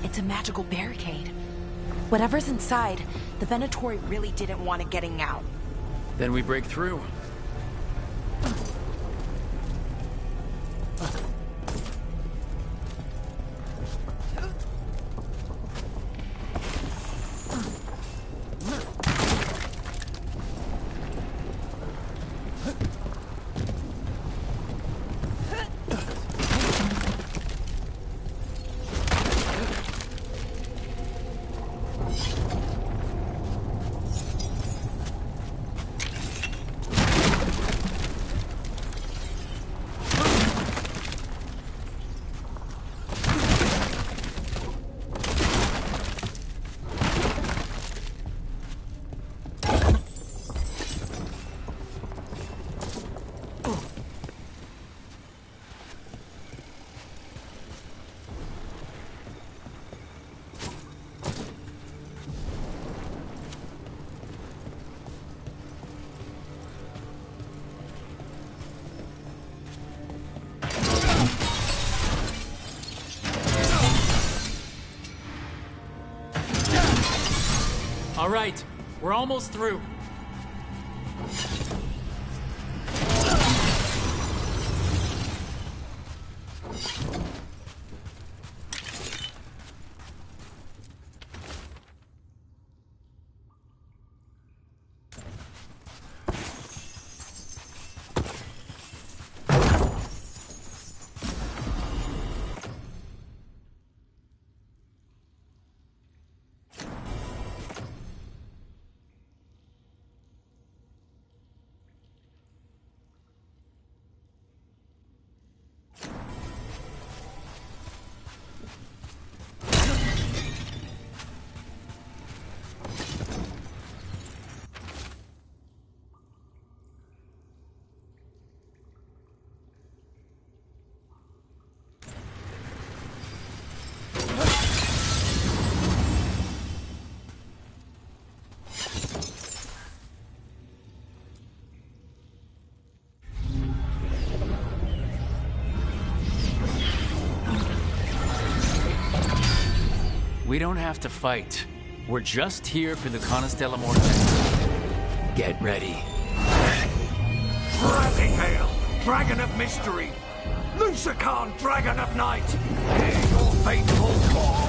[SPEAKER 3] It's a magical barricade. Whatever's inside, the Venatori really didn't want it getting out.
[SPEAKER 2] Then we break through. All right, we're almost through. We don't have to fight. We're just here for the Canas de la Morte. Get ready.
[SPEAKER 5] Rising Hail, Dragon of Mystery! Lucican, Dragon of Night! Hear your faithful call!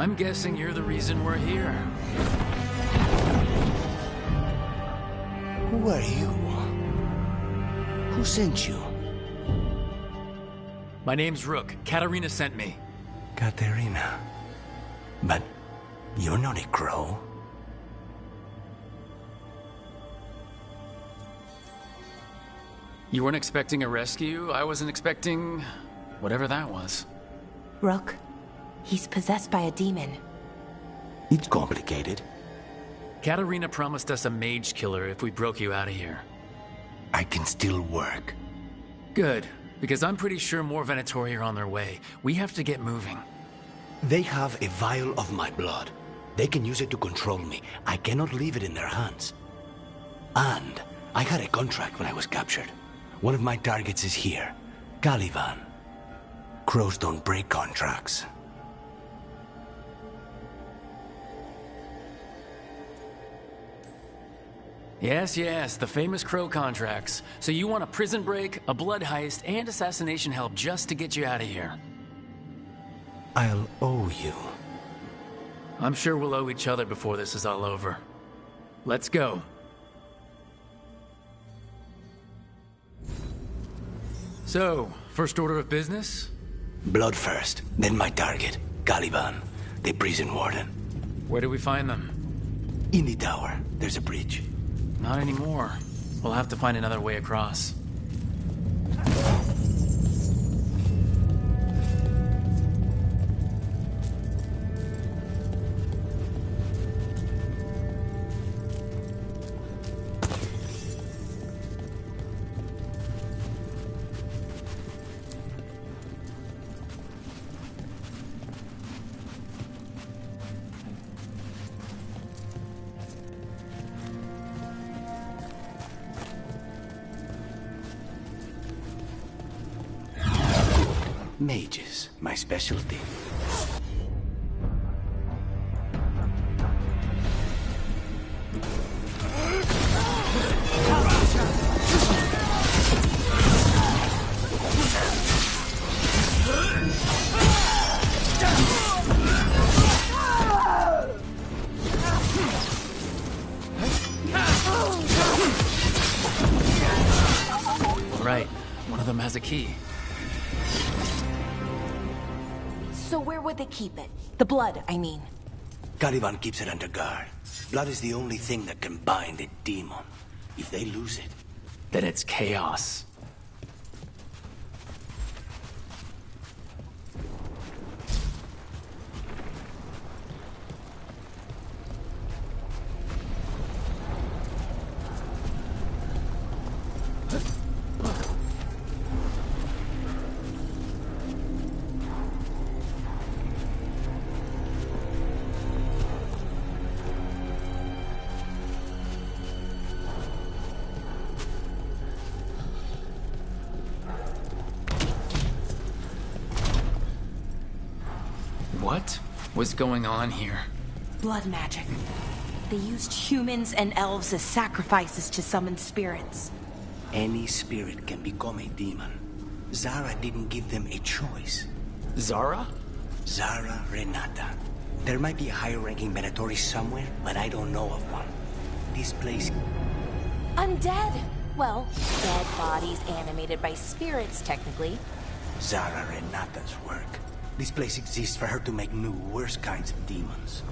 [SPEAKER 2] I'm guessing you're the reason we're here.
[SPEAKER 15] Who are you? Who sent you?
[SPEAKER 2] My name's Rook. Katarina sent me.
[SPEAKER 15] Katerina. But you're not a crow.
[SPEAKER 2] You weren't expecting a rescue? I wasn't expecting... whatever that was.
[SPEAKER 3] Rook, he's possessed by a demon.
[SPEAKER 15] It's complicated.
[SPEAKER 2] Katarina promised us a mage killer if we broke you out of here.
[SPEAKER 15] I can still work.
[SPEAKER 2] Good, because I'm pretty sure more Venatori are on their way. We have to get moving.
[SPEAKER 15] They have a vial of my blood. They can use it to control me. I cannot leave it in their hands. And I had a contract when I was captured. One of my targets is here, Caliban. Crows don't break contracts.
[SPEAKER 2] Yes, the famous crow contracts. So you want a prison break, a blood heist, and assassination help just to get you out of here.
[SPEAKER 15] I'll owe you.
[SPEAKER 2] I'm sure we'll owe each other before this is all over. Let's go. So, first order of business?
[SPEAKER 15] Blood first, then my target, Caliban, the prison warden.
[SPEAKER 2] Where do we find them?
[SPEAKER 15] In the tower. There's a bridge.
[SPEAKER 2] Not anymore. We'll have to find another way across.
[SPEAKER 15] Mages, my specialty.
[SPEAKER 2] All right, one of them has a key.
[SPEAKER 3] So where would they keep it? The blood, I mean.
[SPEAKER 15] Caliban keeps it under guard. Blood is the only thing that can bind a demon. If they lose it,
[SPEAKER 2] then it's chaos. What was going on here?
[SPEAKER 3] Blood magic. They used humans and elves as sacrifices to summon spirits.
[SPEAKER 15] any spirit can become a demon. Zara didn't give them a choice.
[SPEAKER 2] Zara?
[SPEAKER 15] Zara Renata. There might be a higher-ranking Venatori somewhere, but I don't know of one. This place...
[SPEAKER 3] Undead! Well, dead bodies animated by spirits, technically.
[SPEAKER 15] Zara Renata's work. This place exists for her to make new, worse kinds of demons.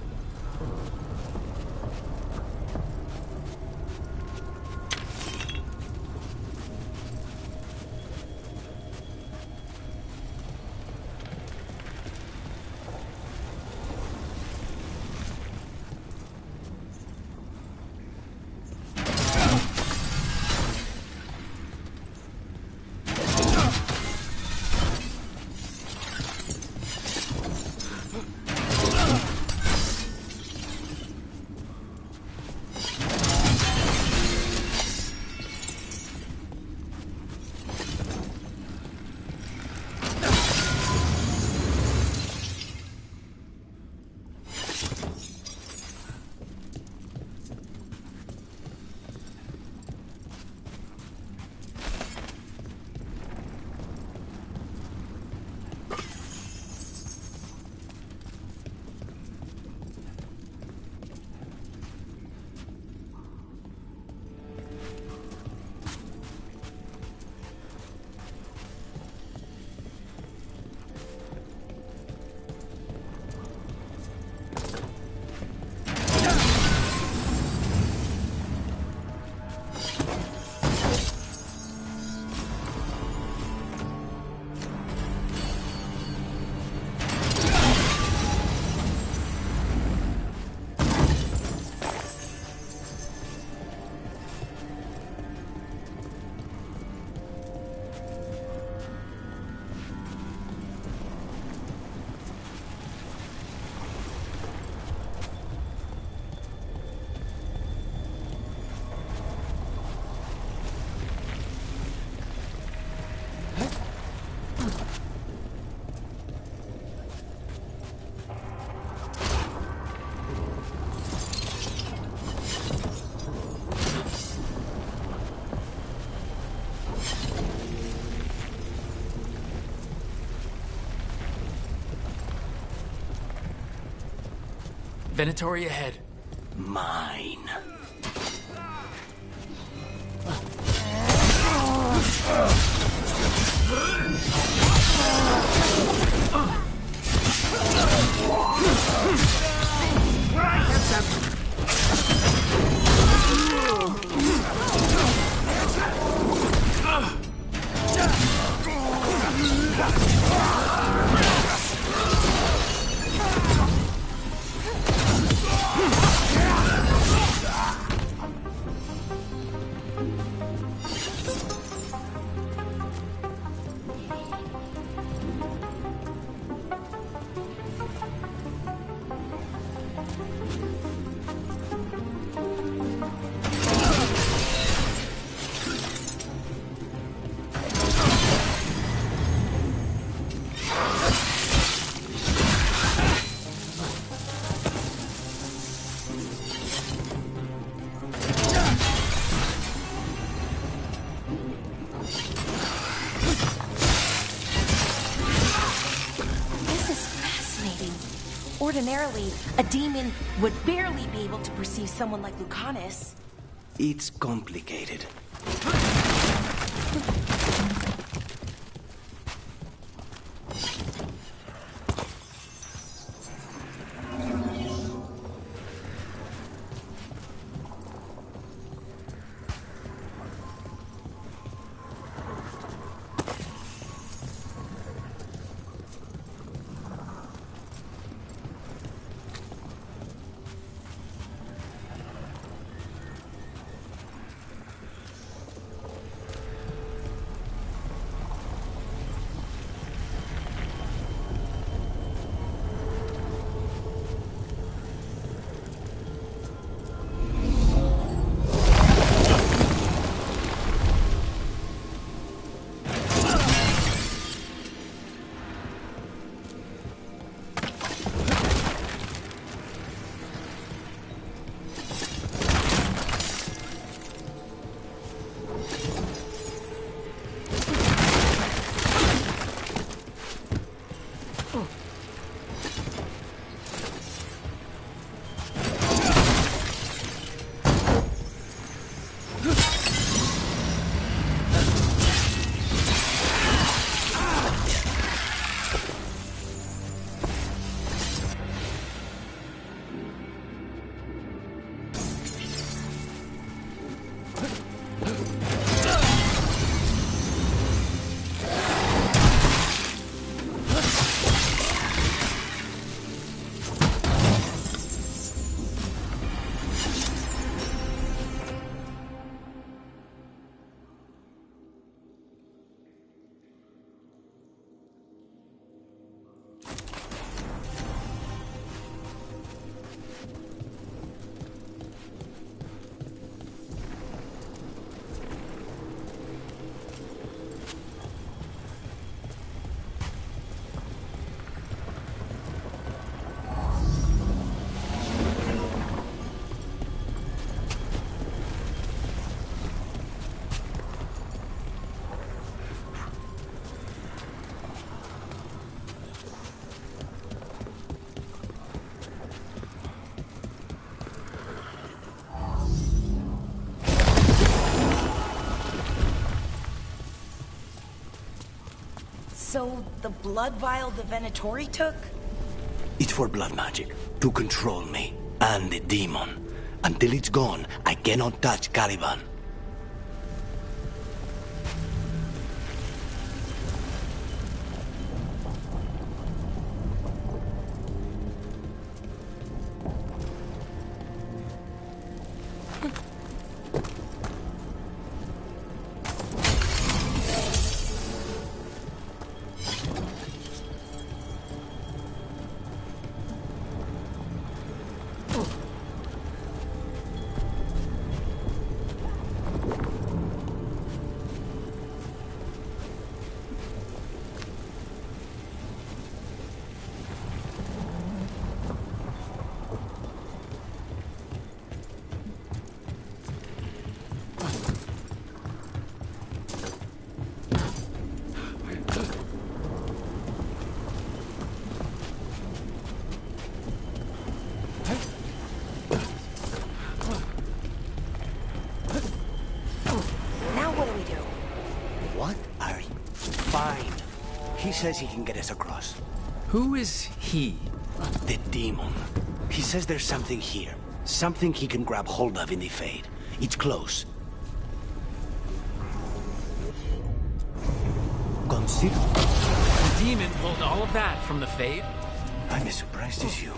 [SPEAKER 2] Venatori ahead.
[SPEAKER 15] Mine.
[SPEAKER 3] Ordinarily, a demon would barely be able to perceive someone like Lucanus.
[SPEAKER 15] It's complicated.
[SPEAKER 3] So, the blood vial the Venatori took?
[SPEAKER 15] It's for blood magic, to control me, and the demon. Until it's gone, I cannot touch Caliban. says he can get us across.
[SPEAKER 2] Who is he?
[SPEAKER 15] The demon. He says there's something here. Something he can grab hold of in the Fade. It's close. Consider.
[SPEAKER 2] The demon pulled all of that from the Fade?
[SPEAKER 15] I'm as surprised as you.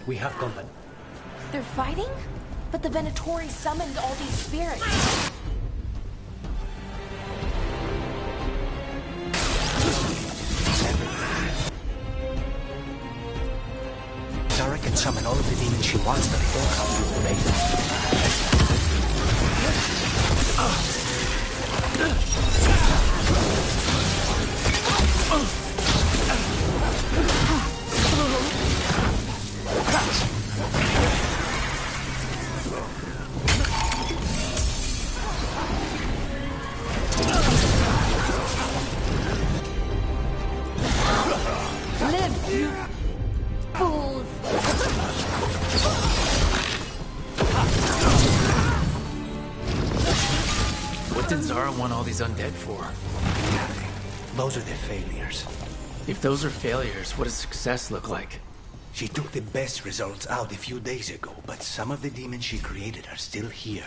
[SPEAKER 15] We have company.
[SPEAKER 3] They're fighting? But the Venatori summoned all these spirits.
[SPEAKER 15] Zara can summon all of the demons she wants, but they don't come to obey them.
[SPEAKER 23] Live, you fools!
[SPEAKER 2] What did Zara want all these undead for?
[SPEAKER 15] Those are the failures.
[SPEAKER 2] If those are failures, what does success look like?
[SPEAKER 15] She took the best results out a few days ago, but some of the demons she created are still here.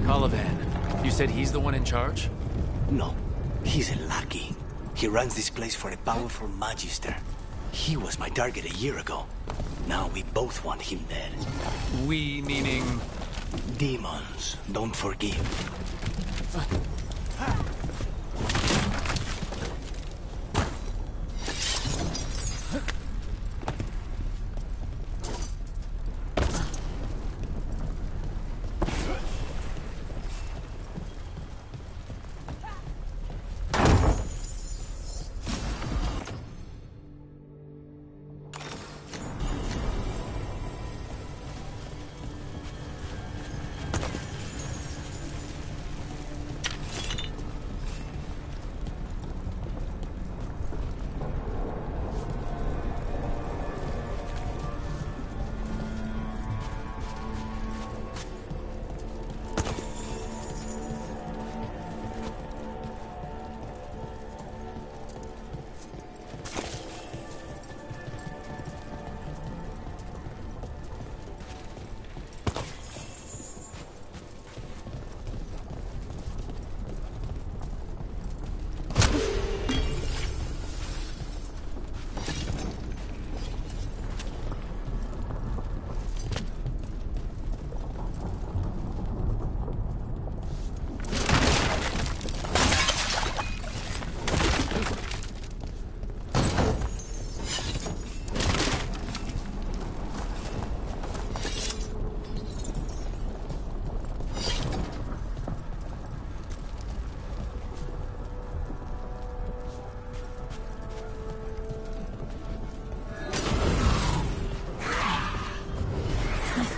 [SPEAKER 2] Colivan, you said he's the one in charge?
[SPEAKER 15] No, he's a lackey. He runs this place for a powerful magister. He was my target a year ago. Now we both want him dead.
[SPEAKER 2] We meaning...
[SPEAKER 15] Demons don't forgive.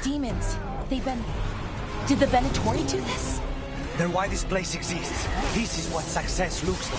[SPEAKER 3] Demons. Did the Venatori do this?
[SPEAKER 15] They're why this place exists. This is what success looks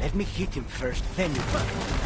[SPEAKER 5] Let me hit him first, then you fight.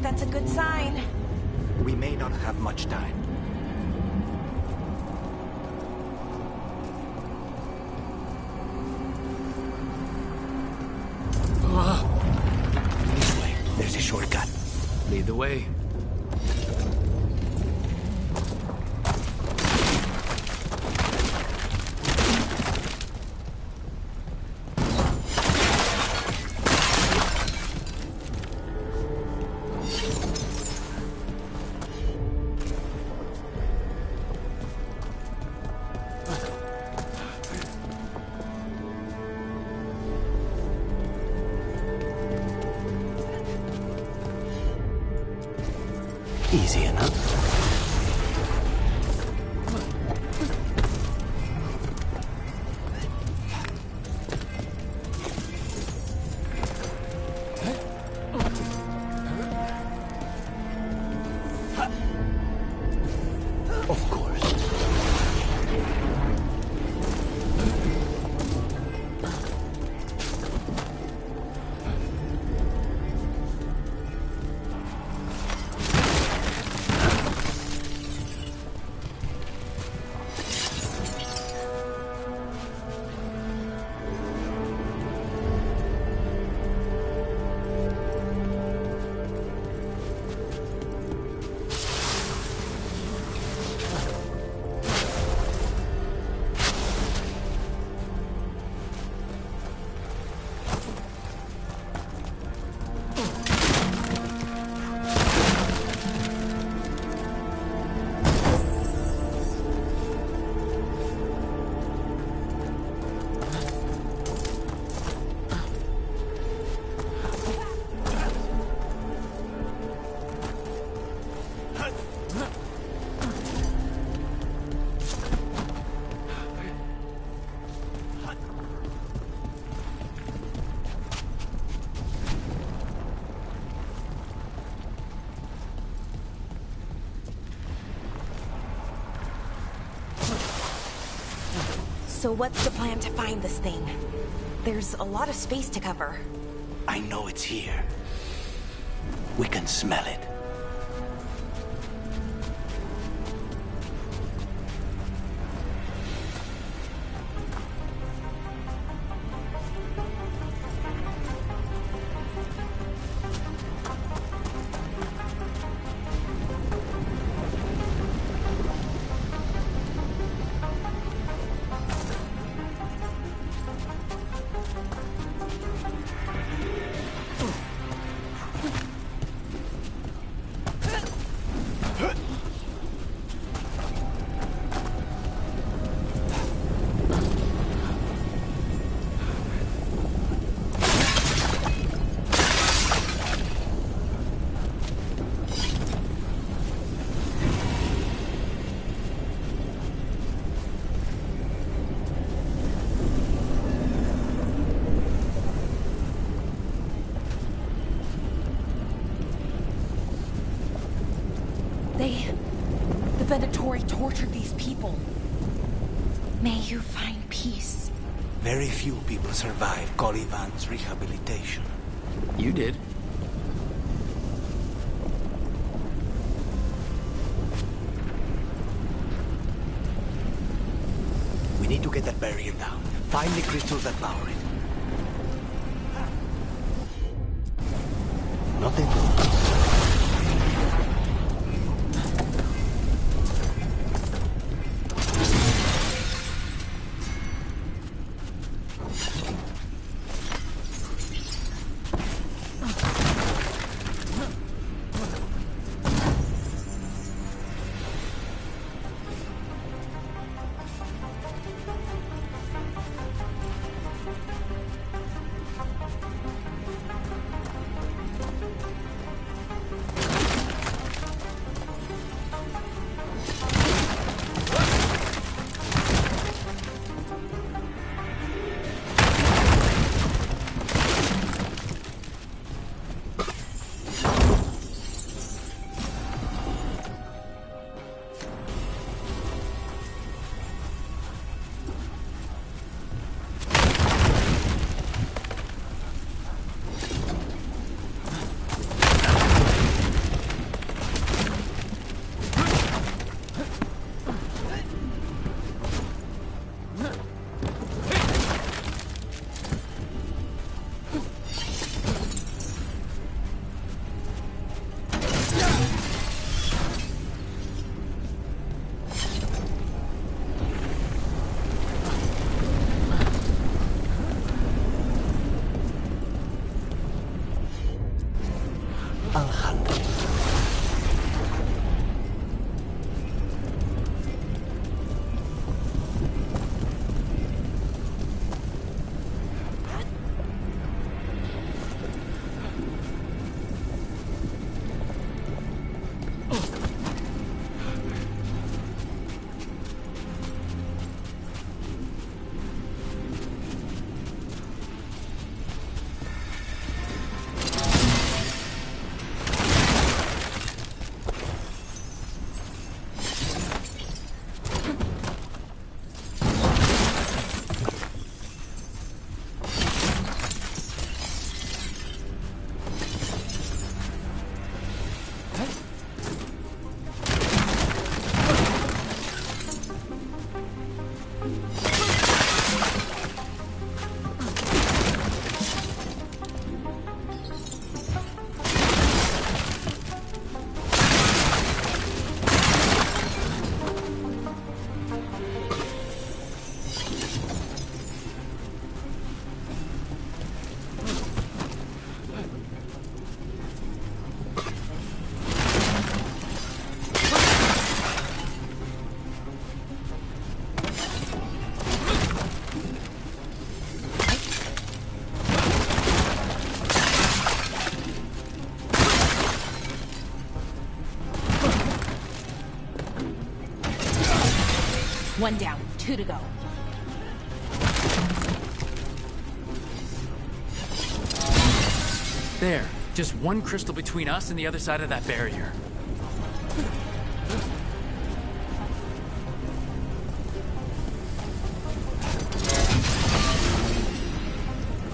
[SPEAKER 3] That's a good sign.
[SPEAKER 5] We may not have much time. This way. There's a shortcut.
[SPEAKER 2] Lead the way.
[SPEAKER 5] Easy enough. Of course.
[SPEAKER 3] So what's the plan to find this thing? There's a lot of space to cover.
[SPEAKER 5] I know it's here. We can smell it.
[SPEAKER 3] tortured these people. May you find peace.
[SPEAKER 15] Very few people survive Colivan's rehabilitation.
[SPEAKER 2] You did.
[SPEAKER 15] We need to get that barrier down. Find the crystals that power it. Nothing wrong.
[SPEAKER 3] One down, 2 to go.
[SPEAKER 2] There. Just one crystal between us and the other side of that barrier.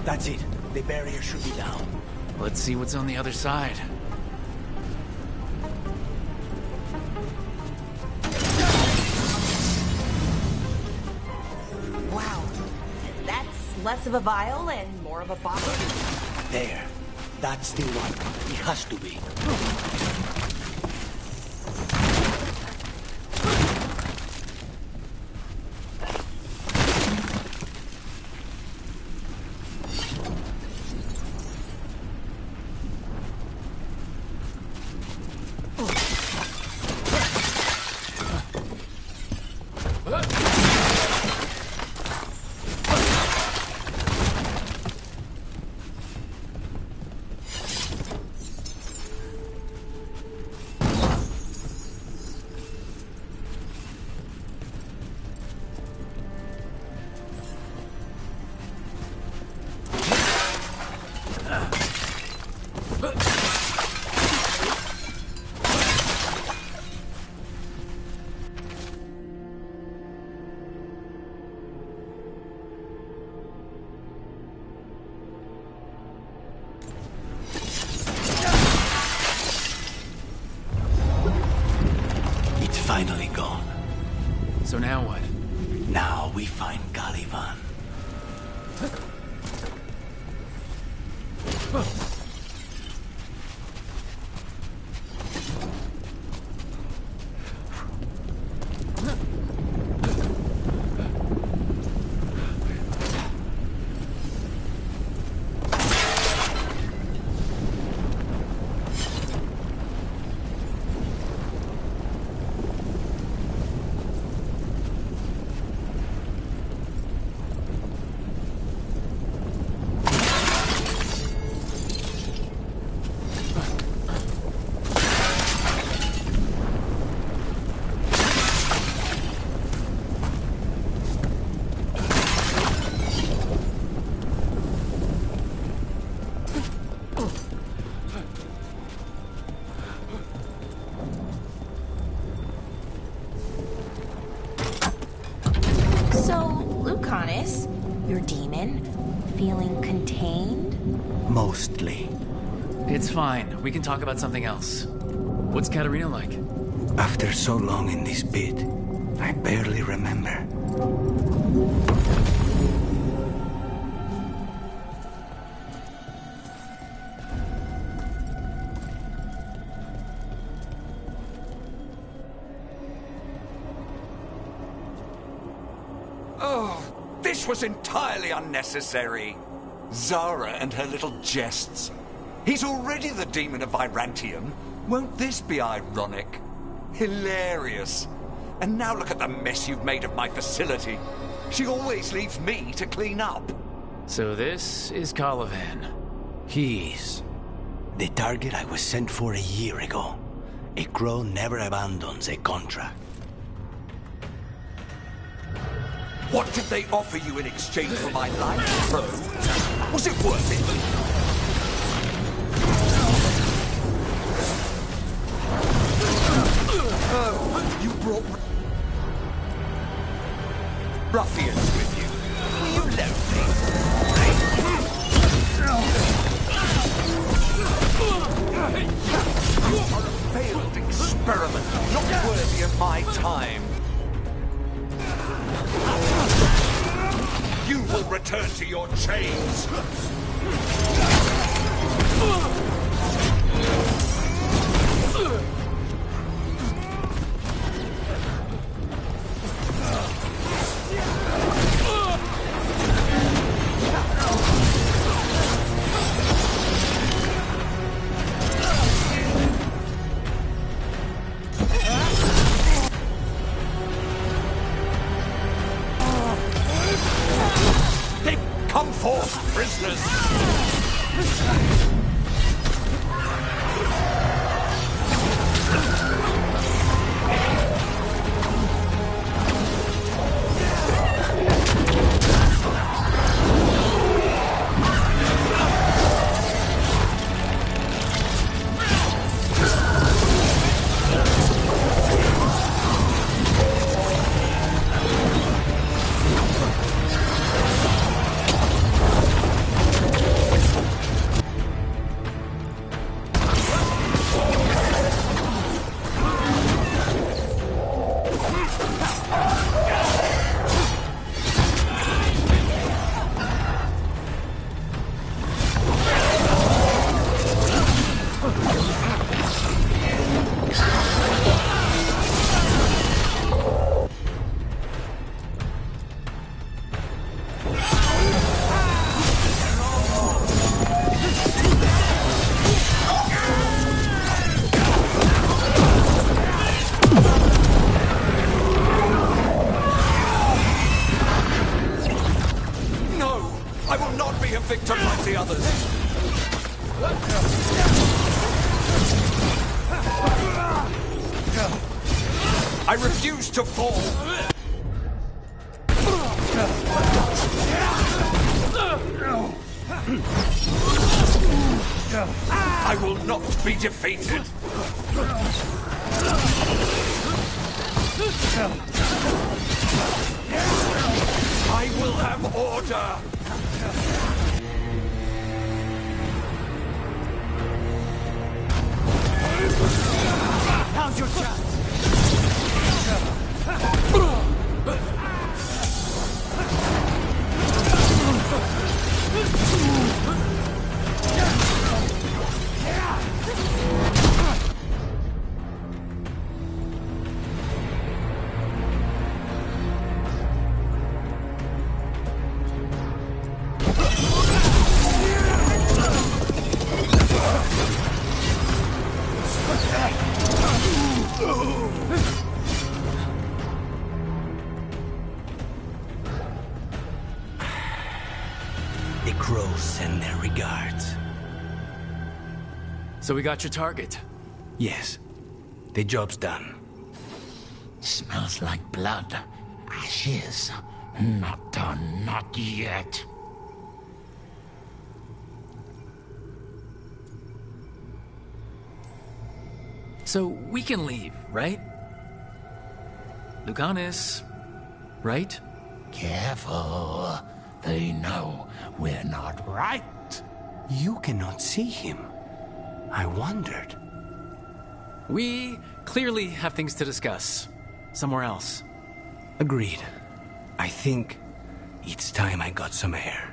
[SPEAKER 15] That's it. The barrier should be down.
[SPEAKER 2] Let's see what's on the other side.
[SPEAKER 3] Wow. That's less of a vial and more of a bottle.
[SPEAKER 15] There. That's the one. It has to be.
[SPEAKER 2] So now what?
[SPEAKER 15] Now we find Caliban.
[SPEAKER 3] Your demon? Feeling contained?
[SPEAKER 15] Mostly.
[SPEAKER 2] It's fine. We can talk about something else. What's Katarina like?
[SPEAKER 15] After so long in this pit, I barely remember.
[SPEAKER 9] This was entirely unnecessary. Zara and her little jests. He's already the demon of Virantium. Won't this be ironic? Hilarious. And now look at the mess you've made of my facility. She always leaves me to clean up.
[SPEAKER 2] So this is Caliban.
[SPEAKER 15] He's the target I was sent for a year ago. A crow never abandons a contract.
[SPEAKER 9] What did they offer you in exchange for my life, bro? Was it worth it? Oh, you brought ruffians with you. Were you lonely? You are a failed experiment, not worthy of my time. You will return to your chains! Come forth, prisoners! I will not be a victim like the others. I refuse to fall. I will not be defeated. I will have order. Now's your chance.
[SPEAKER 5] The crows send their regards.
[SPEAKER 2] So we got your target.
[SPEAKER 5] Yes. The job's done.
[SPEAKER 8] Smells like blood. Ashes. Not done, not yet.
[SPEAKER 2] So we can leave, right? Lucanus, right?
[SPEAKER 8] Careful. They know we're not right.
[SPEAKER 15] You cannot see him. I wondered.
[SPEAKER 2] We clearly have things to discuss. Somewhere else.
[SPEAKER 5] Agreed. I think it's time I got some air.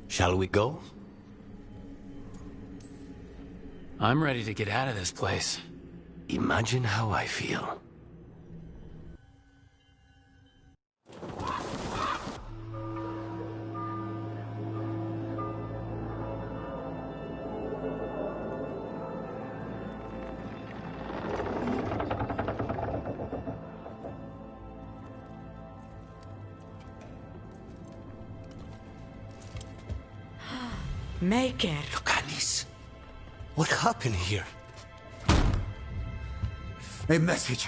[SPEAKER 5] Shall we go?
[SPEAKER 2] I'm ready to get out of this place.
[SPEAKER 5] Imagine how I feel.
[SPEAKER 18] Maker.
[SPEAKER 15] Lucanus, what happened here? A message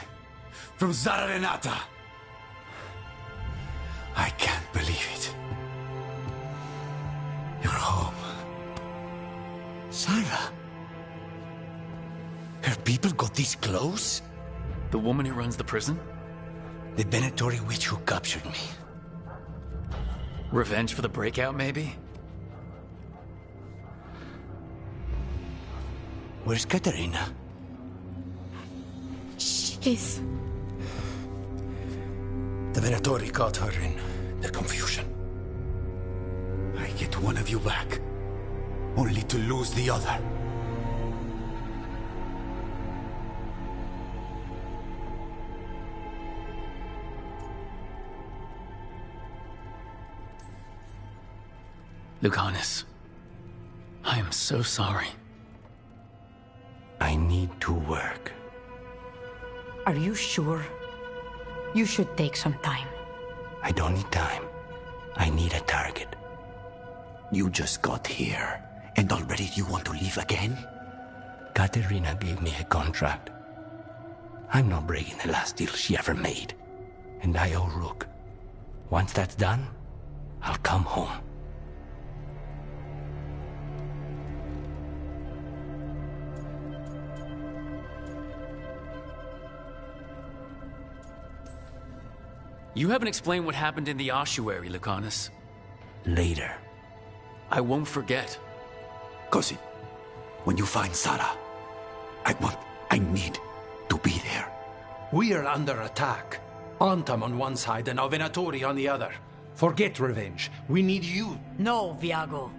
[SPEAKER 15] from Zara Renata. I can't believe it. You're home. Sarah? Her people got this close?
[SPEAKER 2] The woman who runs the prison?
[SPEAKER 15] The Venatori witch who captured me.
[SPEAKER 2] Revenge for the breakout, maybe?
[SPEAKER 15] Where's Katerina?
[SPEAKER 16] She's...
[SPEAKER 15] The Venatori caught her in the confusion. I get one of you back, only to lose the other.
[SPEAKER 2] Lucanus, I am so sorry.
[SPEAKER 5] I need to work.
[SPEAKER 13] Are you sure? You should take some time.
[SPEAKER 5] I don't need time. I need a target.
[SPEAKER 15] You just got here, and already you want to leave again?
[SPEAKER 5] Katerina gave me a contract. I'm not breaking the last deal she ever made. And I owe Rook. Once that's done, I'll come home.
[SPEAKER 2] You haven't explained what happened in the ossuary, Lucanus.
[SPEAKER 5] Later.
[SPEAKER 2] I won't forget.
[SPEAKER 15] Cousin, when you find Sarah, I need to be there.
[SPEAKER 6] We are under attack. Antam on one side and Venatori on the other. Forget revenge. We need you.
[SPEAKER 13] No, Viago.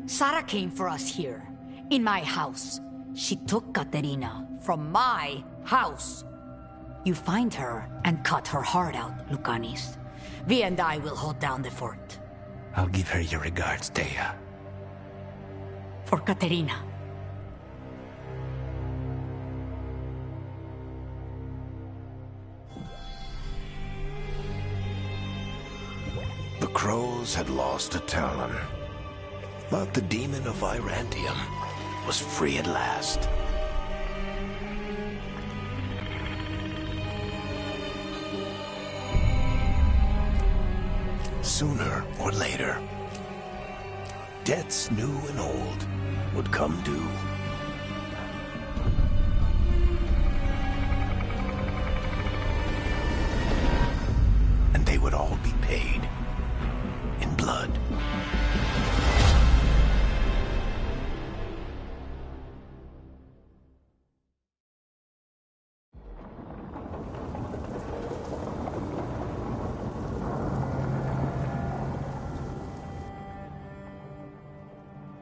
[SPEAKER 13] Sarah came for us here, In my house. She took Katerina from my house. You find her and cut her heart out, Lucanis. Vi and I will hold down the fort.
[SPEAKER 15] I'll give her your regards, Thea.
[SPEAKER 13] For Katerina.
[SPEAKER 15] The crows had lost a Talon, but the demon of Virantium was free at last. Sooner or later, deaths new and old would come due. And they would all be paid in blood.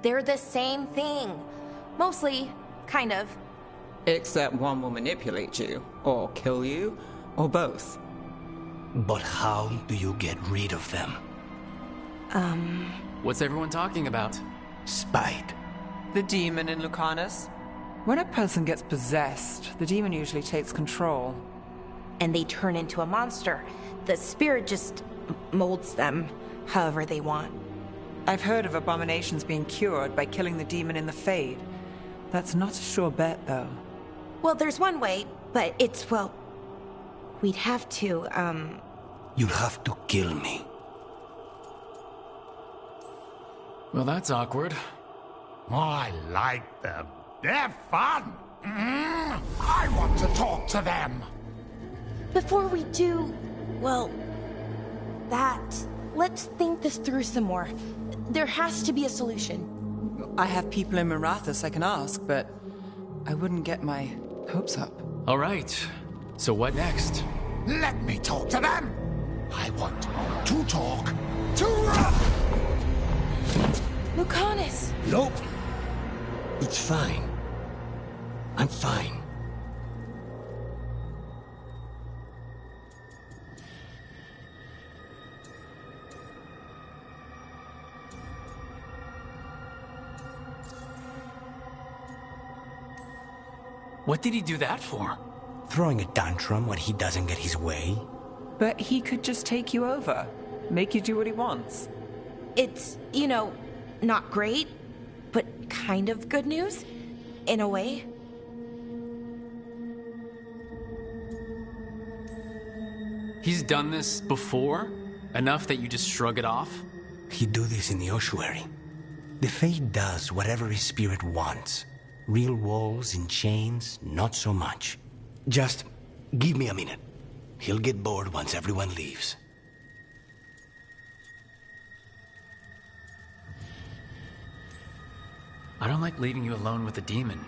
[SPEAKER 3] They're the same thing. Mostly, kind of.
[SPEAKER 7] Except one will manipulate you, or kill you, or both.
[SPEAKER 15] But how do you get rid of them?
[SPEAKER 2] What's everyone talking about?
[SPEAKER 15] Spite.
[SPEAKER 7] The demon in Lucanus. When a person gets possessed, the demon usually takes control.
[SPEAKER 3] And they turn into a monster. The spirit just molds them however they want.
[SPEAKER 7] I've heard of abominations being cured by killing the demon in the Fade. That's not a sure bet, though.
[SPEAKER 3] Well, there's one way, but it's, well... We'd have to,
[SPEAKER 15] You'd have to kill me.
[SPEAKER 2] Well, that's awkward.
[SPEAKER 8] I like them. They're fun. I want to talk to them.
[SPEAKER 3] Before we do, well, that... Let's think this through some more. There has to be a solution.
[SPEAKER 7] I have people in Marathas I can ask, but I wouldn't get my hopes up.
[SPEAKER 2] All right. So what next?
[SPEAKER 8] Let me talk to them. I want to talk to...
[SPEAKER 3] Lucanus!
[SPEAKER 15] Nope. It's fine. I'm fine.
[SPEAKER 2] What did he do that for?
[SPEAKER 15] Throwing a tantrum when he doesn't get his way?
[SPEAKER 7] But he could just take you over. Make you do what he wants.
[SPEAKER 3] It's, you know, not great, but kind of good news, in a way.
[SPEAKER 2] He's done this before? Enough that you just shrug it off?
[SPEAKER 15] He'd do this in the ossuary. The Fate does whatever his spirit wants. Real walls and chains, not so much. Just give me a minute. He'll get bored once everyone leaves.
[SPEAKER 2] I don't like leaving you alone with the demon.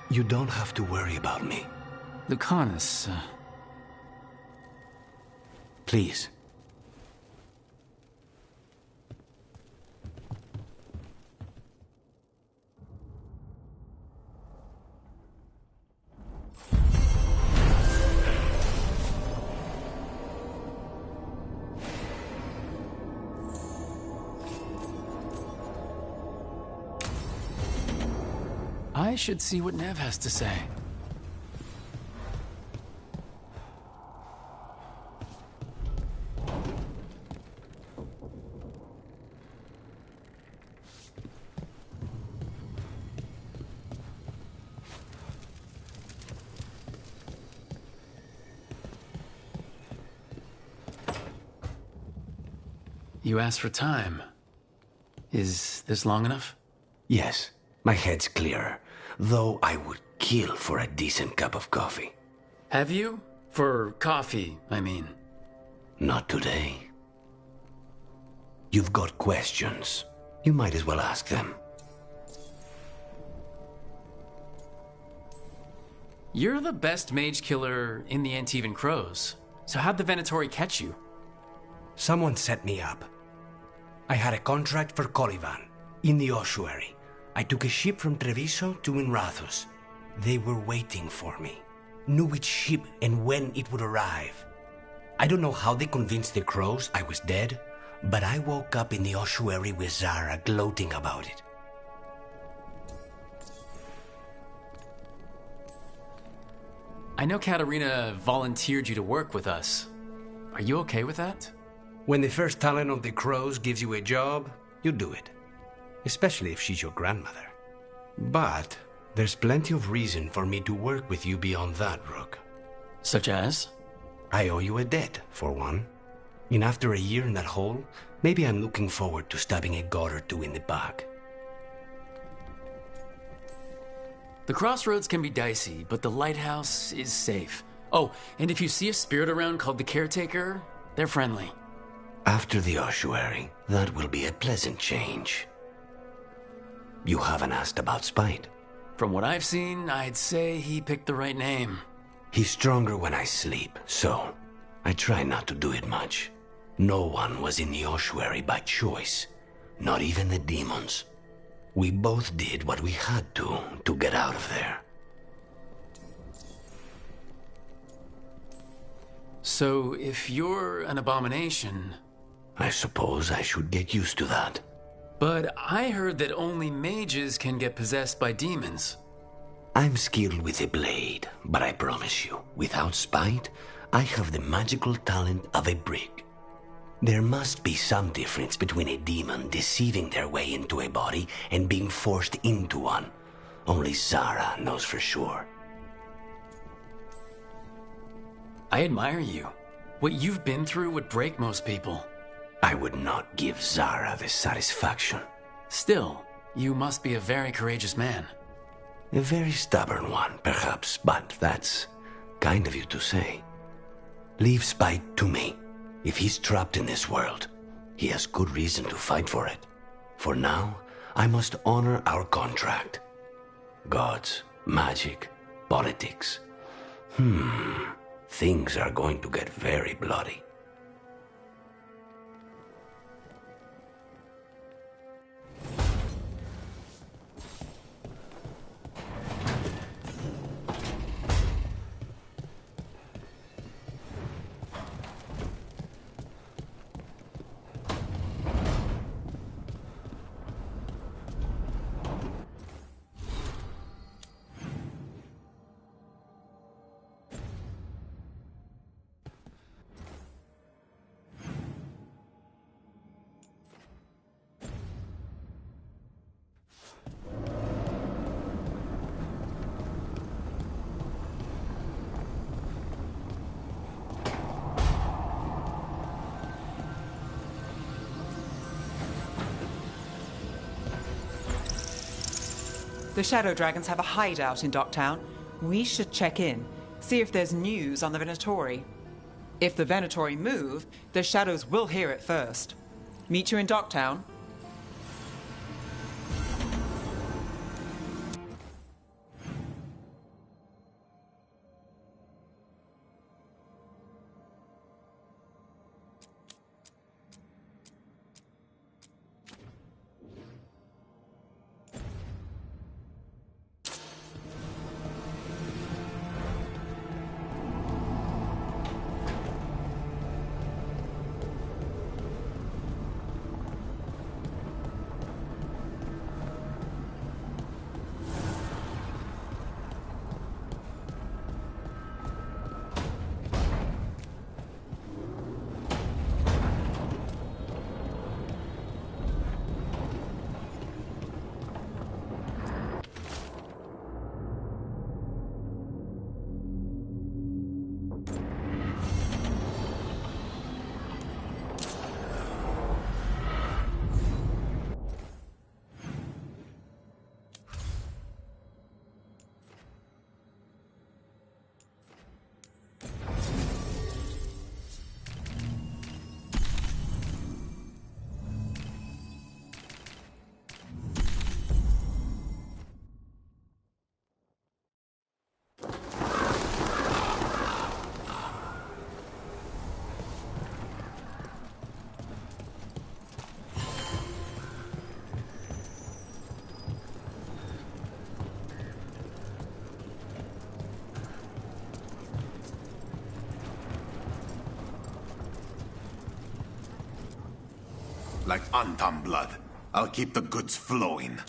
[SPEAKER 15] You don't have to worry about me.
[SPEAKER 2] Lucanus,
[SPEAKER 15] Please.
[SPEAKER 2] I should see what Nev has to say. You asked for time. Is this long enough?
[SPEAKER 15] Yes, my head's clearer. Though I would kill for a decent cup of coffee.
[SPEAKER 2] Have you? For coffee, I mean.
[SPEAKER 15] Not today. You've got questions. You might as well ask them.
[SPEAKER 2] You're the best mage killer in the Antivan Crows. So how'd the Venatori catch you?
[SPEAKER 15] Someone set me up. I had a contract for Colivan, in the ossuary. I took a ship from Treviso to Inrathus. They were waiting for me. Knew which ship and when it would arrive. I don't know how they convinced the crows I was dead, but I woke up in the ossuary with Zara gloating about it.
[SPEAKER 2] I know Katarina volunteered you to work with us. Are you okay with that?
[SPEAKER 15] When the first talent of the crows gives you a job, you do it. Especially if she's your grandmother. But there's plenty of reason for me to work with you beyond that, Rook.
[SPEAKER 2] Such as?
[SPEAKER 15] I owe you a debt, for one. And after a year in that hole, maybe I'm looking forward to stabbing a god or two in the back.
[SPEAKER 2] The crossroads can be dicey, but the lighthouse is safe. Oh, and if you see a spirit around called the Caretaker, they're friendly.
[SPEAKER 15] After the ossuary, that will be a pleasant change. You haven't asked about Spite.
[SPEAKER 2] From what I've seen, I'd say he picked the right name.
[SPEAKER 15] He's stronger when I sleep, so I try not to do it much. No one was in the ossuary by choice, not even the demons. We both did what we had to get out of there.
[SPEAKER 2] So, if you're an abomination...
[SPEAKER 15] I suppose I should get used to that.
[SPEAKER 2] But I heard that only mages can get possessed by demons.
[SPEAKER 15] I'm skilled with a blade, but I promise you, without Spite, I have the magical talent of a brick. There must be some difference between a demon deceiving their way into a body and being forced into one. Only Zara knows for sure.
[SPEAKER 2] I admire you. What you've been through would break most people.
[SPEAKER 15] I would not give Zara the satisfaction.
[SPEAKER 2] Still, you must be a very courageous man.
[SPEAKER 15] A very stubborn one, perhaps, but that's kind of you to say. Leave Spite to me. If he's trapped in this world, he has good reason to fight for it. For now, I must honor our contract. Gods, magic, politics. Things are going to get very bloody.
[SPEAKER 7] The Shadow Dragons have a hideout in Docktown. We should check in, see if there's news on the Venatori. If the Venatori move, the Shadows will hear it first. Meet you in Docktown.
[SPEAKER 8] like Antam blood. I'll keep the goods flowing.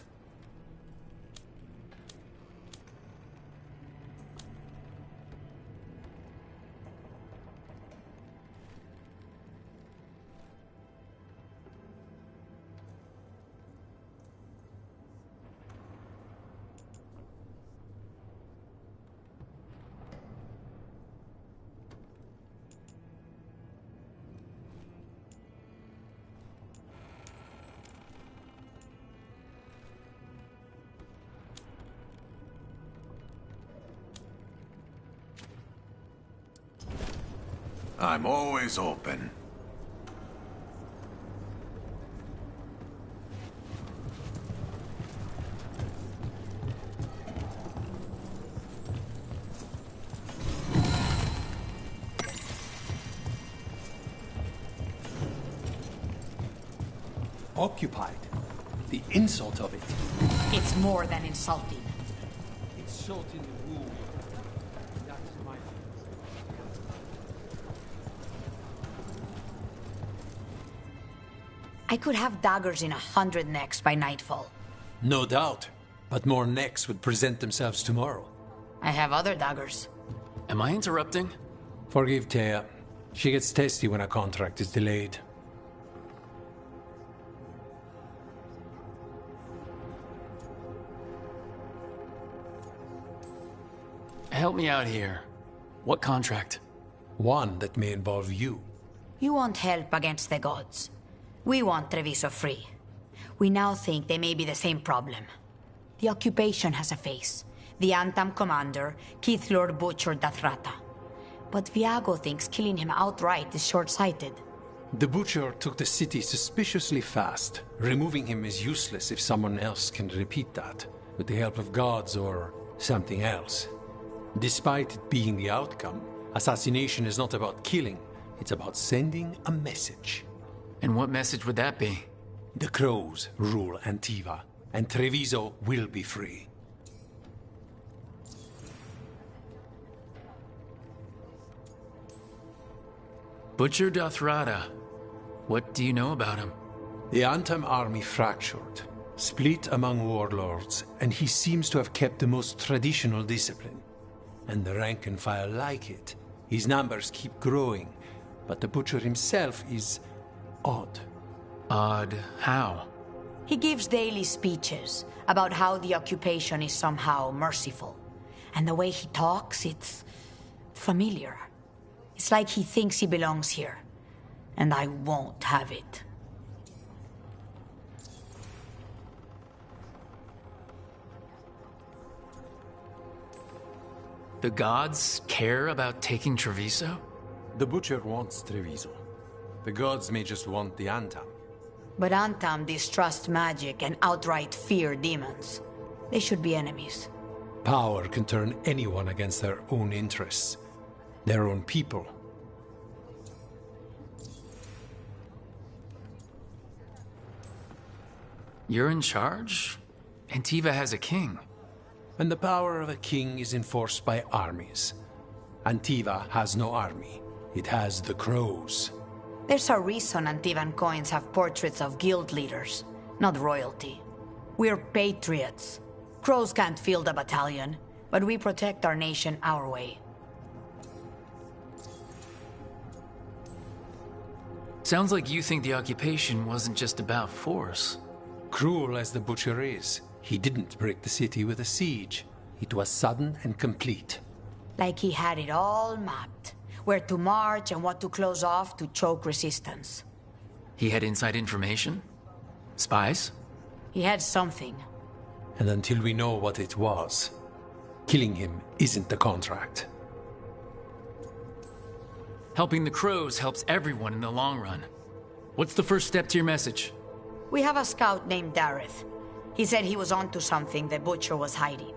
[SPEAKER 8] I'm always open.
[SPEAKER 6] Occupied. The insult of it.
[SPEAKER 13] It's more than insulting.
[SPEAKER 6] It's salt in the wound. That's my...
[SPEAKER 13] I could have daggers in 100 necks by nightfall.
[SPEAKER 6] No doubt. But more necks would present themselves tomorrow.
[SPEAKER 13] I have other daggers.
[SPEAKER 2] Am I interrupting?
[SPEAKER 6] Forgive Thea. She gets testy when a contract is delayed.
[SPEAKER 2] Help me out here. What contract?
[SPEAKER 6] One that may involve you.
[SPEAKER 13] You want help against the gods. We want Treviso free. We now think they may be the same problem. The occupation has a face. The Antam commander, Keith Lord Butcher Dathrata. But Viago thinks killing him outright is short-sighted.
[SPEAKER 6] The Butcher took the city suspiciously fast. Removing him is useless if someone else can repeat that, with the help of gods or something else. Despite it being the outcome, assassination is not about killing, it's about sending a message.
[SPEAKER 2] And what message would that be?
[SPEAKER 6] The crows rule Antiva, and Treviso will be free.
[SPEAKER 2] Butcher Dathrata. What do you know about him?
[SPEAKER 6] The Antam army fractured, split among warlords, and he seems to have kept the most traditional discipline. And the rank and file like it. His numbers keep growing, but the Butcher himself is odd.
[SPEAKER 2] Odd how?
[SPEAKER 13] He gives daily speeches about how the occupation is somehow merciful. And the way he talks, it's familiar. It's like he thinks he belongs here. And I won't have it.
[SPEAKER 2] The gods care about taking Treviso?
[SPEAKER 6] The Butcher wants Treviso. The gods may just want the Antam.
[SPEAKER 13] But Antam distrust magic and outright fear demons. They should be enemies.
[SPEAKER 6] Power can turn anyone against their own interests, their own people.
[SPEAKER 2] You're in charge? Antiva has a king.
[SPEAKER 6] And the power of a king is enforced by armies. Antiva has no army. It has the crows.
[SPEAKER 13] There's a reason Antivan coins have portraits of guild leaders, not royalty. We're patriots. Crows can't field a battalion, but we protect our nation our way.
[SPEAKER 2] Sounds like you think the occupation wasn't just about force.
[SPEAKER 6] Cruel as the Butcher is, he didn't break the city with a siege. It was sudden and complete.
[SPEAKER 13] Like he had it all mapped. Where to march and what to close off to choke resistance.
[SPEAKER 2] He had inside information? Spies?
[SPEAKER 13] He had something.
[SPEAKER 6] And until we know what it was, killing him isn't the contract.
[SPEAKER 2] Helping the crows helps everyone in the long run. What's the first step to your message?
[SPEAKER 13] We have a scout named Dareth. He said he was onto something the Butcher was hiding.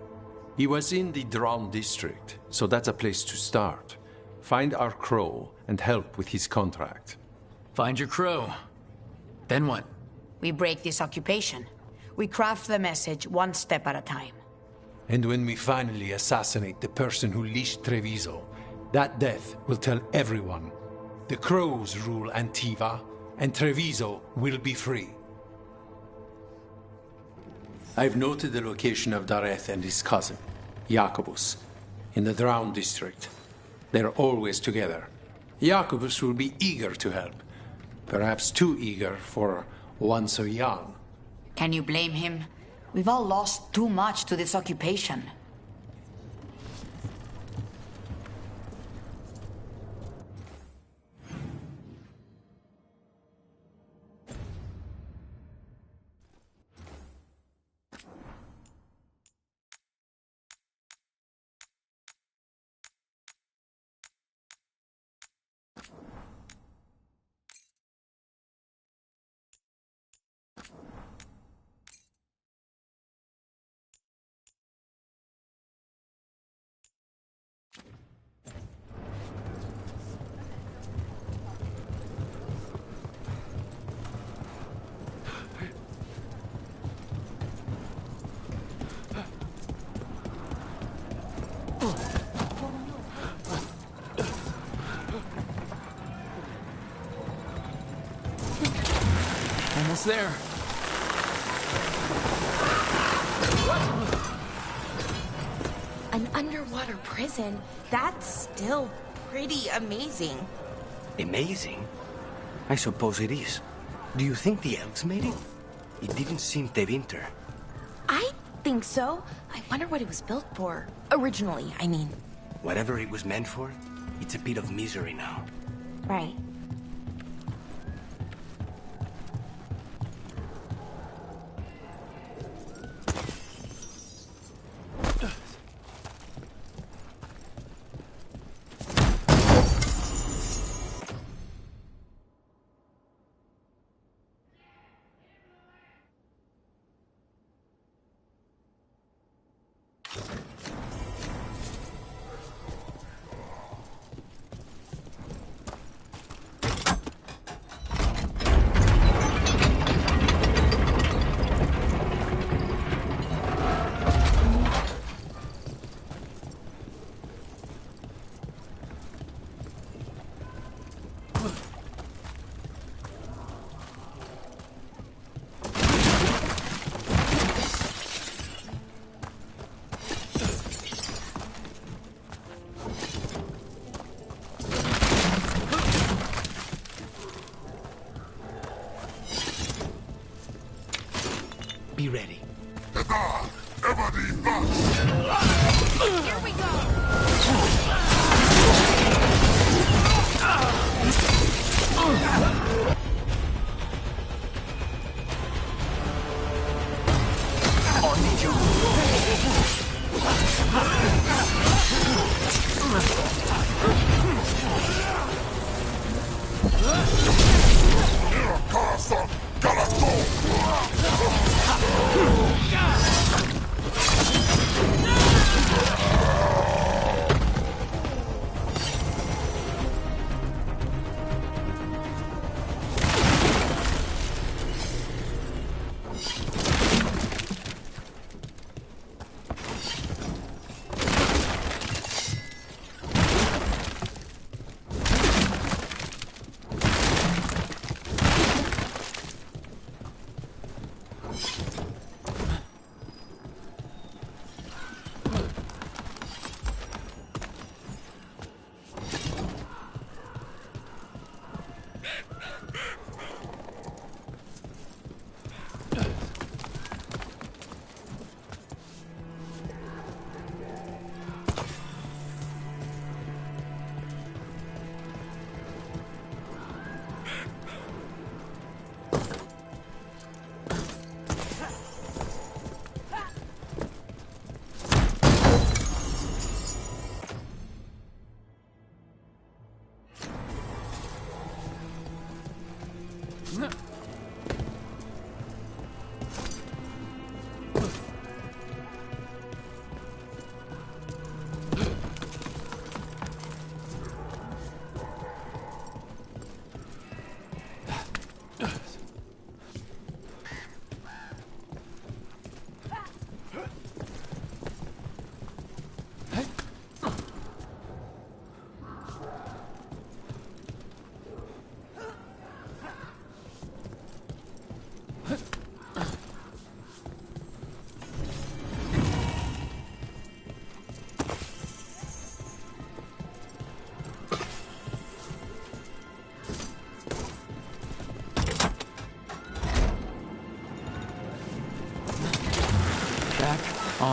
[SPEAKER 6] He was in the Drown district, so that's a place to start. Find our crow and help with his contract.
[SPEAKER 2] Find your crow. Then what?
[SPEAKER 13] We break this occupation. We craft the message one step at a time.
[SPEAKER 6] And when we finally assassinate the person who leashed Treviso, that death will tell everyone. The crows rule Antiva, and Treviso will be free. I've noted the location of Dareth and his cousin, Jacobus, in the Drown district. They're always together. Jacobus will be eager to help. Perhaps too eager for one so young.
[SPEAKER 13] Can you blame him? We've all lost too much to this occupation.
[SPEAKER 2] Almost there.
[SPEAKER 3] An underwater prison? That's still pretty amazing.
[SPEAKER 5] Amazing? I suppose it is. Do you think the elves made it? It didn't seem Tevinter.
[SPEAKER 3] I think so. I wonder what it was built for. Originally, I mean.
[SPEAKER 5] Whatever it was meant for, it's a pit of misery now.
[SPEAKER 3] Right.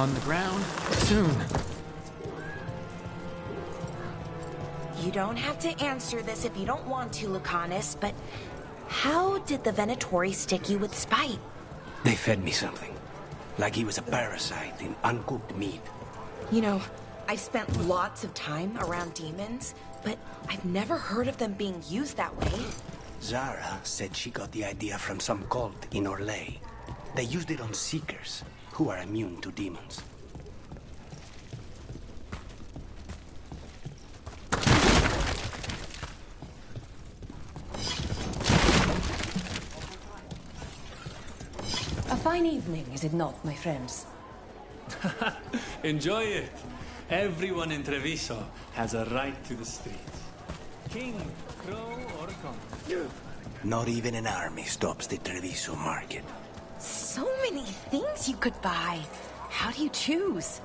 [SPEAKER 2] on the ground soon.
[SPEAKER 3] You don't have to answer this if you don't want to, Lucanus, but how did the Venatori stick you with spite?
[SPEAKER 15] They fed me something. Like he was a parasite in uncooked meat.
[SPEAKER 3] You know, I've spent lots of time around demons, but I've never heard of them being used that way.
[SPEAKER 15] Zara said she got the idea from some cult in Orlais. They used it on Seekers, who are immune to demons.
[SPEAKER 24] A fine evening, is it not, my friends?
[SPEAKER 14] Enjoy it. Everyone in Treviso has a right to the streets. King, crow, or conquer.
[SPEAKER 15] Not even an army stops the Treviso market.
[SPEAKER 3] So many things you could buy. How do you choose?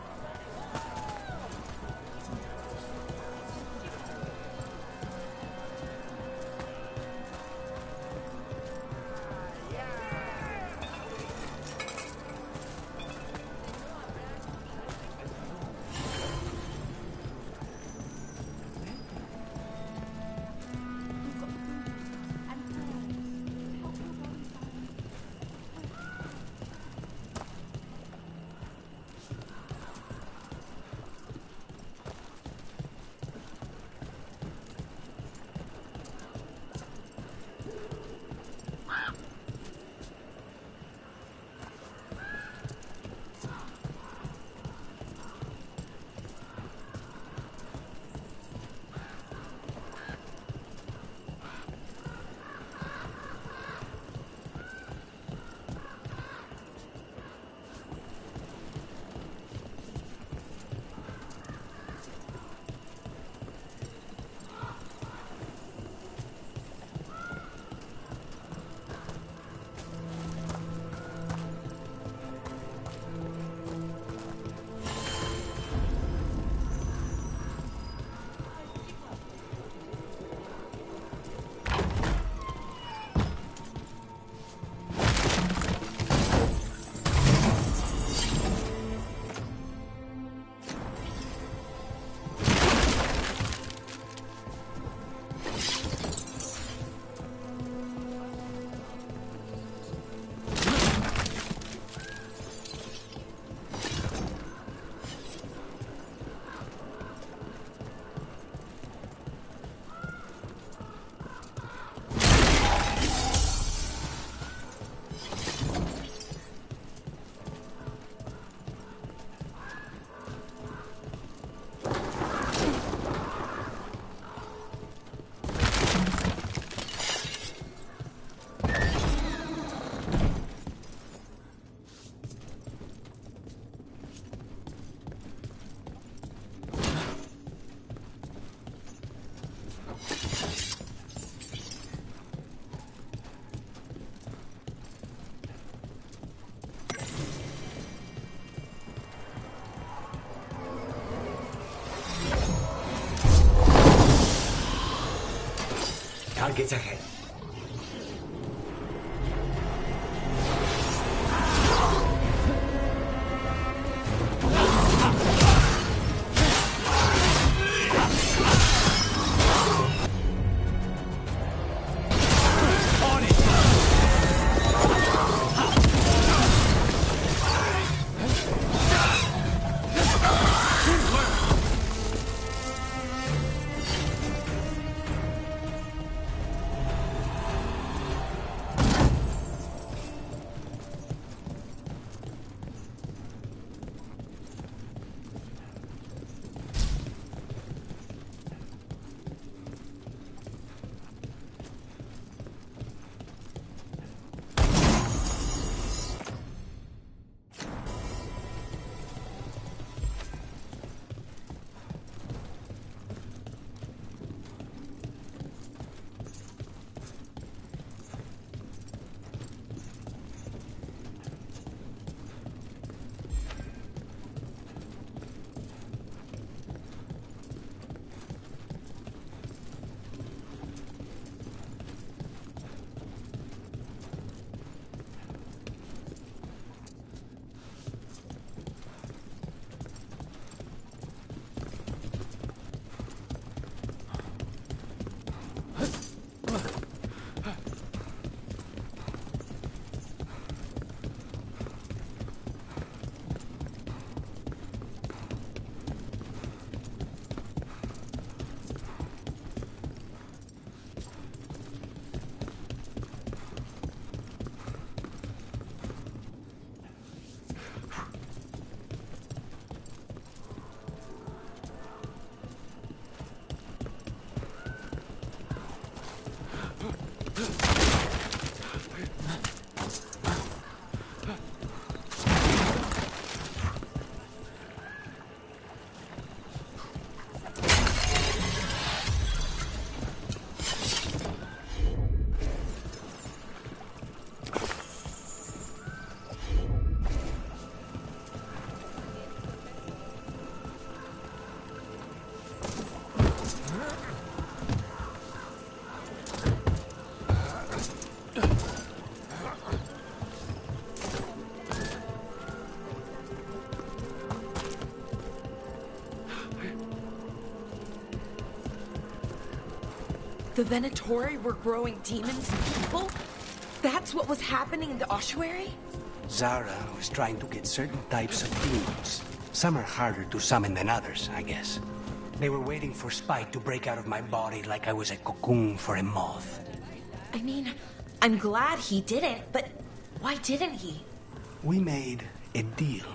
[SPEAKER 15] Targets ahead.
[SPEAKER 3] The Venatori were growing demons and people? That's what was happening in the ossuary?
[SPEAKER 15] Zara was trying to get certain types of demons. Some are harder to summon than others, I guess. They were waiting for Spike to break out of my body like I was a cocoon for a moth.
[SPEAKER 3] I mean, I'm glad he didn't, but why didn't he?
[SPEAKER 15] We made a deal.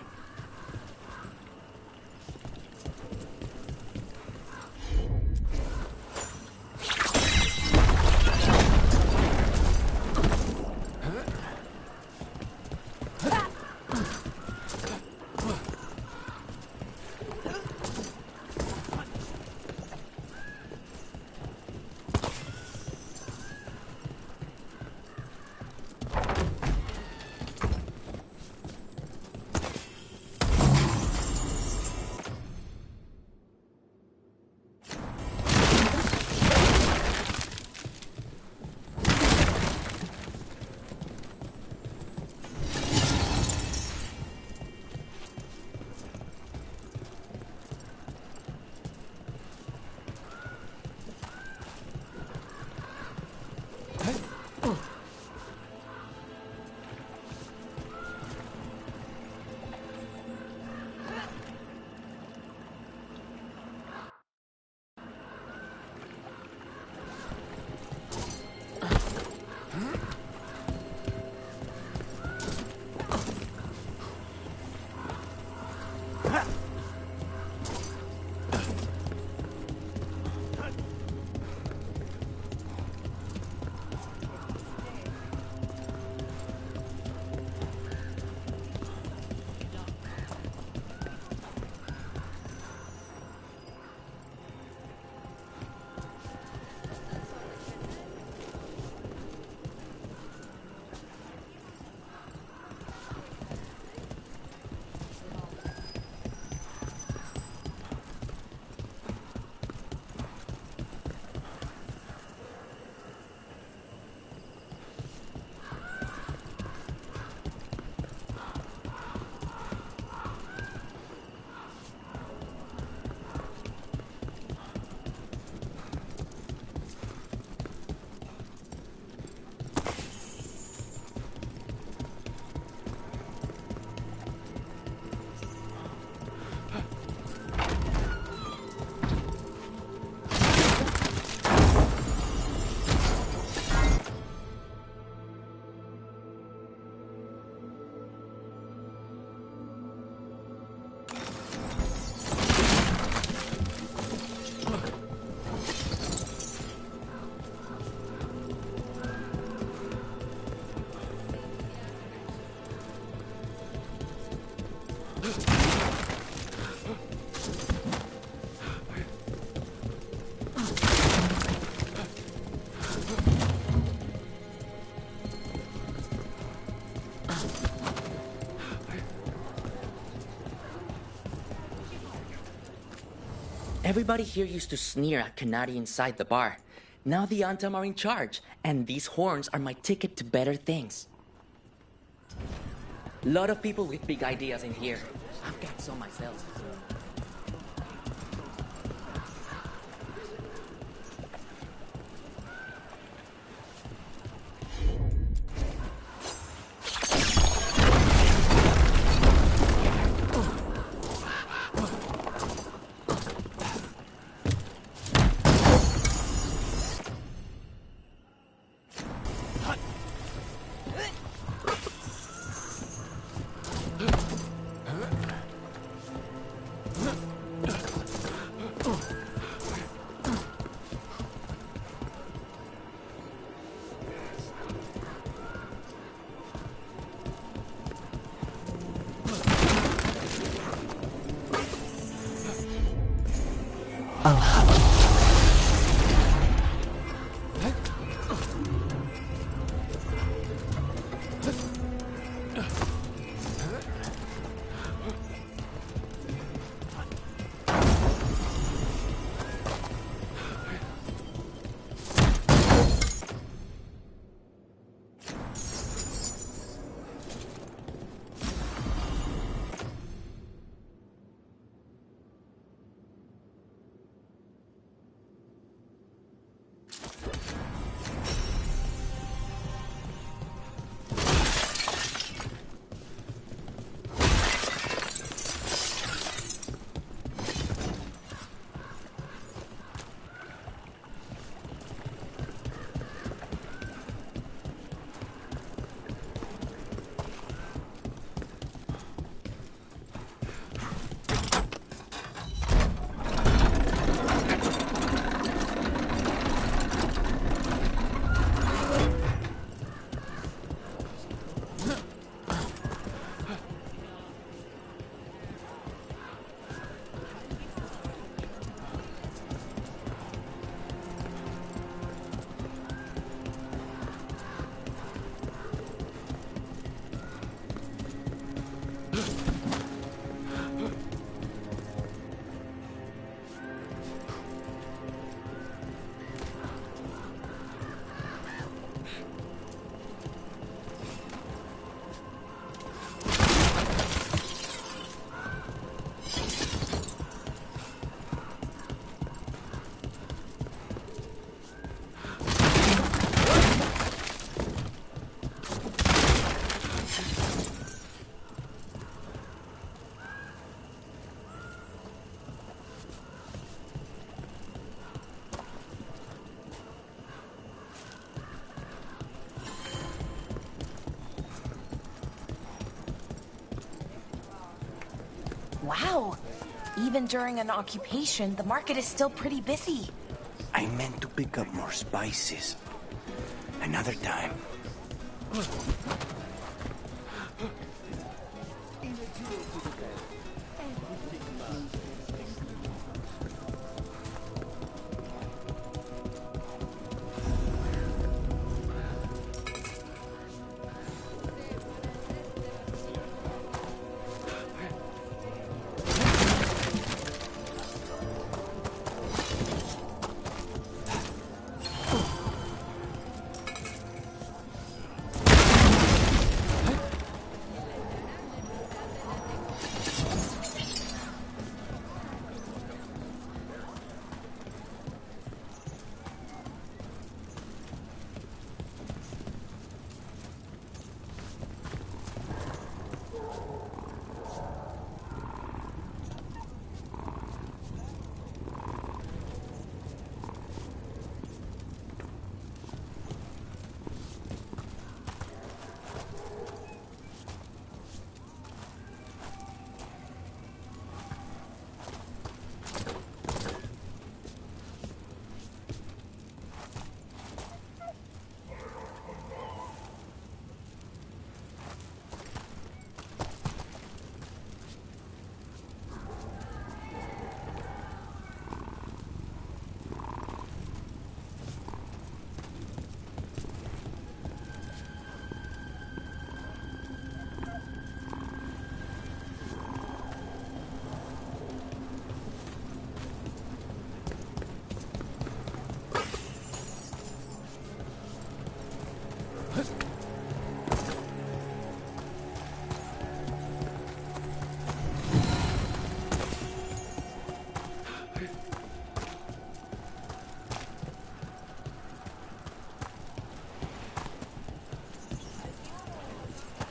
[SPEAKER 4] Everybody here used to sneer at Kanari inside the bar. Now the Antam are in charge, and these horns are my ticket to better things. Lot of people with big ideas in here. I've got some myself.
[SPEAKER 3] Wow. Even during an occupation, the market is still pretty busy.
[SPEAKER 15] I meant to pick up more spices. Another time.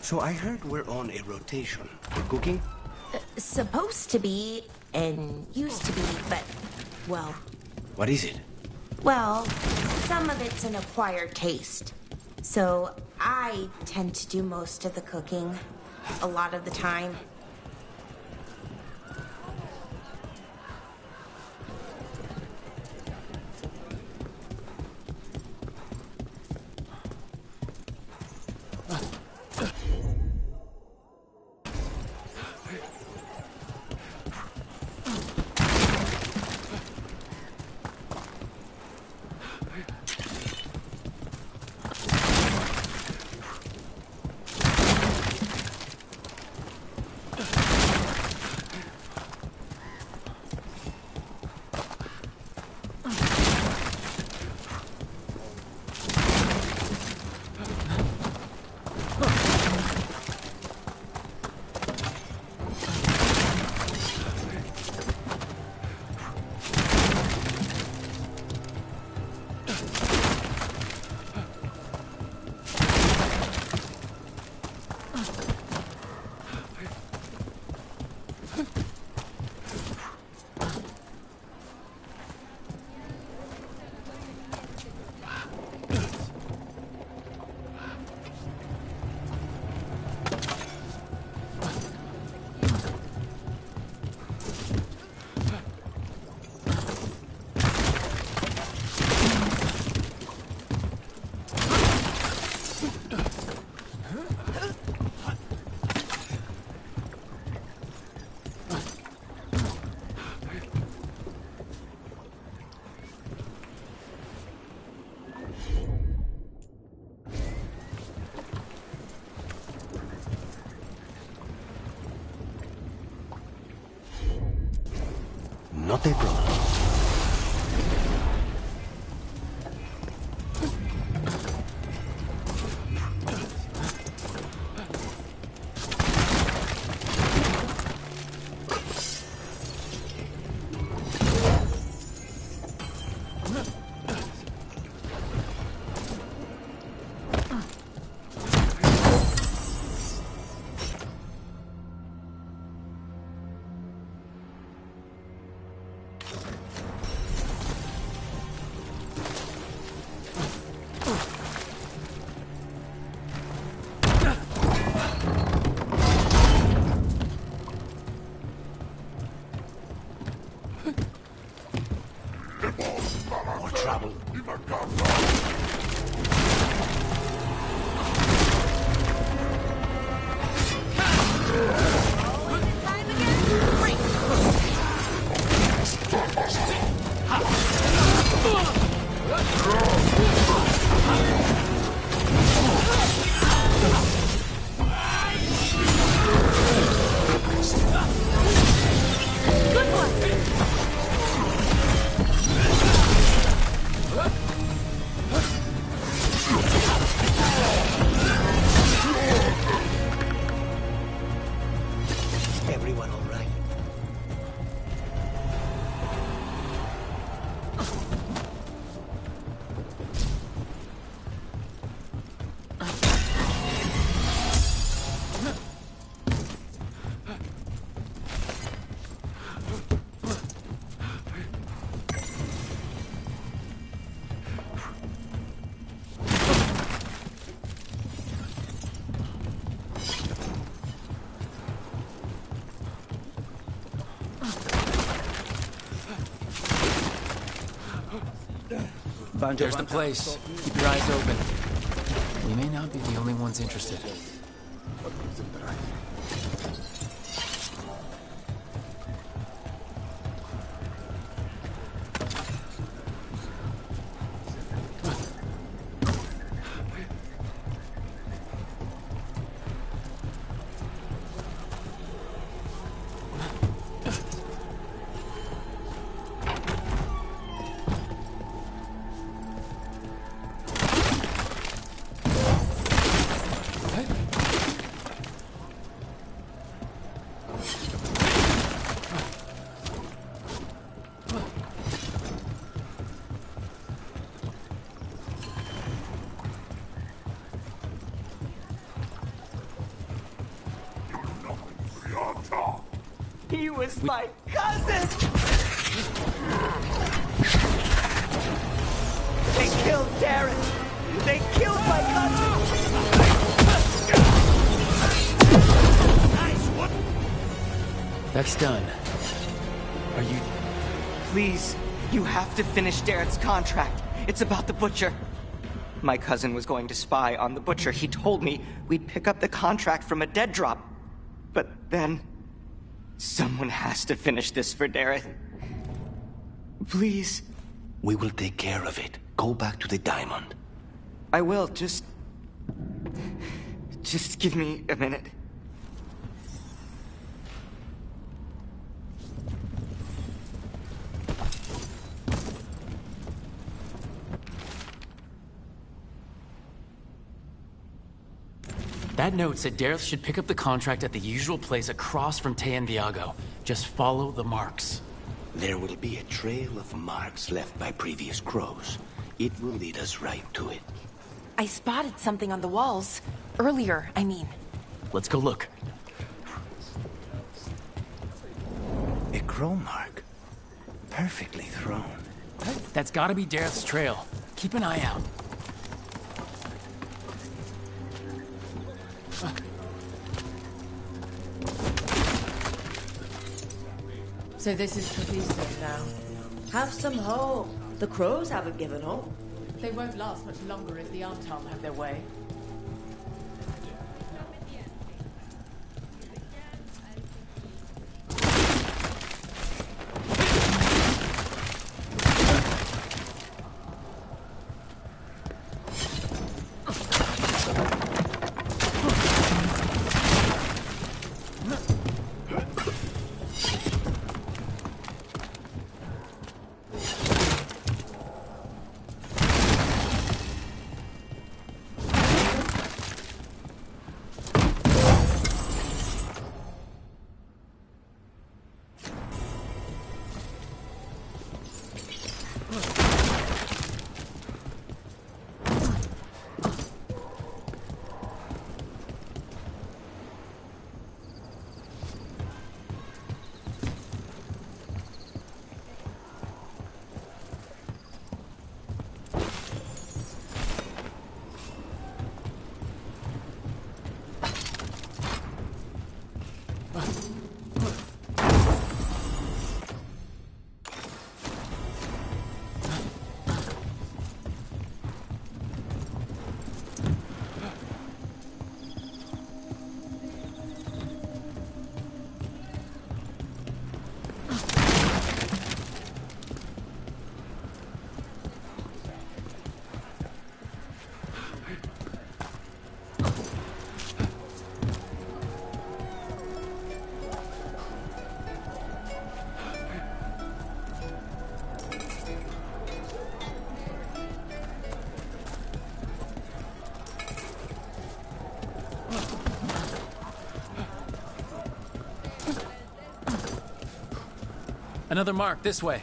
[SPEAKER 15] So I heard we're on a rotation. For cooking?
[SPEAKER 3] Supposed to be, and used to be, but, well...
[SPEAKER 15] What is it?
[SPEAKER 3] Well, some of it's an acquired taste. So I tend to do most of the cooking, a lot of the time.
[SPEAKER 15] Not a problem. More trouble. Everyone all right?
[SPEAKER 2] There's the place. Keep your eyes open. We may not be the only ones interested.
[SPEAKER 18] He was my cousin! They killed Darren! They killed my cousin!
[SPEAKER 2] Nice one! That's done. Are you...
[SPEAKER 18] Please, you have to finish Darren's contract. It's about the Butcher. My cousin was going to spy on the Butcher. He told me we'd pick up the contract from a dead drop. But then... someone has to finish this for Darren. Please.
[SPEAKER 15] We will take care of it. Go back to the diamond.
[SPEAKER 18] I will, just give me a minute.
[SPEAKER 2] That note said Dareth should pick up the contract at the usual place across from Teyan Viago. Just follow the marks.
[SPEAKER 15] There will be a trail of marks left by previous crows. It will lead us right to it.
[SPEAKER 3] I spotted something on the walls. Earlier, I mean.
[SPEAKER 2] Let's go look.
[SPEAKER 15] A crow mark. Perfectly thrown.
[SPEAKER 2] That's gotta be Dareth's trail. Keep an eye out.
[SPEAKER 11] So this is Treviso now. Have some hope. The crows haven't given up.
[SPEAKER 10] They won't last much longer if the Antam have their way.
[SPEAKER 2] Another mark, this way.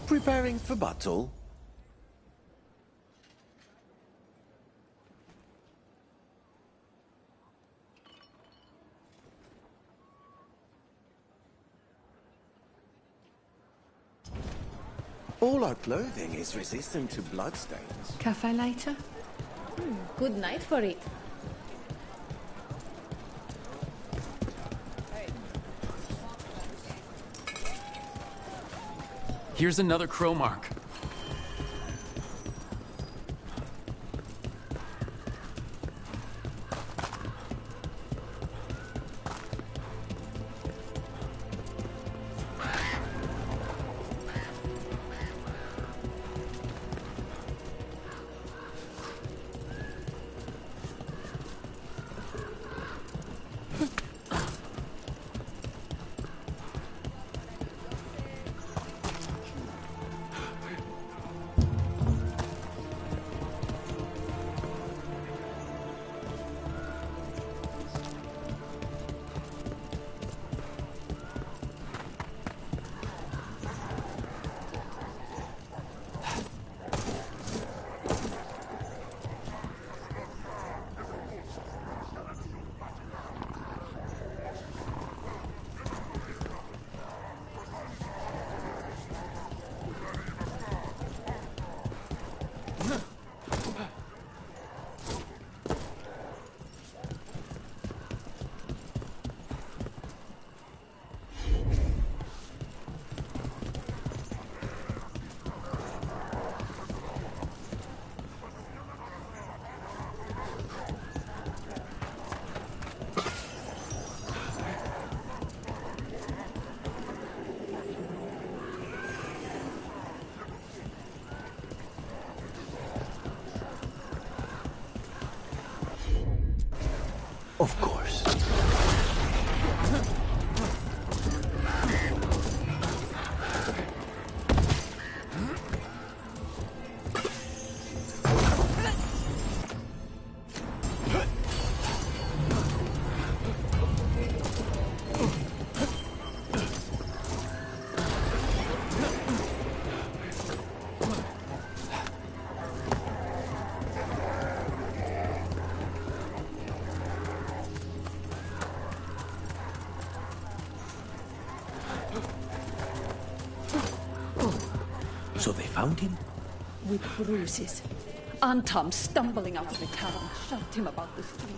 [SPEAKER 15] Preparing for battle? All our clothing is resistant to bloodstains.
[SPEAKER 10] Cafe later? Good night for it.
[SPEAKER 2] Here's another crow mark.
[SPEAKER 15] Of course. So they found him?
[SPEAKER 10] With bruises. Antam stumbling out of the tavern, shoved him about the street.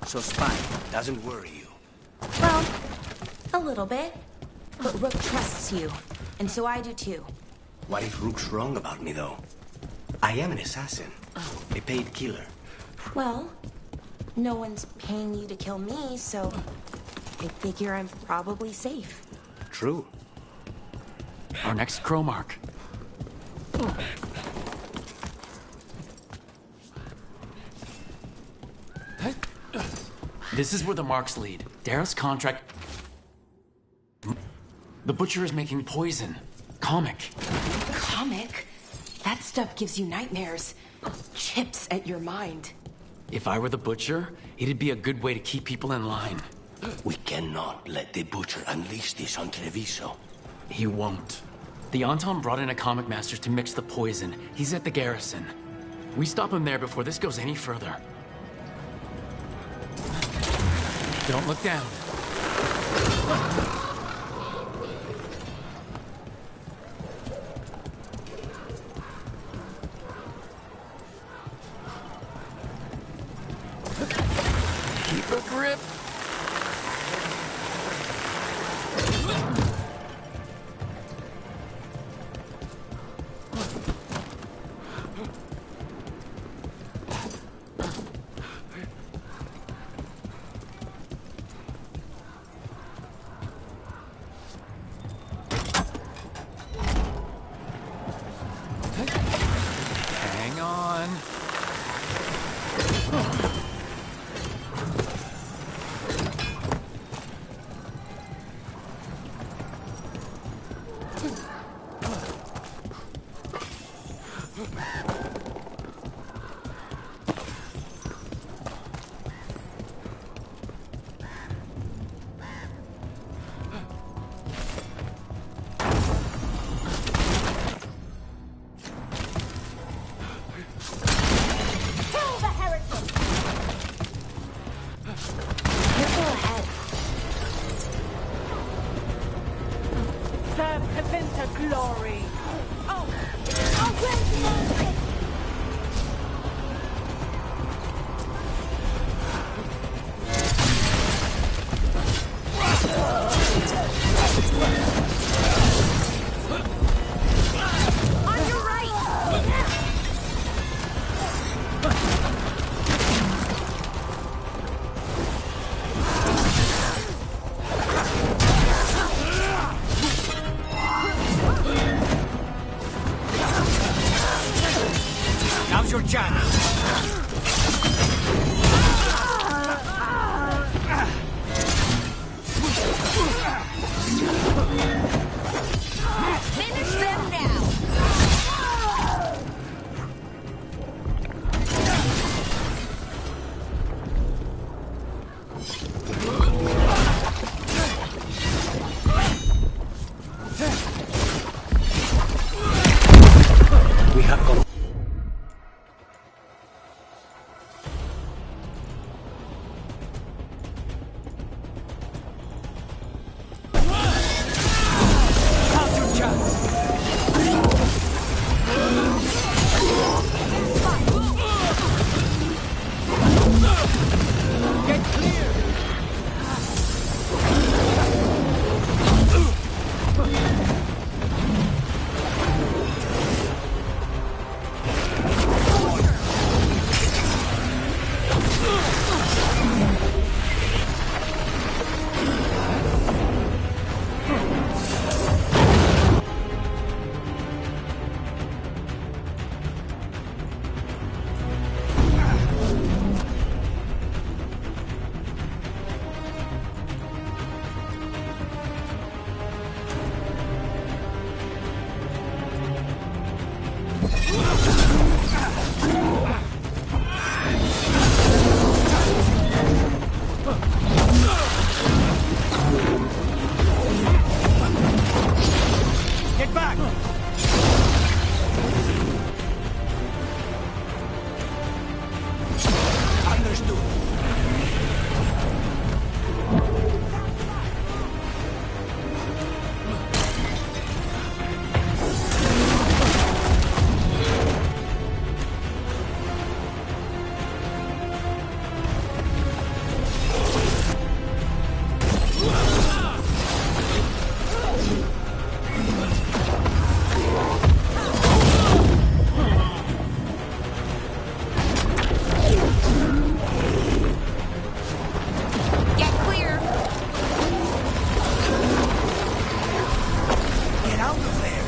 [SPEAKER 15] So spying doesn't worry you?
[SPEAKER 3] Well, a little bit. But Rook trusts you, and so I do too.
[SPEAKER 15] What if Rook's wrong about me, though? I am an assassin. A paid killer.
[SPEAKER 3] Well, no one's paying you to kill me, so I figure I'm probably safe.
[SPEAKER 15] True.
[SPEAKER 2] Our next crow mark. This is where the marks lead. Darrow's contract... The butcher is making poison. Comic.
[SPEAKER 3] Comic? That stuff gives you nightmares. Chips at your mind.
[SPEAKER 2] If I were the butcher, it'd be a good way to keep people in line.
[SPEAKER 15] We cannot let the butcher unleash this on Treviso.
[SPEAKER 2] He won't. The Anton brought in a comic master to mix the poison. He's at the garrison. We stop him there before this goes any further. Don't look down. Keep a grip. man.
[SPEAKER 5] Now's your chance.
[SPEAKER 23] Finish them now!
[SPEAKER 5] We have got... Get back! Understood.
[SPEAKER 23] Get clear!
[SPEAKER 5] Get out of there!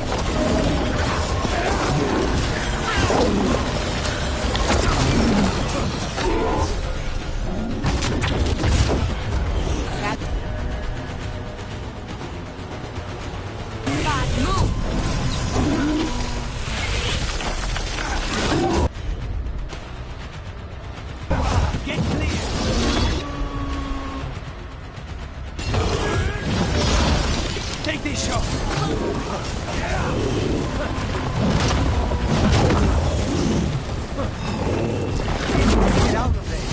[SPEAKER 5] Get clear! Take this shot! Get out of there!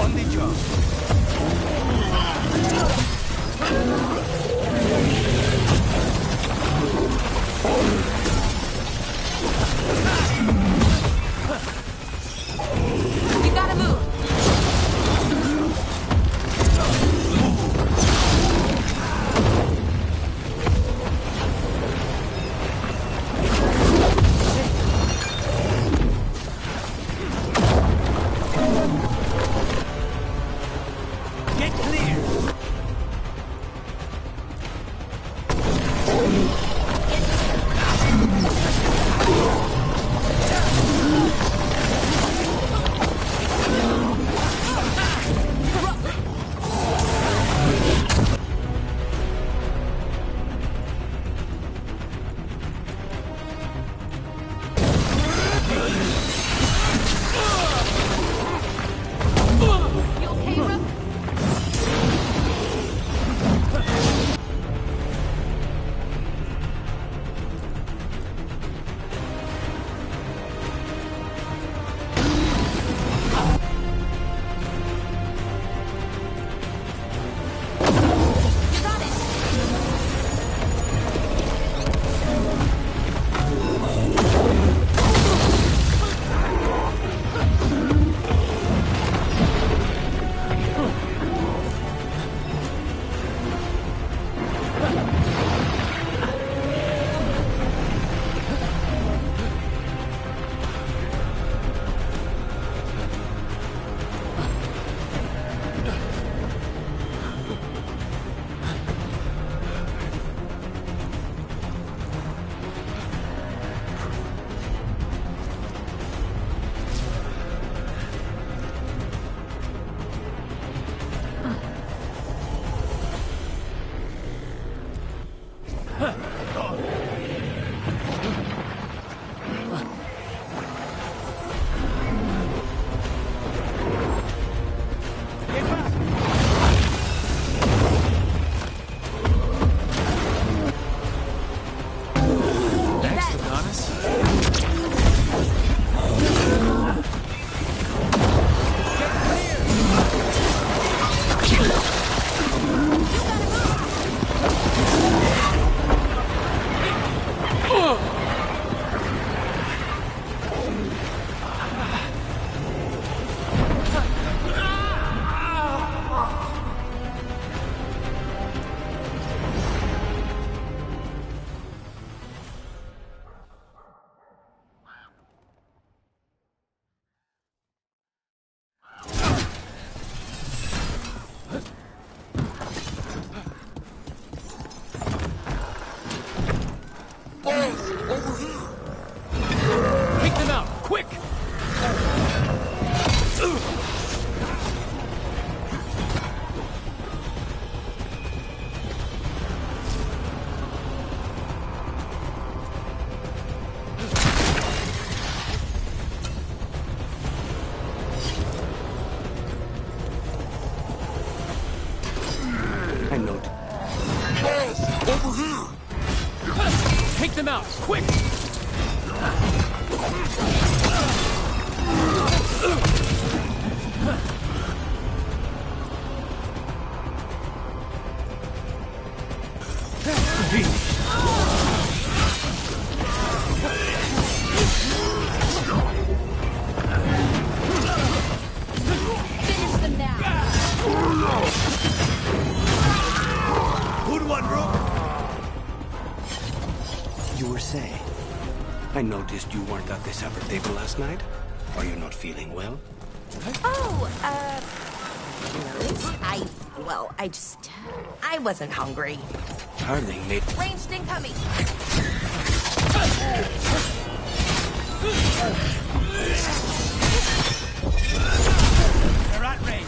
[SPEAKER 5] On the job!
[SPEAKER 23] You gotta move!
[SPEAKER 5] Get clear!
[SPEAKER 15] Over here!
[SPEAKER 2] Take them out, quick!
[SPEAKER 16] Finish them now.
[SPEAKER 15] Good one, Rook! You were saying? I noticed you weren't at the supper table last night. Are you not feeling well?
[SPEAKER 3] Oh, no. I wasn't hungry.
[SPEAKER 15] Harding made...
[SPEAKER 3] Ranged incoming.
[SPEAKER 14] They're at range.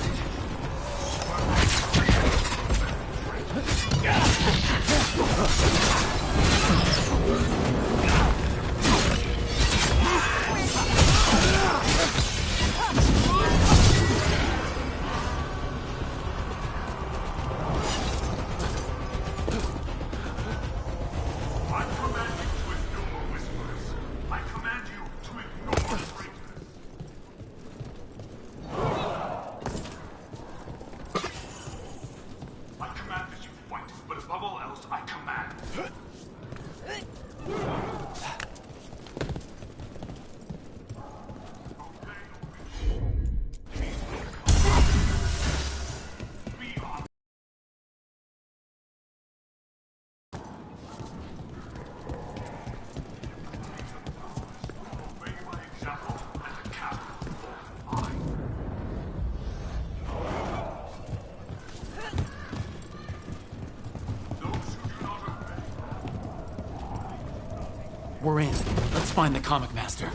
[SPEAKER 2] We're in. Let's find the comic master.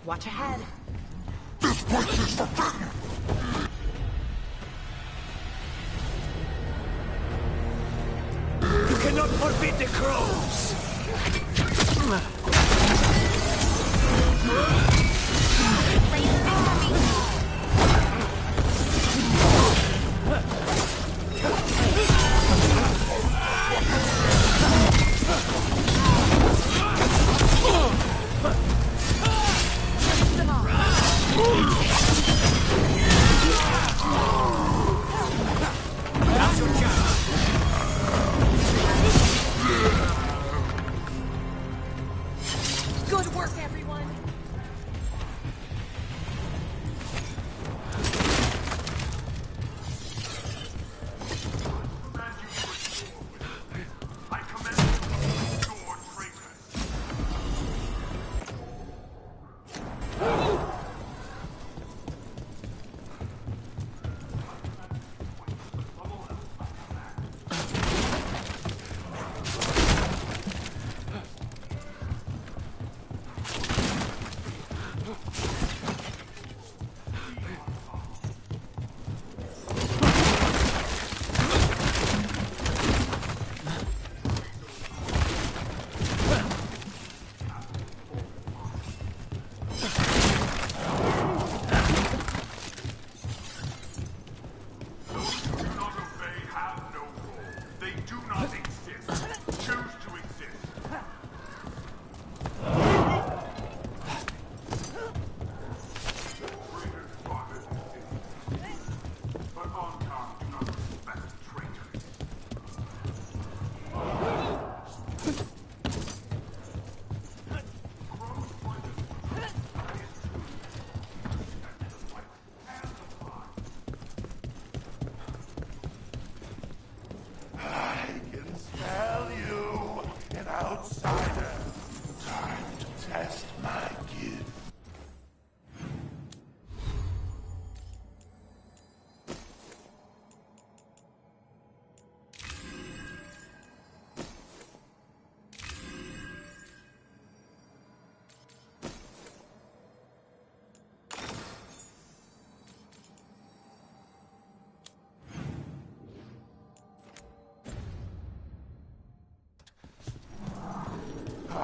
[SPEAKER 3] Watch ahead.
[SPEAKER 15] This place is forbidden! You cannot forbid the crows!
[SPEAKER 3] Good work, everyone.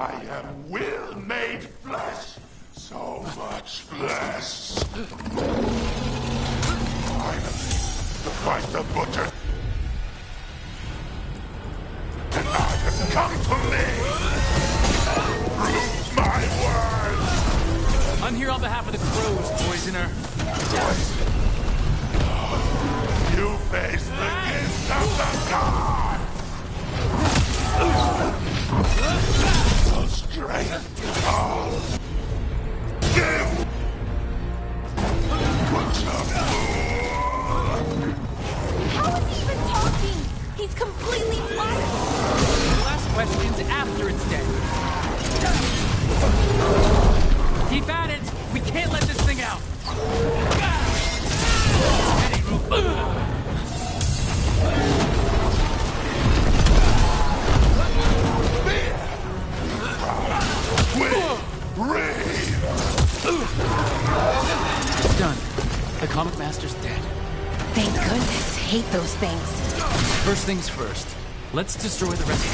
[SPEAKER 8] I am will made flesh. So much flesh. Finally, to fight the butcher. And I have come to live. Prove my words.
[SPEAKER 2] I'm here on behalf of the Crows, Poisoner.
[SPEAKER 8] You face the gift of the god! The strength of... Give!
[SPEAKER 16] How is he even talking? He's completely blind.
[SPEAKER 2] The last question's after it's dead. Keep at it! We can't let this thing out! Done. The Comic Master's dead.
[SPEAKER 3] Thank goodness. Hate those things.
[SPEAKER 2] First things first. Let's destroy the rest of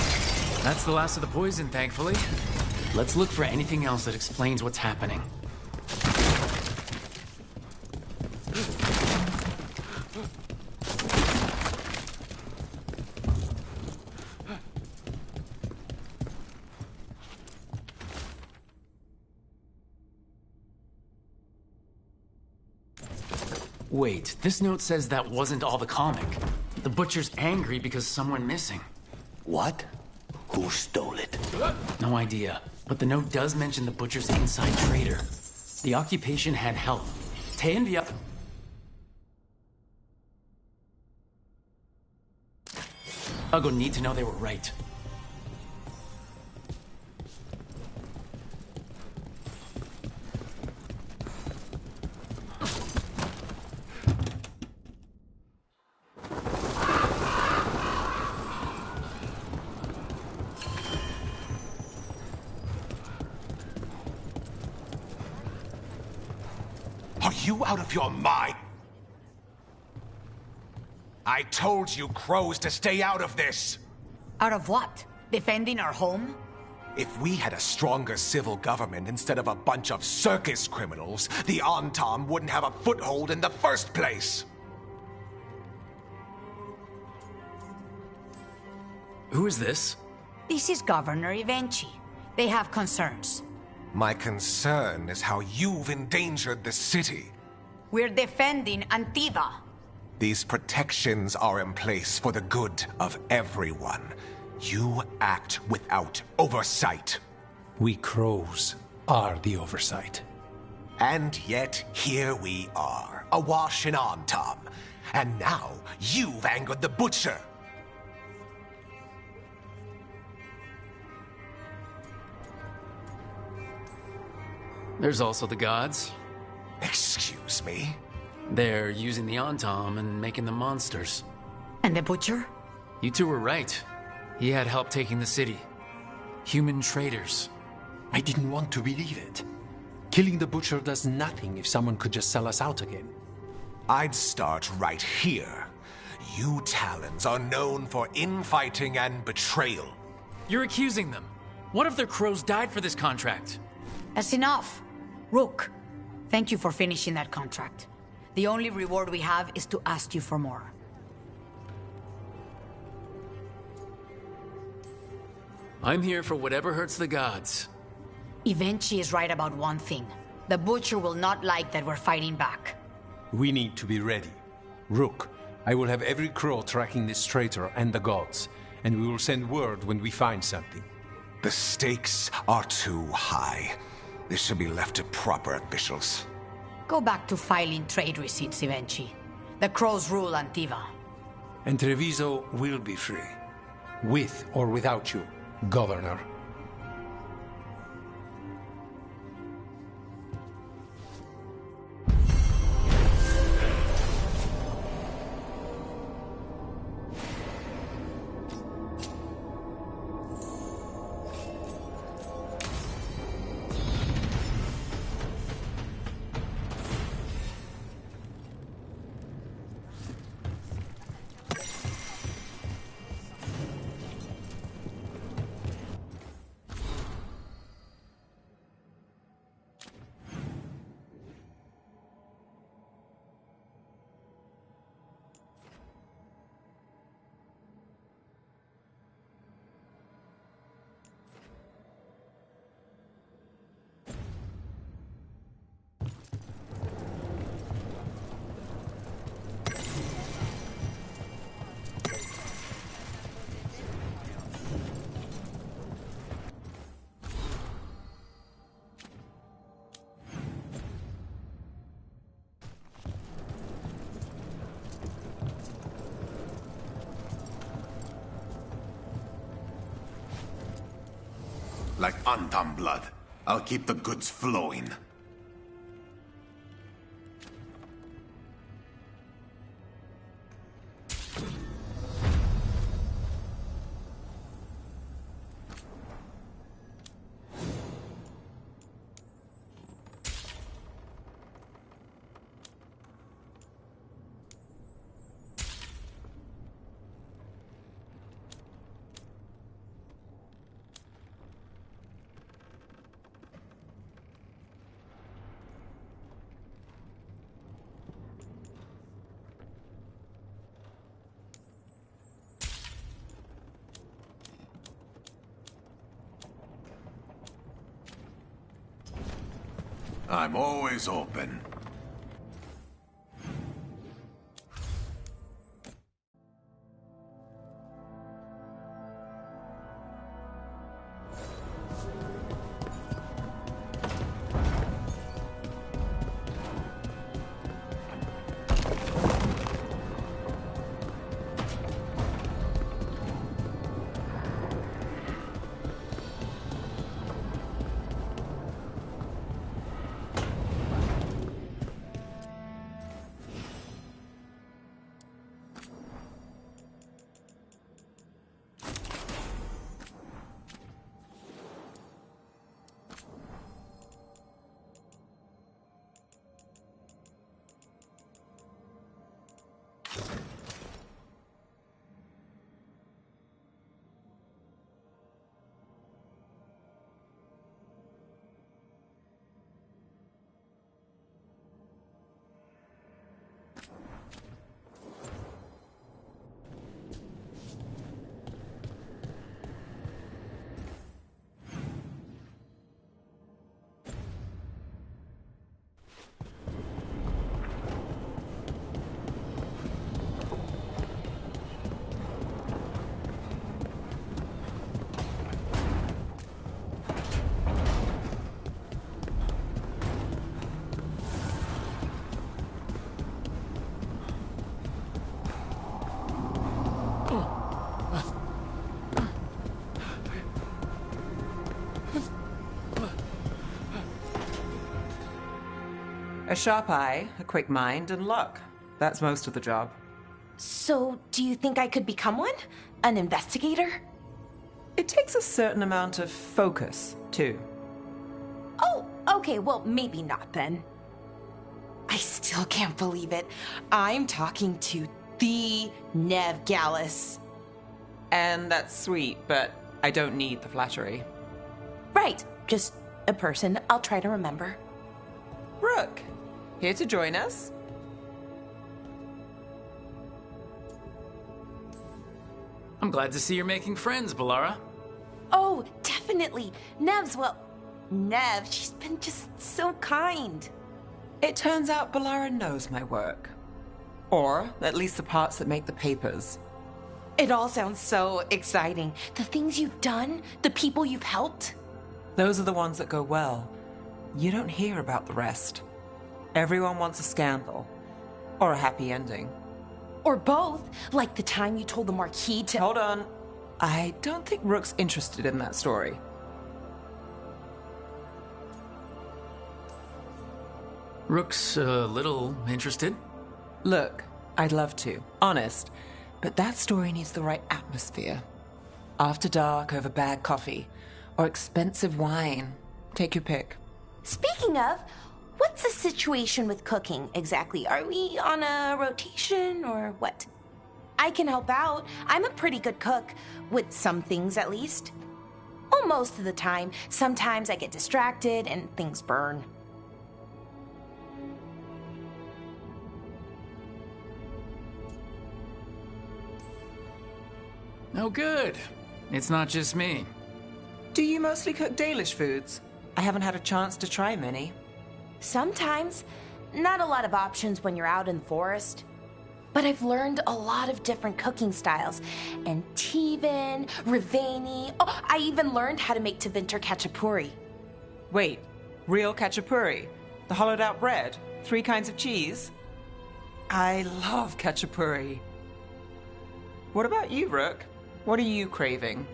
[SPEAKER 2] them. That's the last of the poison, thankfully. Let's look for anything else that explains what's happening. Wait, this note says that wasn't all the comic. The Butcher's angry because someone missing.
[SPEAKER 15] What? Who stole it?
[SPEAKER 2] No idea, but the note does mention the Butcher's inside trader. The occupation had help. Te Ugo need to know they were right.
[SPEAKER 8] Are you out of your mind? I told you, Crows, to stay out of this!
[SPEAKER 13] Out of what? Defending our home?
[SPEAKER 8] If we had a stronger civil government instead of a bunch of circus criminals, the Antam wouldn't have a foothold in the first place!
[SPEAKER 2] Who is this?
[SPEAKER 13] This is Governor Ivenchi. They have concerns.
[SPEAKER 8] My concern is how you've endangered the city.
[SPEAKER 13] We're defending Antiva.
[SPEAKER 8] These protections are in place for the good of everyone. You act without oversight.
[SPEAKER 6] We Crows are the oversight.
[SPEAKER 8] And yet, here we are, awash in Antam. And now, you've angered the Butcher.
[SPEAKER 2] There's also the gods.
[SPEAKER 8] Excuse me?
[SPEAKER 2] They're using the Antam and making them monsters.
[SPEAKER 13] And the Butcher?
[SPEAKER 2] You two were right. He had help taking the city. Human traitors.
[SPEAKER 6] I didn't want to believe it. Killing the Butcher does nothing if someone could just sell us out again.
[SPEAKER 8] I'd start right here. You Talons are known for infighting and betrayal.
[SPEAKER 2] You're accusing them. What if their crows died for this contract?
[SPEAKER 13] That's enough. Rook, thank you for finishing that contract. The only reward we have is to ask you for more.
[SPEAKER 2] I'm here for whatever hurts the gods.
[SPEAKER 13] Ivenchi is right about one thing. The Butcher will not like that we're fighting back.
[SPEAKER 6] We need to be ready. Rook, I will have every crow tracking this traitor and the gods, and we will send word when we find something.
[SPEAKER 8] The stakes are too high. This should be left to proper officials.
[SPEAKER 13] Go back to filing trade receipts, Ivenchi. The Crows rule Antiva.
[SPEAKER 6] And Treviso will be free. With or without you, Governor.
[SPEAKER 8] Like Antam blood. I'll keep the goods flowing. I'm always open.
[SPEAKER 7] A sharp eye, a quick mind, and luck. That's most of the job.
[SPEAKER 3] So, do you think I could become one? An investigator?
[SPEAKER 7] It takes a certain amount of focus, too.
[SPEAKER 3] Oh, okay, well, maybe not then. I still can't believe it. I'm talking to the Nev Gallus.
[SPEAKER 7] And that's sweet, but I don't need the flattery.
[SPEAKER 3] Right, just a person I'll try to remember.
[SPEAKER 7] Rook, here to join us?
[SPEAKER 2] I'm glad to see you're making friends, Balara.
[SPEAKER 3] Oh, definitely. Nev's, well, Nev, she's been just so kind.
[SPEAKER 7] It turns out Balara knows my work. Or at least the parts that make the papers.
[SPEAKER 3] It all sounds so exciting. The things you've done, the people you've helped.
[SPEAKER 7] Those are the ones that go well. You don't hear about the rest. Everyone wants a scandal. Or a happy ending.
[SPEAKER 3] Or both, like the time you told the Marquis to—
[SPEAKER 7] Hold on. I don't think Rook's interested in that story.
[SPEAKER 2] Rook's a little interested.
[SPEAKER 7] Look, I'd love to, honest. But that story needs the right atmosphere. After dark over bad coffee. Or expensive wine. Take your pick.
[SPEAKER 3] Speaking of, what's the situation with cooking exactly? Are we on a rotation or what? I can help out. I'm a pretty good cook, with some things at least. Well, most of the time. Sometimes I get distracted and things burn.
[SPEAKER 2] Oh, good. It's not just me.
[SPEAKER 7] Do you mostly cook Dalish foods? I haven't had a chance to try many.
[SPEAKER 3] Sometimes. Not a lot of options when you're out in the forest. But I've learned a lot of different cooking styles. And Tevan, Rivani. Oh, I even learned how to make Tevinter Khachapuri.
[SPEAKER 7] Wait, real Khachapuri? The hollowed out bread? 3 kinds of cheese? I love Khachapuri. What about you, Rook? What are you craving?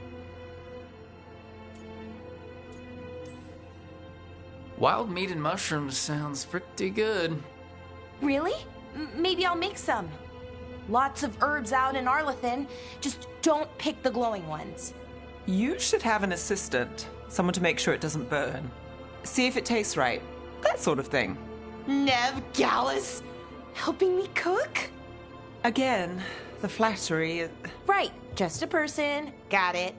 [SPEAKER 2] Wild meat and mushrooms sounds pretty good.
[SPEAKER 3] Really? Maybe I'll make some. Lots of herbs out in Arlethan. Just don't pick the glowing ones.
[SPEAKER 7] You should have an assistant. Someone to make sure it doesn't burn. See if it tastes right. That sort of thing.
[SPEAKER 3] Nev Gallus, helping me cook?
[SPEAKER 7] Again, the flattery.
[SPEAKER 3] Right, just a person. Got it.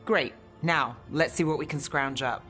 [SPEAKER 7] Great. Now, let's see what we can scrounge up.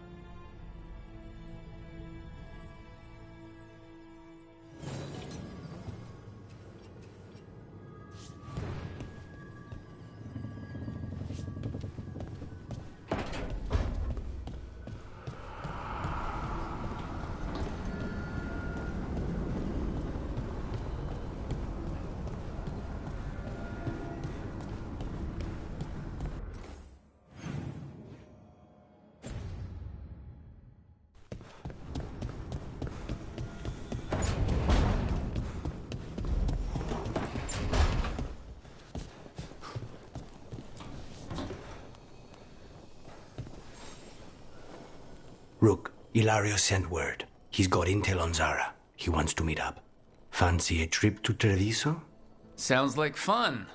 [SPEAKER 15] Rook, Ilario sent word. He's got intel on Zara. He wants to meet up. Fancy a trip to Treviso?
[SPEAKER 2] Sounds like fun.